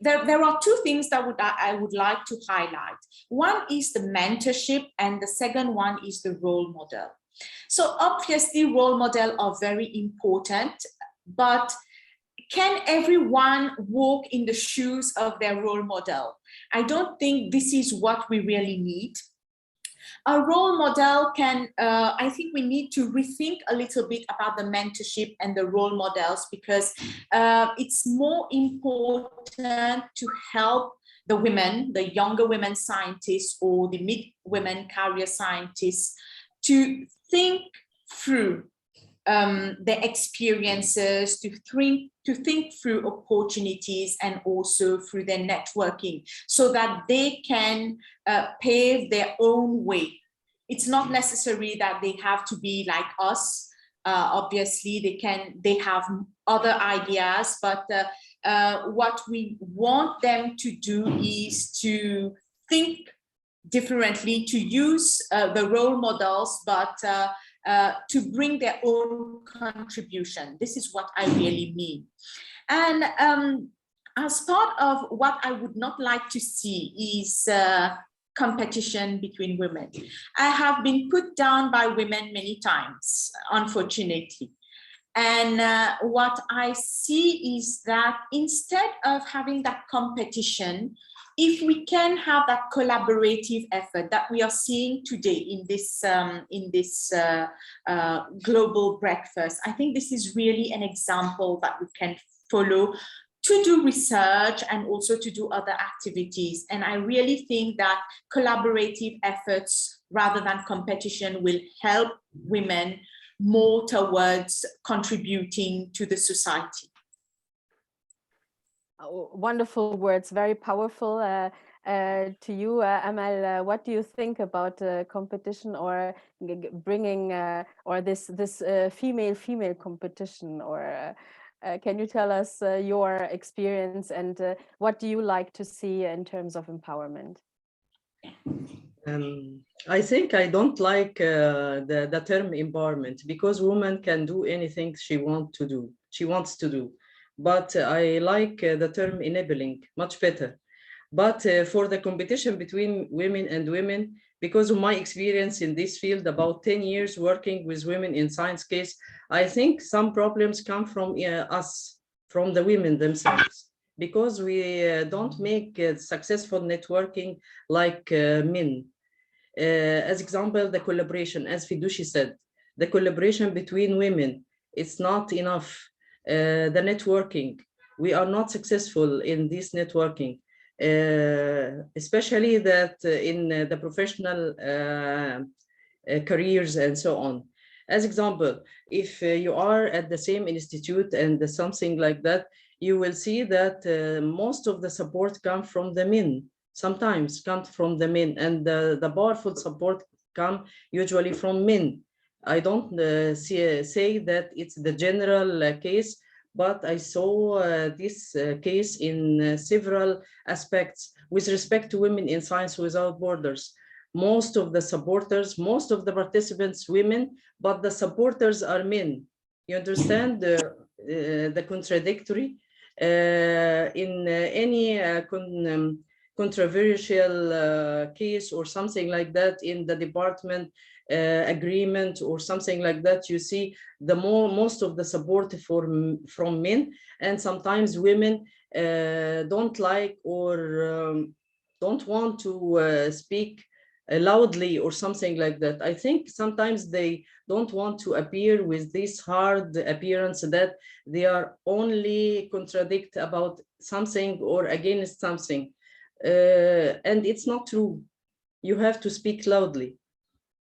there are two things that I would like to highlight. One is the mentorship, and the second one is the role model. So obviously, role models are very important, but can everyone walk in the shoes of their role model? I don't think this is what we really need. A role model I think we need to rethink a little bit about the mentorship and the role models, because it's more important to help the women, the younger women scientists or the mid-women career scientists, to think through their experiences, to think through opportunities, and also through their networking, so that they can pave their own way. It's not necessary that they have to be like us. Obviously, they have other ideas, but what we want them to do is to think differently, to use the role models, but to bring their own contribution. This is what I really mean. And as part of what I would not like to see is competition between women. I have been put down by women many times, unfortunately. And what I see is that instead of having that competition, if we can have that collaborative effort that we are seeing today in this global breakfast, I think this is really an example that we can follow to do research and also to do other activities. And I really think that collaborative efforts rather than competition will help women more towards contributing to the society. Wonderful words, very powerful. to you, Amal, what do you think about competition or bringing or this female competition? Or can you tell us your experience and what do you like to see in terms of empowerment? I think I don't like the term empowerment, because woman can do anything she wants to do. But I like the term enabling much better. But for the competition between women and women, because of my experience in this field, about 10 years working with women in science case, I think some problems come from us, from the women themselves, because we don't make successful networking like men. As example, the collaboration, as Fidushi said, the collaboration between women, it's not enough. The networking, we are not successful in this networking. Especially that in the professional careers and so on. As example, if you are at the same institute and something like that, you will see that most of the support comes from the men, sometimes comes from the men, and the powerful support come usually from men. I don't say that it's the general case, but I saw this case in several aspects with respect to Women in Science Without Borders. Most of the supporters, most of the participants, women, but the supporters are men. You understand the contradictory? In any controversial case or something like that in the department, agreement or something like that, you see most of the support from men, and sometimes women don't like or don't want to speak loudly or something like that. I think sometimes they don't want to appear with this hard appearance that they are only contradict about something or against something, and it's not true. You have to speak loudly.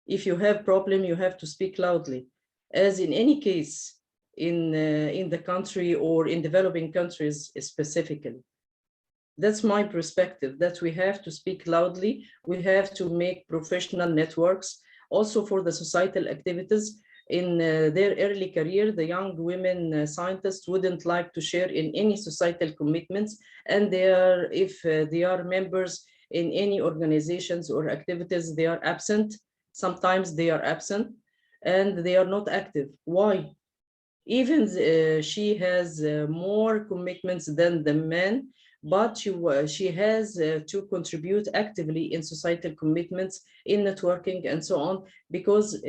If you have problem, you have to speak loudly, as in any case in the country or in developing countries specifically. That's my perspective, that we have to speak loudly. We have to make professional networks also for the societal activities. In their early career, the young women scientists wouldn't like to share in any societal commitments, and if they are members in any organizations or activities, they are absent. Sometimes they are absent and they are not active. Why? Even she has more commitments than the men, but she has to contribute actively in societal commitments, in networking and so on, because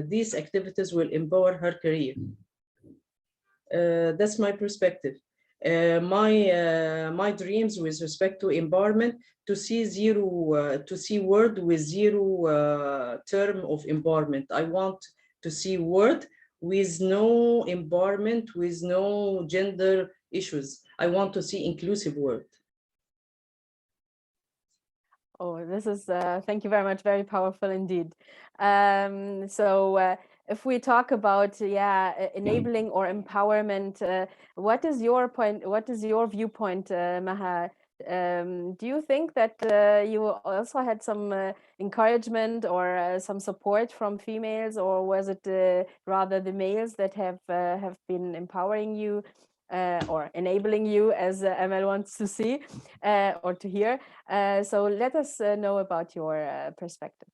these activities will empower her career. That's my perspective. My dreams with respect to empowerment, to see word with zero term of empowerment. I want to see word with no empowerment, with no gender issues. I want to see inclusive word. Oh, this is, thank you very much, very powerful indeed. If we talk about enabling or empowerment, what is your point? What is your viewpoint, Maha? Do you think that you also had some encouragement or some support from females, or was it rather the males that have been empowering you or enabling you, as Amal wants to see or to hear? So let us know about your perspective.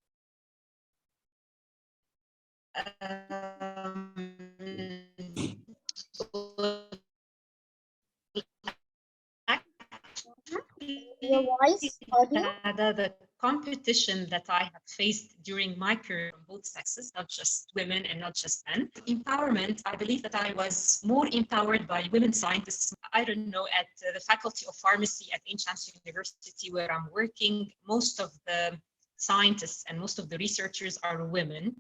Your voice audio? The competition that I have faced during my career from both sexes, not just women and not just men. Empowerment, I believe that I was more empowered by women scientists. I don't know, at the Faculty of Pharmacy at Ain Shams University, where I'm working, most of the scientists and most of the researchers are women.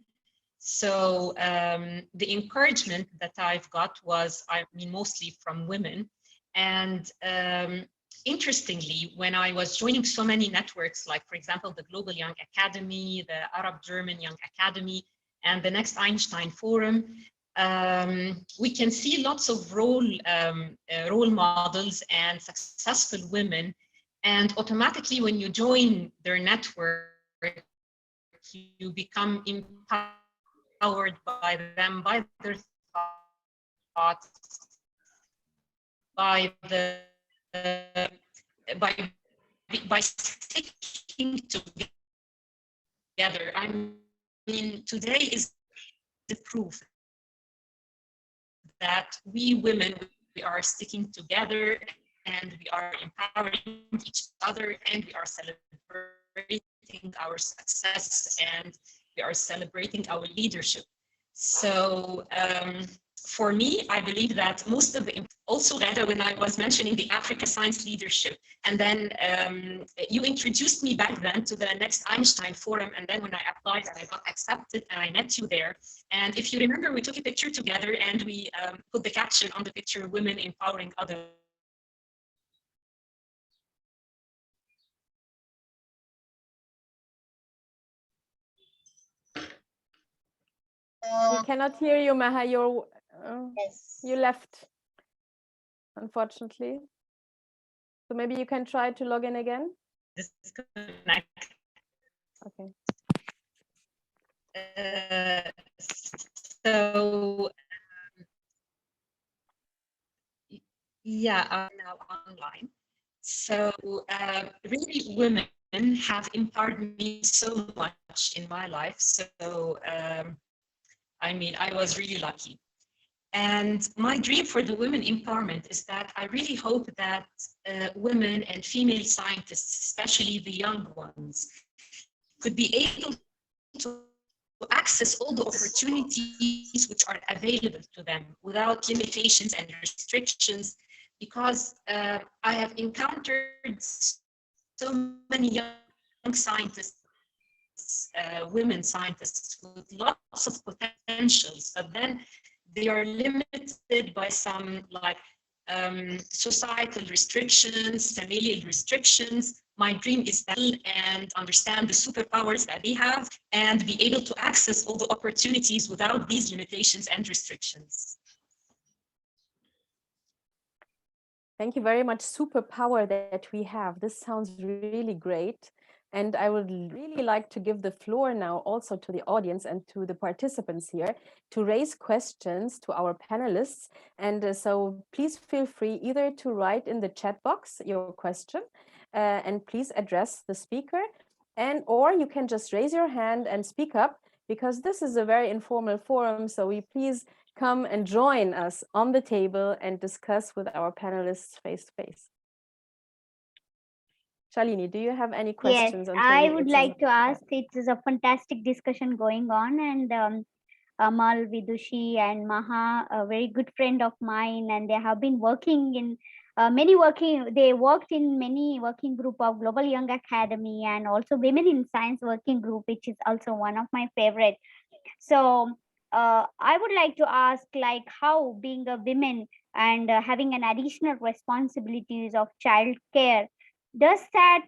So the encouragement that I've got was, mostly from women. And interestingly, when I was joining so many networks, like, for example, the Global Young Academy, the Arab-German Young Academy, and the Next Einstein Forum, we can see lots of role models and successful women. And automatically, when you join their network, you become empowered by them, by their thoughts, by sticking together. I mean, today is the proof that we women, we are sticking together and we are empowering each other, and we are celebrating our success, and we are celebrating our leadership. So for me, I believe that most of the, also Ghada, when I was mentioning the Africa Science Leadership, and then you introduced me back then to the Next Einstein Forum, and then when I applied and I got accepted and I met you there, and if you remember, we took a picture together and we put the caption on the picture, "Women Empowering Others." We cannot hear you, Maha. You left, unfortunately. So maybe you can try to log in again. Disconnect. Okay. So yeah, I'm now online. So really, women have empowered me so much in my life. So I mean, I was really lucky. And my dream for the women empowerment is that I really hope that women and female scientists, especially the young ones, could be able to access all the opportunities which are available to them without limitations and restrictions, because I have encountered so many young scientists, women scientists with lots of potentials, but then they are limited by some like societal restrictions, familial restrictions. My dream is that and understand the superpowers that they have and be able to access all the opportunities without these limitations and restrictions. Thank you very much. Superpower that we have. This sounds really great. And I would really like to give the floor now also to the audience and to the participants here to raise questions to our panelists. And so please feel free either to write in the chat box your question and please address the speaker, or you can just raise your hand and speak up, because this is a very informal forum. So we please come and join us on the table and discuss with our panelists face to face. Shalini, do you have any questions? Yes, I would like to ask. It is a fantastic discussion going on, and Amal, Vidushi, and Maha, a very good friend of mine, and they have been working in they worked in many working group of Global Young Academy and also Women in Science working group, which is also one of my favorite. So I would like to ask, like, how being a woman and having an additional responsibilities of child care, does that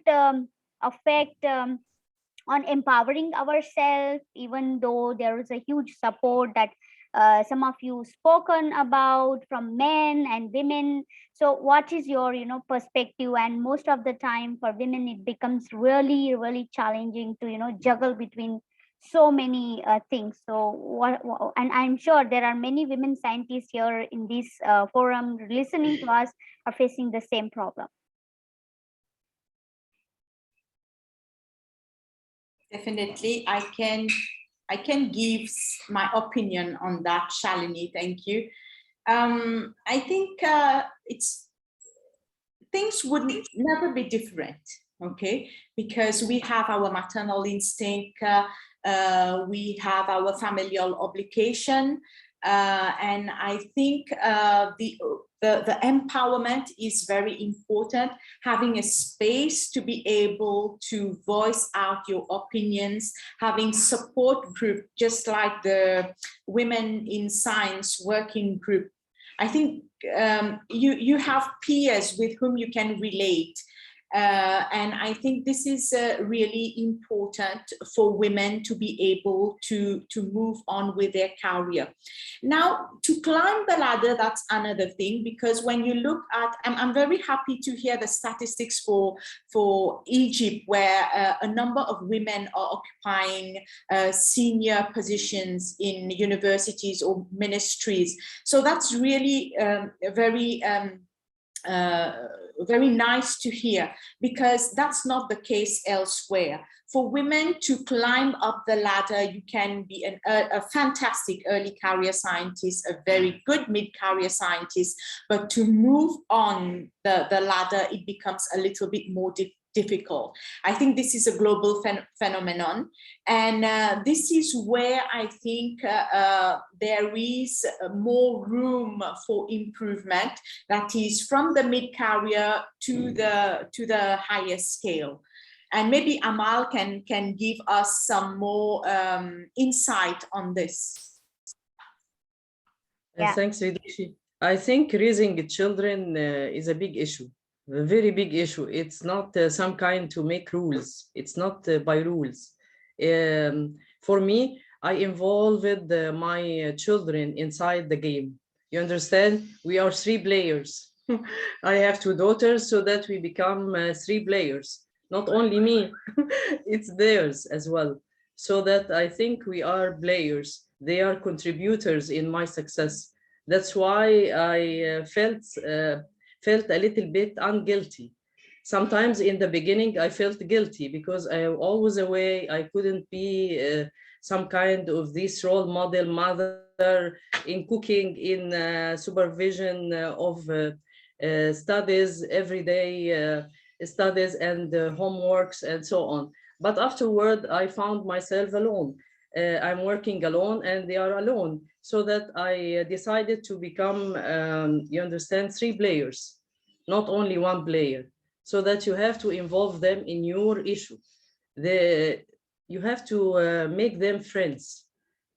affect on empowering ourselves, even though there is a huge support that some of you spoken about from men and women? So what is your perspective? And most of the time for women it becomes really challenging to juggle between so many things. So and I'm sure there are many women scientists here in this forum listening to us are facing the same problem. Definitely, I can give my opinion on that, Shalini. Thank you. I think things would never be different, okay? Because we have our maternal instinct, we have our familial obligation, and I think the empowerment is very important, having a space to be able to voice out your opinions, having support group, just like the Women in Science working group. I think you have peers with whom you can relate. And I think this is really important for women to be able to move on with their career. Now, to climb the ladder, that's another thing, because when you look at, I'm very happy to hear the statistics for Egypt, where a number of women are occupying senior positions in universities or ministries. So that's really very nice to hear, because that's not the case elsewhere. For women to climb up the ladder, you can be a fantastic early career scientist, a very good mid-career scientist, but to move on the ladder, it becomes a little bit more difficult. I think this is a global phenomenon, and this is where I think there is more room for improvement, that is from the mid-career to the higher scale. And maybe Amal can give us some more insight on this. Thanks, Vidushi. I think raising children is a big issue. A very big issue. It's not some kind to make rules. It's not by rules. For me, I involved my children inside the game. You understand? We are 3 players. I have 2 daughters, so that we become 3 players. Not only me, it's theirs as well. So that I think we are players. They are contributors in my success. That's why I felt a little bit unguilty. Sometimes in the beginning, I felt guilty because I was always away. I couldn't be some kind of this role model mother in cooking, in supervision of studies, everyday studies and homeworks and so on. But afterward, I found myself alone. I'm working alone and they are alone. So that I decided to become, you understand, 3 players, not only 1 player, so that you have to involve them in your issue. You have to make them friends,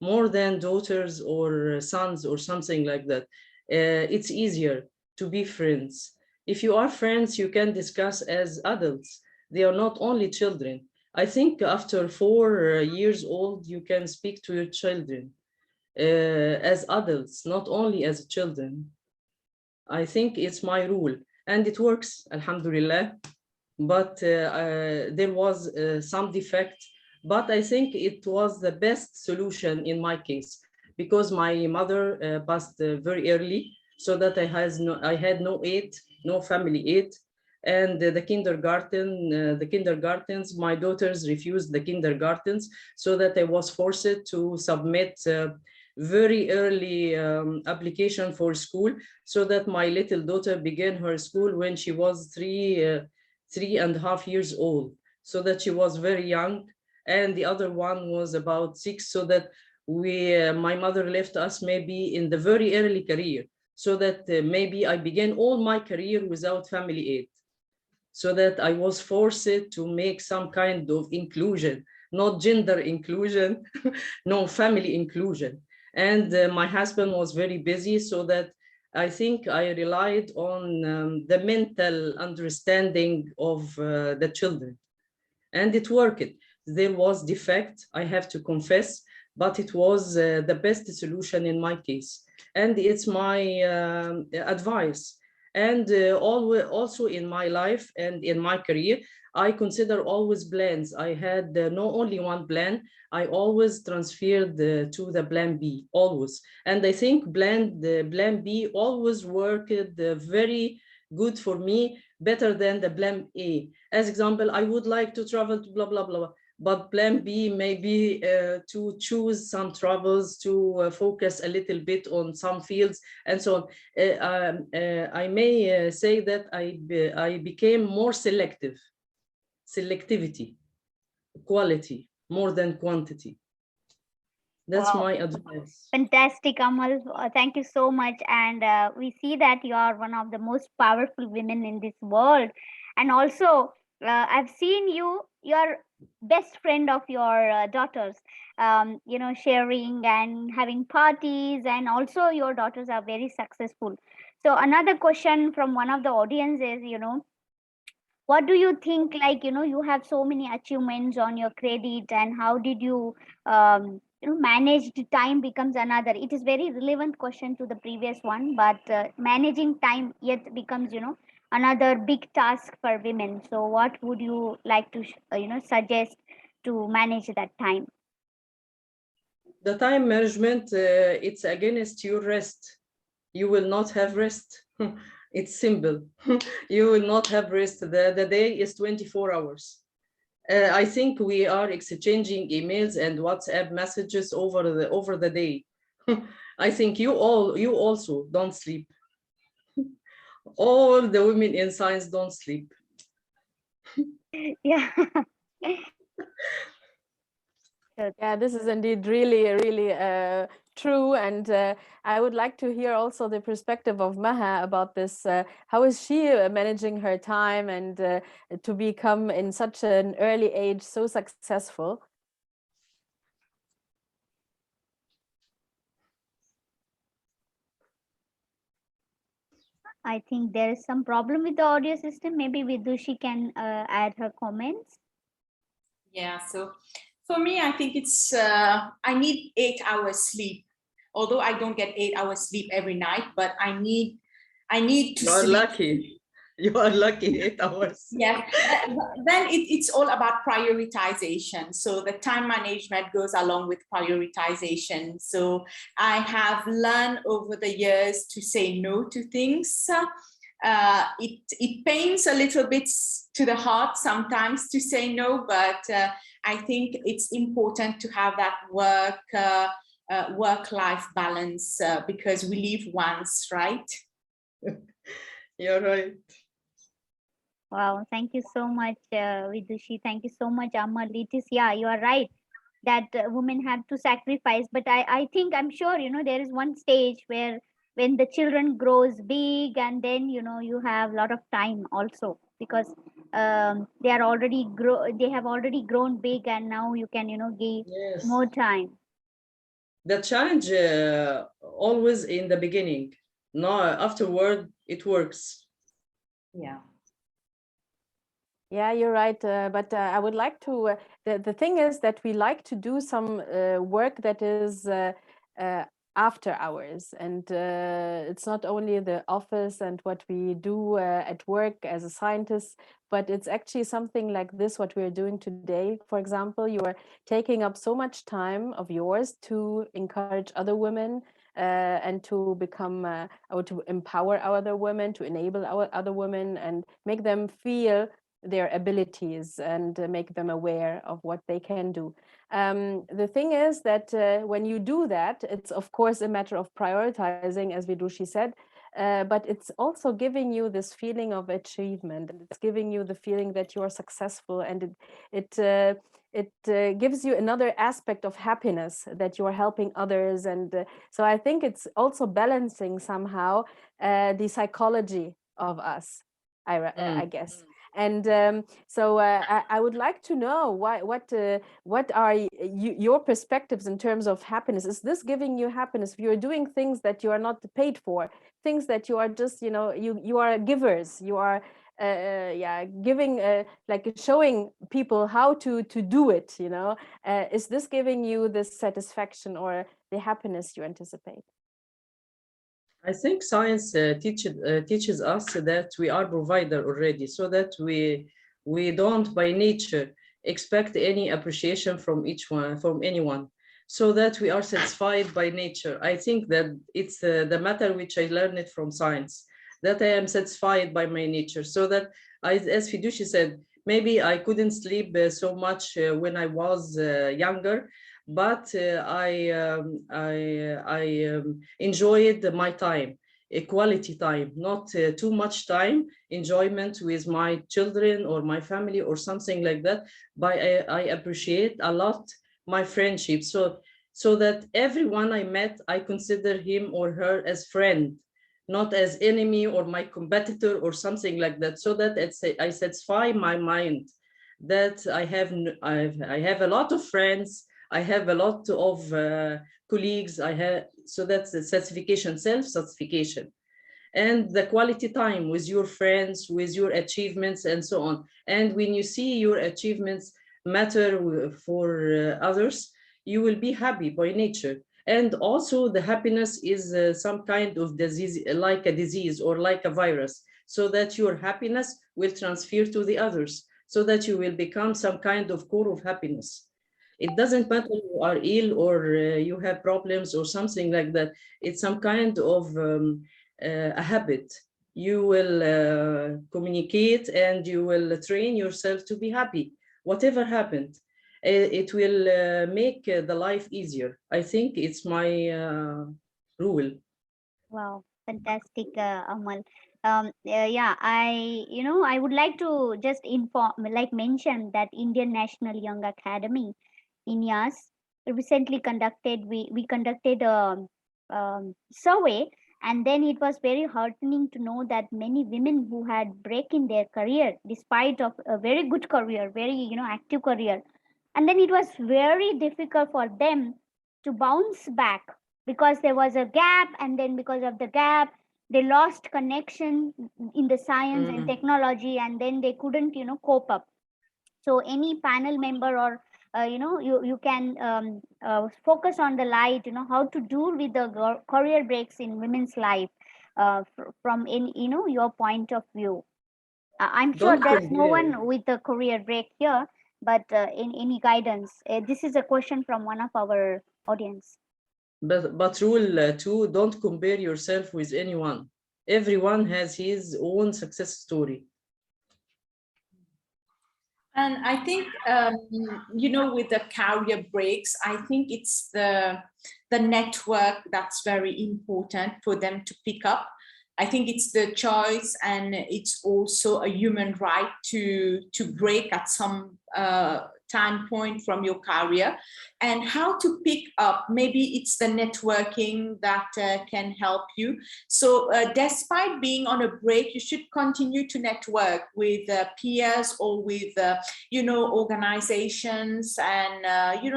more than daughters or sons or something like that. It's easier to be friends. If you are friends, you can discuss as adults. They are not only children. I think after 4 years old, you can speak to your children as adults, not only as children. I think it's my rule and it works, alhamdulillah. But there was some defect, but I think it was the best solution in my case, because my mother passed very early, so that I had no aid, no family aid. And the kindergartens, my daughters refused the kindergartens, so that I was forced to submit very early application for school, so that my little daughter began her school when she was 3.5 years old, so that she was very young, and the other one was about 6, so that my mother left us maybe in the very early career, so that maybe I began all my career without family aid, so that I was forced to make some kind of inclusion, not gender inclusion, no, family inclusion. And my husband was very busy, so that I think I relied on the mental understanding of the children. And it worked. There was defect, I have to confess, but it was the best solution in my case. And it's my advice. And also in my life and in my career, I consider always plans. I had not only 1 plan, I always transferred to the plan B, always. And I think plan B always worked very good for me, better than the plan A. As example, I would like to travel to blah, blah, blah, but plan B may be to choose some travels, to focus a little bit on some fields and so on. I may say that I became more selective. Selectivity, quality, more than quantity. That's my advice. Fantastic, Amal. Thank you so much. And we see that you are one of the most powerful women in this world. And also, I've seen your best friend of your daughters, sharing and having parties, and also your daughters are very successful. So another question from one of the audience is, what do you think, like, you have so many achievements on your credit, and how did you manage the time becomes another. It is very relevant question to the previous one, but managing time yet becomes, another big task for women. So what would you like to, suggest to manage that time? The time management, it's against your rest. You will not have rest. It's simple. You will not have rest. The day is 24 hours. I think we are exchanging emails and WhatsApp messages over the day. I think you also don't sleep. All the women in science don't sleep. Yeah. Yeah, this is indeed really, really true. And I would like to hear also the perspective of Maha about this. How is she managing her time and to become in such an early age so successful? I think there is some problem with the audio system. Maybe Vidushi can add her comments. Yeah, so for me, I think it's, I need 8 hours sleep. Although I don't get 8 hours sleep every night, but I need to You're sleep. lucky. You are lucky, 8 hours. Yeah, then it's all about prioritization. So the time management goes along with prioritization. So I have learned over the years to say no to things. It pains a little bit to the heart sometimes to say no, but I think it's important to have that work-life balance because we live once, right? You're right. Wow, thank you so much, Vidushi. Thank you so much, Amar. Yeah, you are right that women have to sacrifice. But I think, I'm sure, there is one stage where when the children grows big, and then, you have a lot of time also, because they have already grown big, and now you can, give Yes. more time. The challenge always in the beginning. No, afterward it works. Yeah. Yeah, you're right. But I would like to, the thing is that we like to do some work that is after hours. And it's not only the office and what we do at work as a scientist, but it's actually something like this, what we're doing today. For example, you are taking up so much time of yours to encourage other women and to become, or to empower other women, to enable our other women and make them feel their abilities and make them aware of what they can do. The thing is that when you do that, it's of course a matter of prioritizing, as Vidushi said, but it's also giving you this feeling of achievement, and it's giving you the feeling that you are successful, and it gives you another aspect of happiness, that you are helping others. And so I think it's also balancing somehow the psychology of us, I guess. And so I would like to know what are your perspectives in terms of happiness. Is this giving you happiness if you're doing things that you are not paid for, things that you are just, you are givers, you are giving, like showing people how to do it, is this giving you this satisfaction or the happiness you anticipate? I think science teaches us that we are provider already, so that we don't by nature expect any appreciation from anyone, so that we are satisfied by nature. I think that it's the matter which I learned it from science, that I am satisfied by my nature, so that as Vidushi said, maybe I couldn't sleep so much when I was younger, but I enjoyed my time, a quality time, not too much time, enjoyment with my children or my family or something like that. But I appreciate a lot my friendship, so that everyone I met, I consider him or her as friend, not as enemy or my competitor or something like that, so that I satisfy my mind that I have a lot of friends, I have a lot of colleagues, so that's the certification, self-certification. and the quality time with your friends, with your achievements and so on. And when you see your achievements matter for others, you will be happy by nature. And also the happiness is some kind of disease, like a disease or like a virus, so that your happiness will transfer to the others, so that you will become some kind of core of happiness. It doesn't matter you are ill or you have problems or something like that. It's some kind of a habit. You will communicate and you will train yourself to be happy, whatever happened. It will make the life easier. I think it's my rule. Wow, fantastic, Amal. Yeah, I would like to just mention that Indian National Young Academy, INYAS, recently we conducted a survey, and then it was very heartening to know that many women who had break in their career, despite of a very good career, very active career, and then it was very difficult for them to bounce back because there was a gap, and then because of the gap they lost connection in the science and technology, and then they couldn't cope up. So any panel member or you can focus on the light, how to deal with the career breaks in women's life from your point of view. I'm sure there's no one with a career break here, but in any guidance, this is a question from one of our audience. But rule two, don't compare yourself with anyone. Everyone has his own success story. And I think, with the career breaks, I think it's the network that's very important for them to pick up. I think it's the choice, and it's also a human right to break at some time point from your career, and how to pick up. Maybe it's the networking that can help you. So despite being on a break, you should continue to network with peers or with organizations, and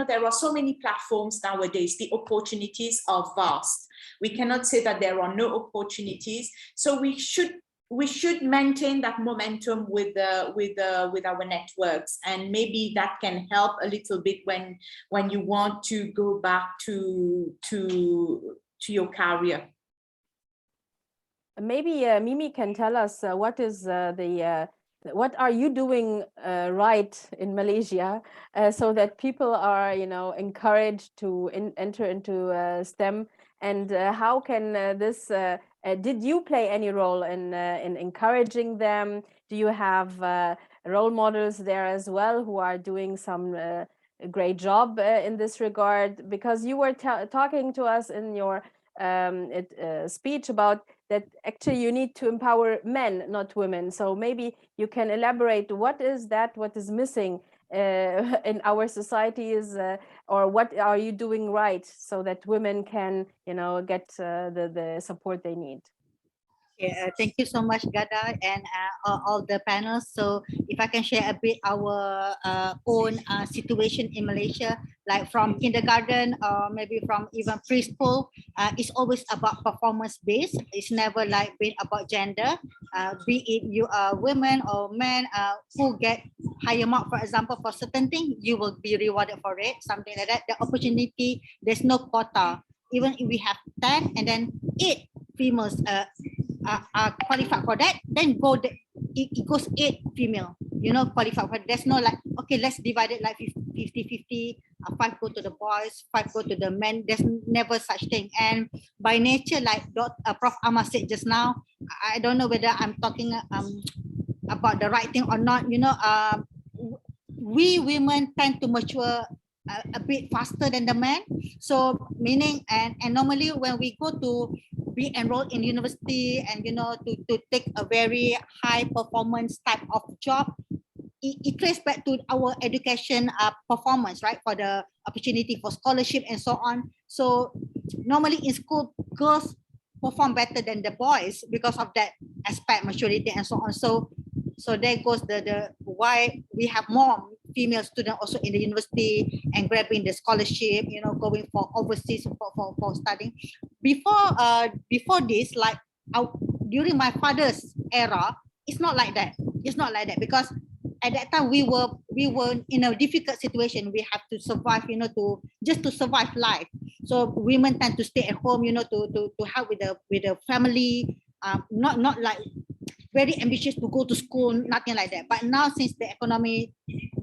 there are so many platforms nowadays. The opportunities are vast. We cannot say that there are no opportunities. So we should maintain that momentum with our networks, and maybe that can help a little bit when you want to go back to your career. Maybe Mimi can tell us what are you doing right in Malaysia so that people are encouraged to enter into STEM, and how can this did you play any role in encouraging them? Do you have role models there as well who are doing some great job in this regard? Because you were talking to us in your speech about that actually you need to empower men, not women. So maybe you can elaborate what is missing in our societies, or what are you doing right so that women can get the support they need? Yeah, thank you so much, Gada, and all the panels. So if I can share a bit our own situation in Malaysia, like from kindergarten or maybe from even preschool, it's always about performance based. It's never like been about gender, be it you are women or men who get higher mark, for example, for certain thing, you will be rewarded for it, something like that. The opportunity, there's no quota. Even if we have 10 and then 8 females are qualified for that, then it goes 8 female, qualified for. There's no like, okay, let's divide it like 50-50, 5 go to the boys, 5 go to the men. There's never such thing. And by nature, like Prof. Amar said just now, I don't know whether I'm talking about the right thing or not. We women tend to mature a bit faster than the men. So meaning, and normally when we go to be enrolled in university and to take a very high performance type of job, it traces back to our education performance, right? For the opportunity for scholarship and so on. So normally in school, girls perform better than the boys because of that aspect, maturity and so on. So there goes the why we have more female students also in the university and grabbing the scholarship, going for overseas for studying. Before this, like during my father's era, it's not like that. It's not like that, because at that time we were in a difficult situation. We have to survive, to survive life. So women tend to stay at home, to help with the family. Not like very ambitious to go to school, nothing like that. But now, since the economy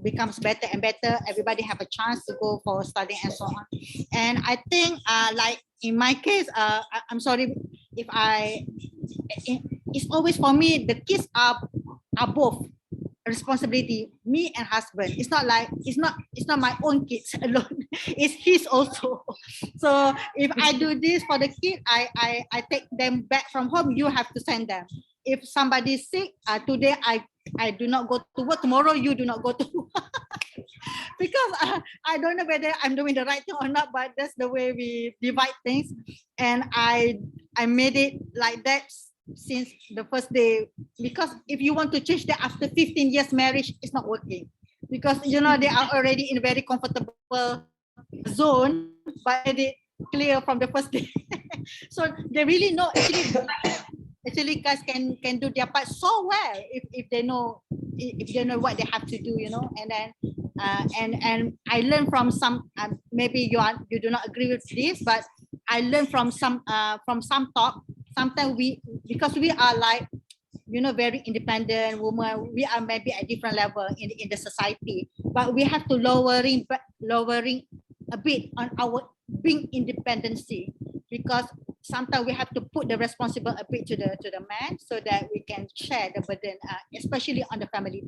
becomes better and better, everybody have a chance to go for studying and so on. And I think, like in my case, I'm sorry if it's always for me, the kids are both responsibility, me and husband. It's not like it's not my own kids alone. It's his also. So if I do this for the kid, I take them back from home. You have to send them. If somebody is sick, today I do not go to work. Tomorrow you do not go to work. Because I don't know whether I'm doing the right thing or not, but that's the way we divide things. And I made it like that since the first day, because if you want to change that after 15 years marriage, it's not working, because they are already in a very comfortable zone, but they clear from the first day. So they really know actually guys can do their part so well if they know what they have to do, and then and I learned from some, maybe you do not agree with this, but I learned from some talk. Sometimes because we are like, very independent women, we are maybe at different level in the society, but we have to lowering a bit on our being independency, because sometimes we have to put the responsible a bit to the man, so that we can share the burden, especially on the family,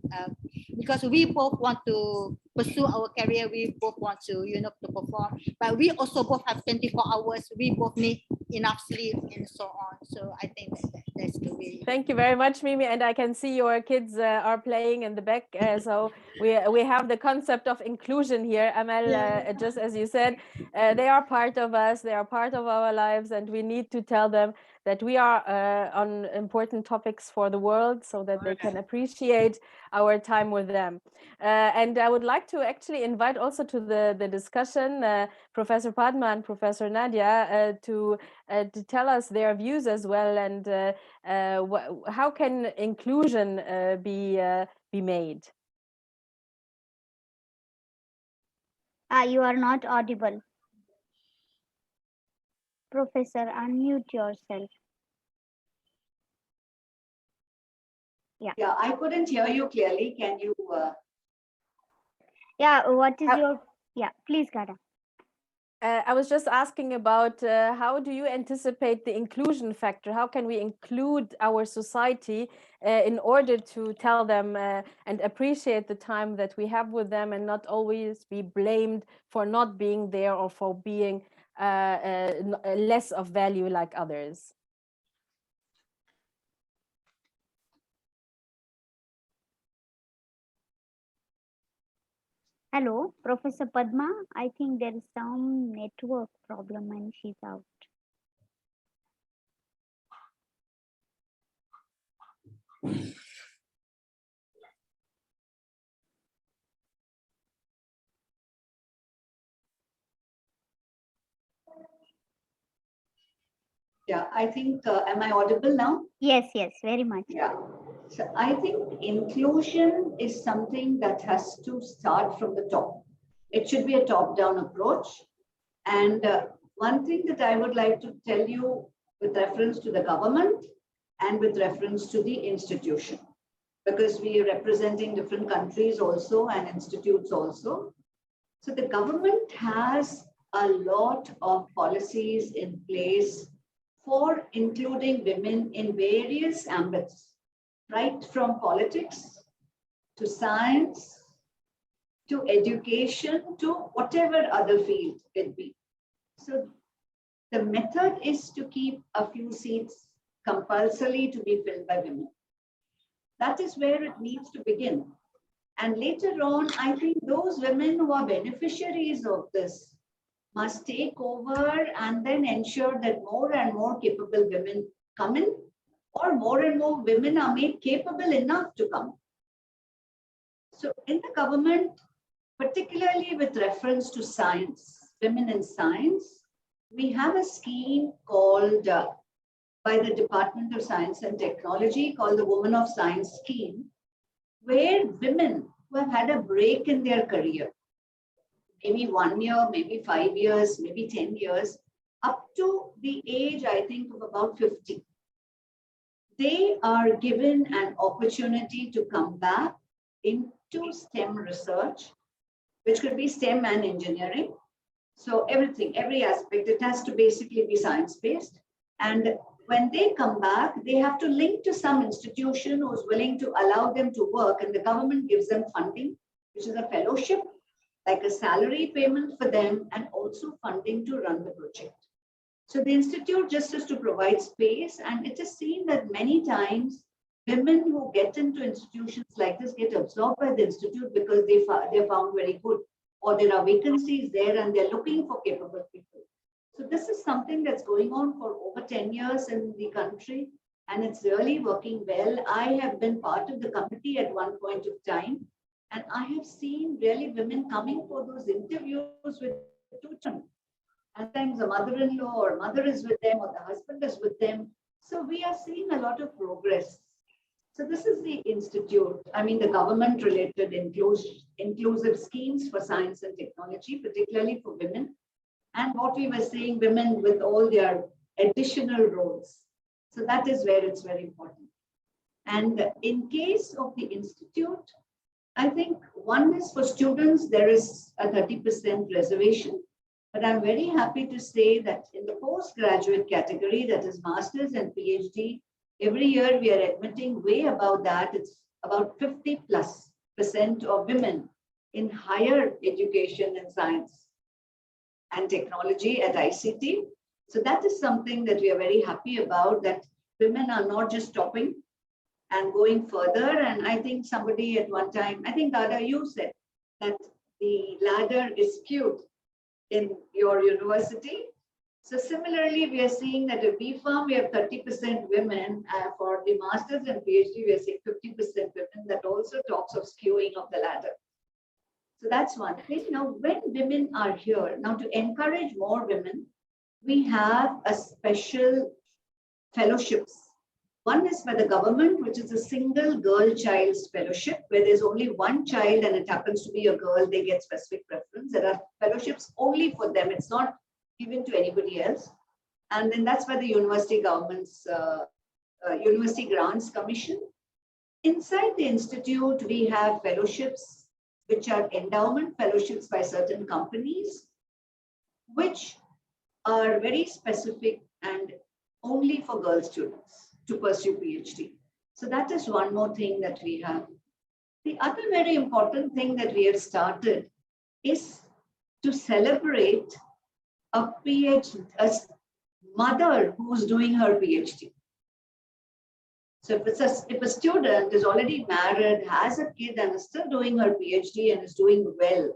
because we both want to pursue our career, we both want to to perform, but we also both have 24 hours, we both need enough sleep and so on. So I think that's the way. Thank you very much, Mimi, and I can see your kids are playing in the back, so we have the concept of inclusion here, Amal. Just as you said, they are part of us, they are part of our lives, and we need to tell them that we are on important topics for the world, so that they can appreciate our time with them. And I would like to actually invite also to the discussion Professor Padma and Professor Nadia to tell us their views as well, and how can inclusion be made? You are not audible. Professor, unmute yourself. Yeah, I couldn't hear you clearly. Can you? Yeah, what is your? Yeah, please, Gada. I was just asking about how do you anticipate the inclusion factor? How can we include our society in order to tell them and appreciate the time that we have with them, and not always be blamed for not being there or for being less of value like others? Hello, Professor Padma. I think there is some network problem and she's out. Yeah, I think, am I audible now? Yes, very much. Yeah. So I think inclusion is something that has to start from the top. It should be a top-down approach. And one thing that I would like to tell you with reference to the government and with reference to the institution, because we are representing different countries also and institutes also. So the government has a lot of policies in place for including women in various ambits, right from politics to science to education to whatever other field it be. So the method is to keep a few seats compulsorily to be filled by women. That is where it needs to begin. And later on, I think those women who are beneficiaries of this must take over and then ensure that more and more capable women come in, or more and more women are made capable enough to come. So in the government, particularly with reference to science, women in science, we have a scheme called by the Department of Science and Technology called the Women of Science Scheme, where women who have had a break in their career, maybe 1 year, maybe 5 years, maybe 10 years, up to the age, I think, of about 50, they are given an opportunity to come back into STEM research, which could be STEM and engineering. So everything, every aspect, it has to basically be science-based. And when they come back, they have to link to some institution who's willing to allow them to work, and the government gives them funding, which is a fellowship, like a salary payment for them, and also funding to run the project. So the institute just is to provide space, and it is seen that many times women who get into institutions like this get absorbed by the institute because they're found very good, or there are vacancies there and they're looking for capable people. So this is something that's going on for over 10 years in the country, and it's really working well. I have been part of the committee at one point of time, and I have seen really women coming for those interviews with 2 children. Sometimes a mother-in-law or mother is with them, or the husband is with them. So we are seeing a lot of progress. So this is the institute, the government-related inclusive schemes for science and technology, particularly for women. And what we were saying, women with all their additional roles. So that is where it's very important. And in case of the institute, I think one is for students, there is a 30% reservation. But I'm very happy to say that in the postgraduate category, that is master's and PhD, every year we are admitting way above that. It's about 50+% of women in higher education in science and technology at ICT. So that is something that we are very happy about, that women are not just stopping and going further. And I think somebody at one time, I think Dada, you said that the ladder is skewed in your university. So similarly, we are seeing that at BPharm, we have 30% women. For the masters and PhD, we are seeing 50% women. That also talks of skewing of the ladder. So that's one thing. Now, when women are here, now to encourage more women, we have a special fellowships. One is by the government, which is a single girl child's fellowship, where there's only one child and it happens to be a girl, they get specific preference. There are fellowships only for them. It's not given to anybody else. And then that's by the university government's University Grants Commission. Inside the institute, we have fellowships, which are endowment fellowships by certain companies, which are very specific and only for girl students to pursue PhD. So that is one more thing that we have. The other very important thing that we have started is to celebrate a mother who's doing her PhD. So if a student is already married, has a kid and is still doing her PhD and is doing well,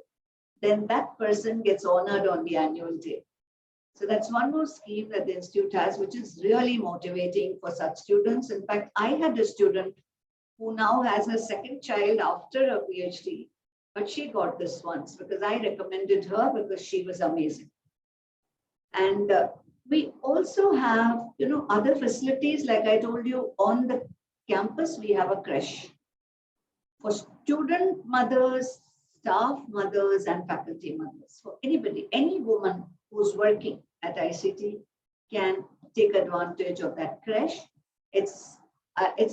then that person gets honored on the annual day. So that's one more scheme that the institute has, which is really motivating for such students. In fact, I had a student who now has her second child after a PhD, but she got this once because I recommended her because she was amazing. And we also have, other facilities, like I told you, on the campus, we have a creche for student mothers, staff mothers, and faculty mothers. For anybody, any woman who's working at ICT can take advantage of that creche. It's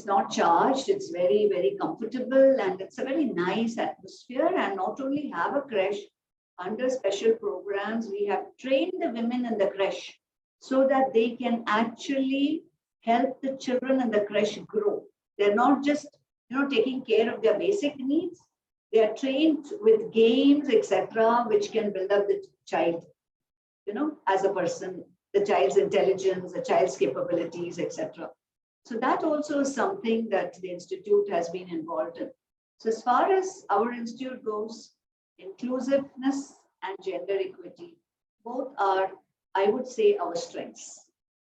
not charged, it's very, very comfortable, and it's a very nice atmosphere. And not only have a creche, under special programs, we have trained the women in the creche so that they can actually help the children in the creche grow. They're not just, taking care of their basic needs. They are trained with games, etc., which can build up the child, as a person, the child's intelligence, the child's capabilities, etc. So that also is something that the institute has been involved in. So as far as our institute goes, inclusiveness and gender equity, both are, I would say, our strengths.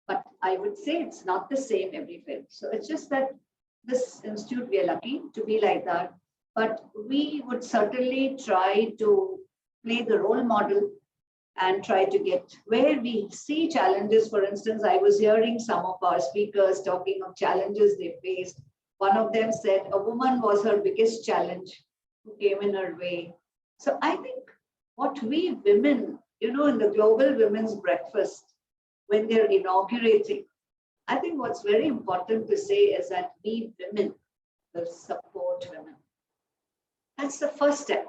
But I would say it's not the same everywhere. So it's just that this institute, we are lucky to be like that. But we would certainly try to play the role model and try to get where we see challenges. For instance, I was hearing some of our speakers talking of challenges they faced. One of them said a woman was her biggest challenge who came in her way. So I think what we women, you know, in the Global Women's Breakfast, when they're inaugurating, I think what's very important to say is that we women will support women. That's the first step.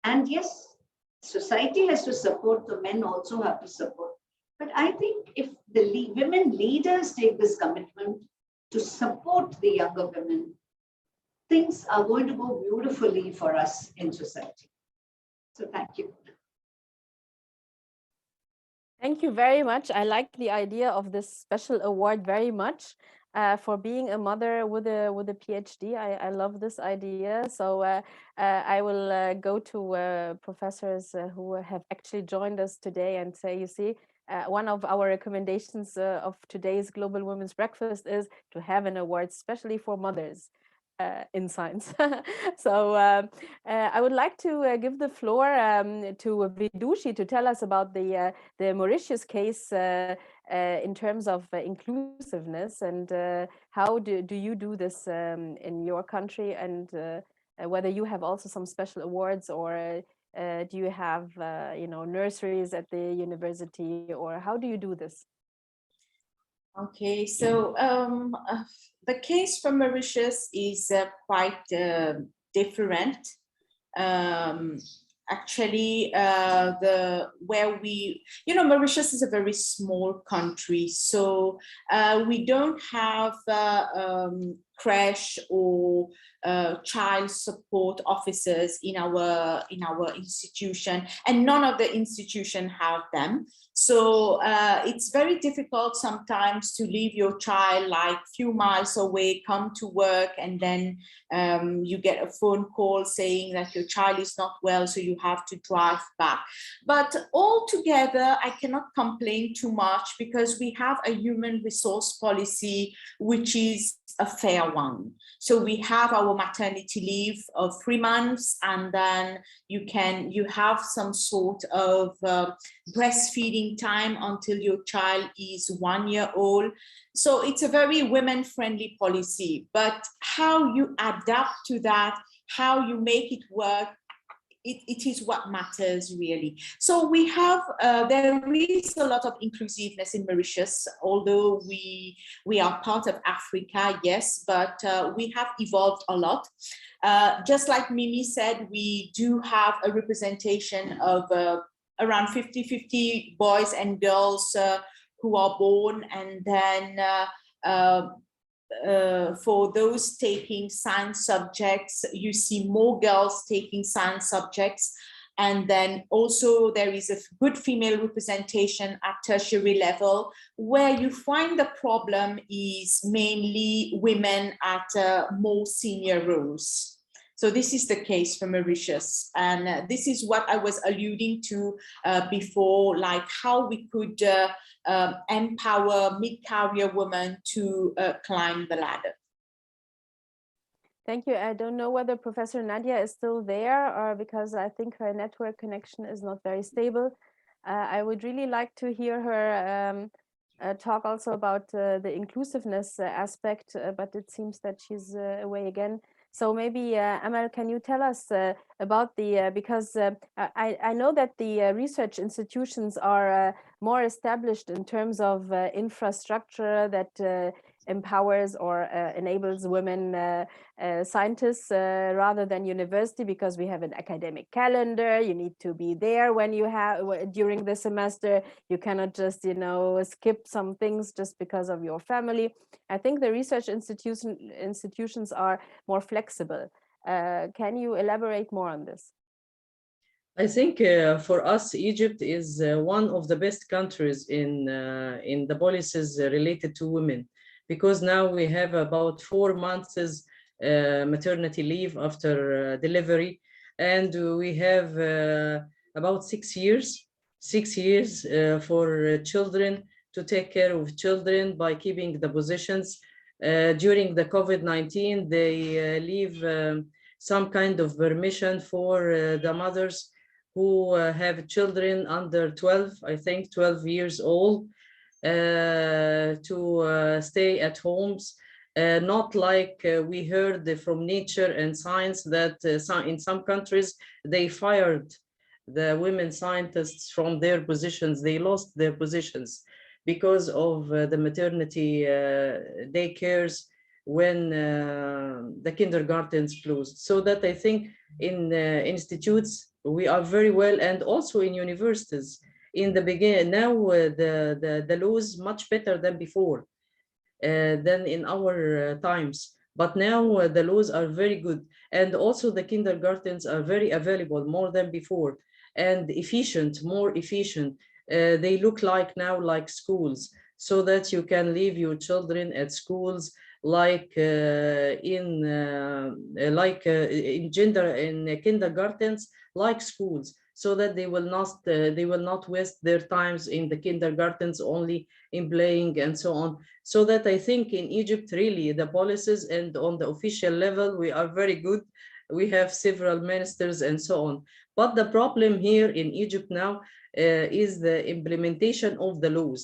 And yes, society has to support, the men also have to support. But I think if the women leaders take this commitment to support the younger women, things are going to go beautifully for us in society. So thank you. Thank you very much. I like the idea of this special award very much for being a mother with a PhD. I love this idea. So I will go to professors who have actually joined us today and say, you see, one of our recommendations of today's Global Women's Breakfast is to have an award, especially for mothers in science. So I would like to give the floor to Vidushi to tell us about the Mauritius case in terms of inclusiveness, and how do you do this in your country, and whether you have also some special awards, or do you have you know, nurseries at the university, or how do you do this? Okay, so the case from Mauritius is quite different. Actually, Mauritius is a very small country, so we don't have creche or child support officers in our institution, and none of the institution have them. So it's very difficult sometimes to leave your child like few miles away, come to work, and then you get a phone call saying that your child is not well, so you have to drive back. But altogether, I cannot complain too much because we have a human resource policy which is a fair one. So we have our maternity leave of 3 months, and then you have some sort of breastfeeding time until your child is 1 year old. So it's a very women-friendly policy, but how you adapt to that, how you make it work, it is what matters really. So we have, there is a lot of inclusiveness in Mauritius, although we are part of Africa, yes, but we have evolved a lot. Just like Mimi said, we do have a representation of around 50-50 boys and girls who are born, and then for those taking science subjects, you see more girls taking science subjects. And then also there is a good female representation at tertiary level. Where you find the problem is mainly women at more senior roles. So this is the case for Mauritius. And this is what I was alluding to before, like how we could empower mid-career women to climb the ladder. Thank you. I don't know whether Professor Nadia is still there, or because I think her network connection is not very stable. I would really like to hear her talk also about the inclusiveness aspect, but it seems that she's away again. So maybe, Amal, can you tell us about the, because I know that the research institutions are more established in terms of infrastructure that empowers or enables women scientists rather than university, because we have an academic calendar. You need to be there when you have during the semester. You cannot just, you know, skip some things just because of your family. I think the research institutions are more flexible. Can you elaborate more on this? I think for us, Egypt is one of the best countries in the policies related to women, because now we have about 4 months maternity leave after delivery, and we have about 6 years for children to take care of children by keeping the positions. During the COVID-19, they leave some kind of permission for the mothers who have children under 12, I think 12 years old, to stay at homes. Not like we heard from Nature and Science that in some countries they fired the women scientists from their positions. They lost their positions because of the maternity daycares when the kindergartens closed. So that I think in institutes we are very well, and also in universities. In the beginning, now the laws much better than before, than in our times. But now the laws are very good, and also the kindergartens are very available, more than before, and efficient, more efficient. They look like now like schools, so that you can leave your children at schools like in kindergartens, like schools, so that they will not waste their times in the kindergartens only in playing and so on. So that I think in Egypt, really, the policies and on the official level, we are very good. We have several ministers and so on. But the problem here in Egypt now is the implementation of the laws.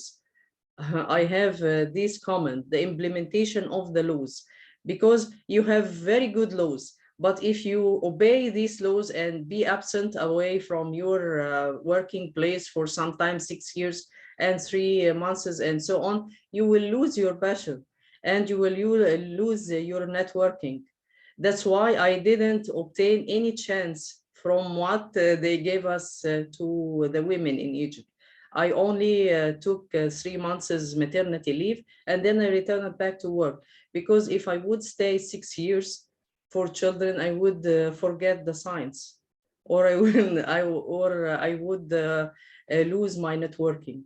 I have this comment, the implementation of the laws, because you have very good laws, but if you obey these laws and be absent away from your working place for sometimes 6 years and 3 months and so on, you will lose your passion and you will lose your networking. That's why I didn't obtain any chance from what they gave us to the women in Egypt. I only took 3 months maternity leave, and then I returned back to work, because if I would stay 6 years for children, I would forget the science, or I would lose my networking.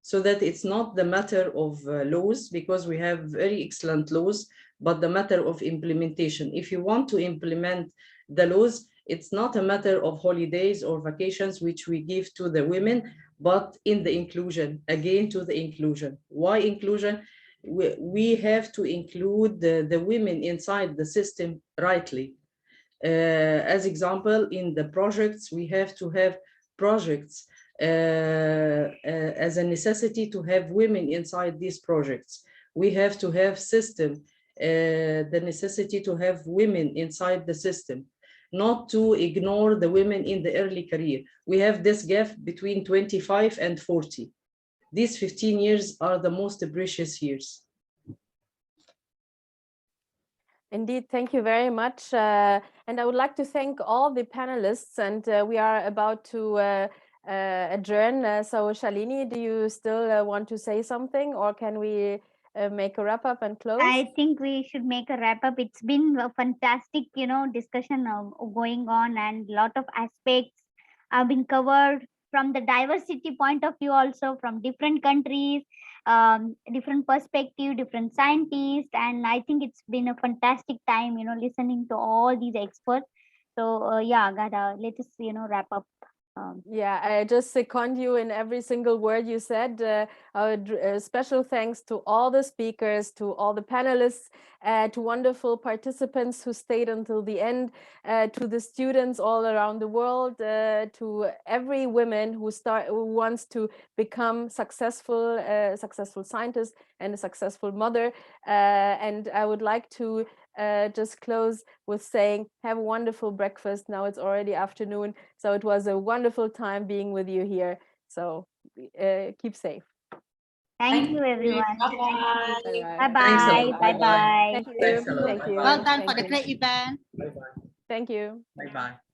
So that it's not the matter of laws, because we have very excellent laws, but the matter of implementation. If you want to implement the laws, it's not a matter of holidays or vacations, which we give to the women, but in the inclusion, again, to the inclusion. Why inclusion? We have to include the women inside the system rightly. As example, in the projects, we have to have projects as a necessity to have women inside these projects. We have to have system, the necessity to have women inside the system, not to ignore the women in the early career. We have this gap between 25 and 40. These 15 years are the most precious years. Indeed, thank you very much. And I would like to thank all the panelists, and we are about to adjourn. So Shalini, do you still want to say something, or can we make a wrap up and close? I think we should make a wrap up. It's been a fantastic, discussion going on, and a lot of aspects have been covered from the diversity point of view, also from different countries, different perspective, different scientists. And I think it's been a fantastic time, listening to all these experts. So yeah, Ghada, let us, wrap up. Yeah, I just second you in every single word you said. Special thanks to all the speakers, to all the panelists, to wonderful participants who stayed until the end, to the students all around the world, to every woman who wants to become successful scientist and a successful mother. And I would like to just close with saying, have a wonderful breakfast. Now it's already afternoon, so it was a wonderful time being with you here. So keep safe. Thank you, everyone. Bye-bye. Bye-bye. Bye-bye. Thank you. Thank you. Well done Thank for the you. great event. Thank you. Bye-bye.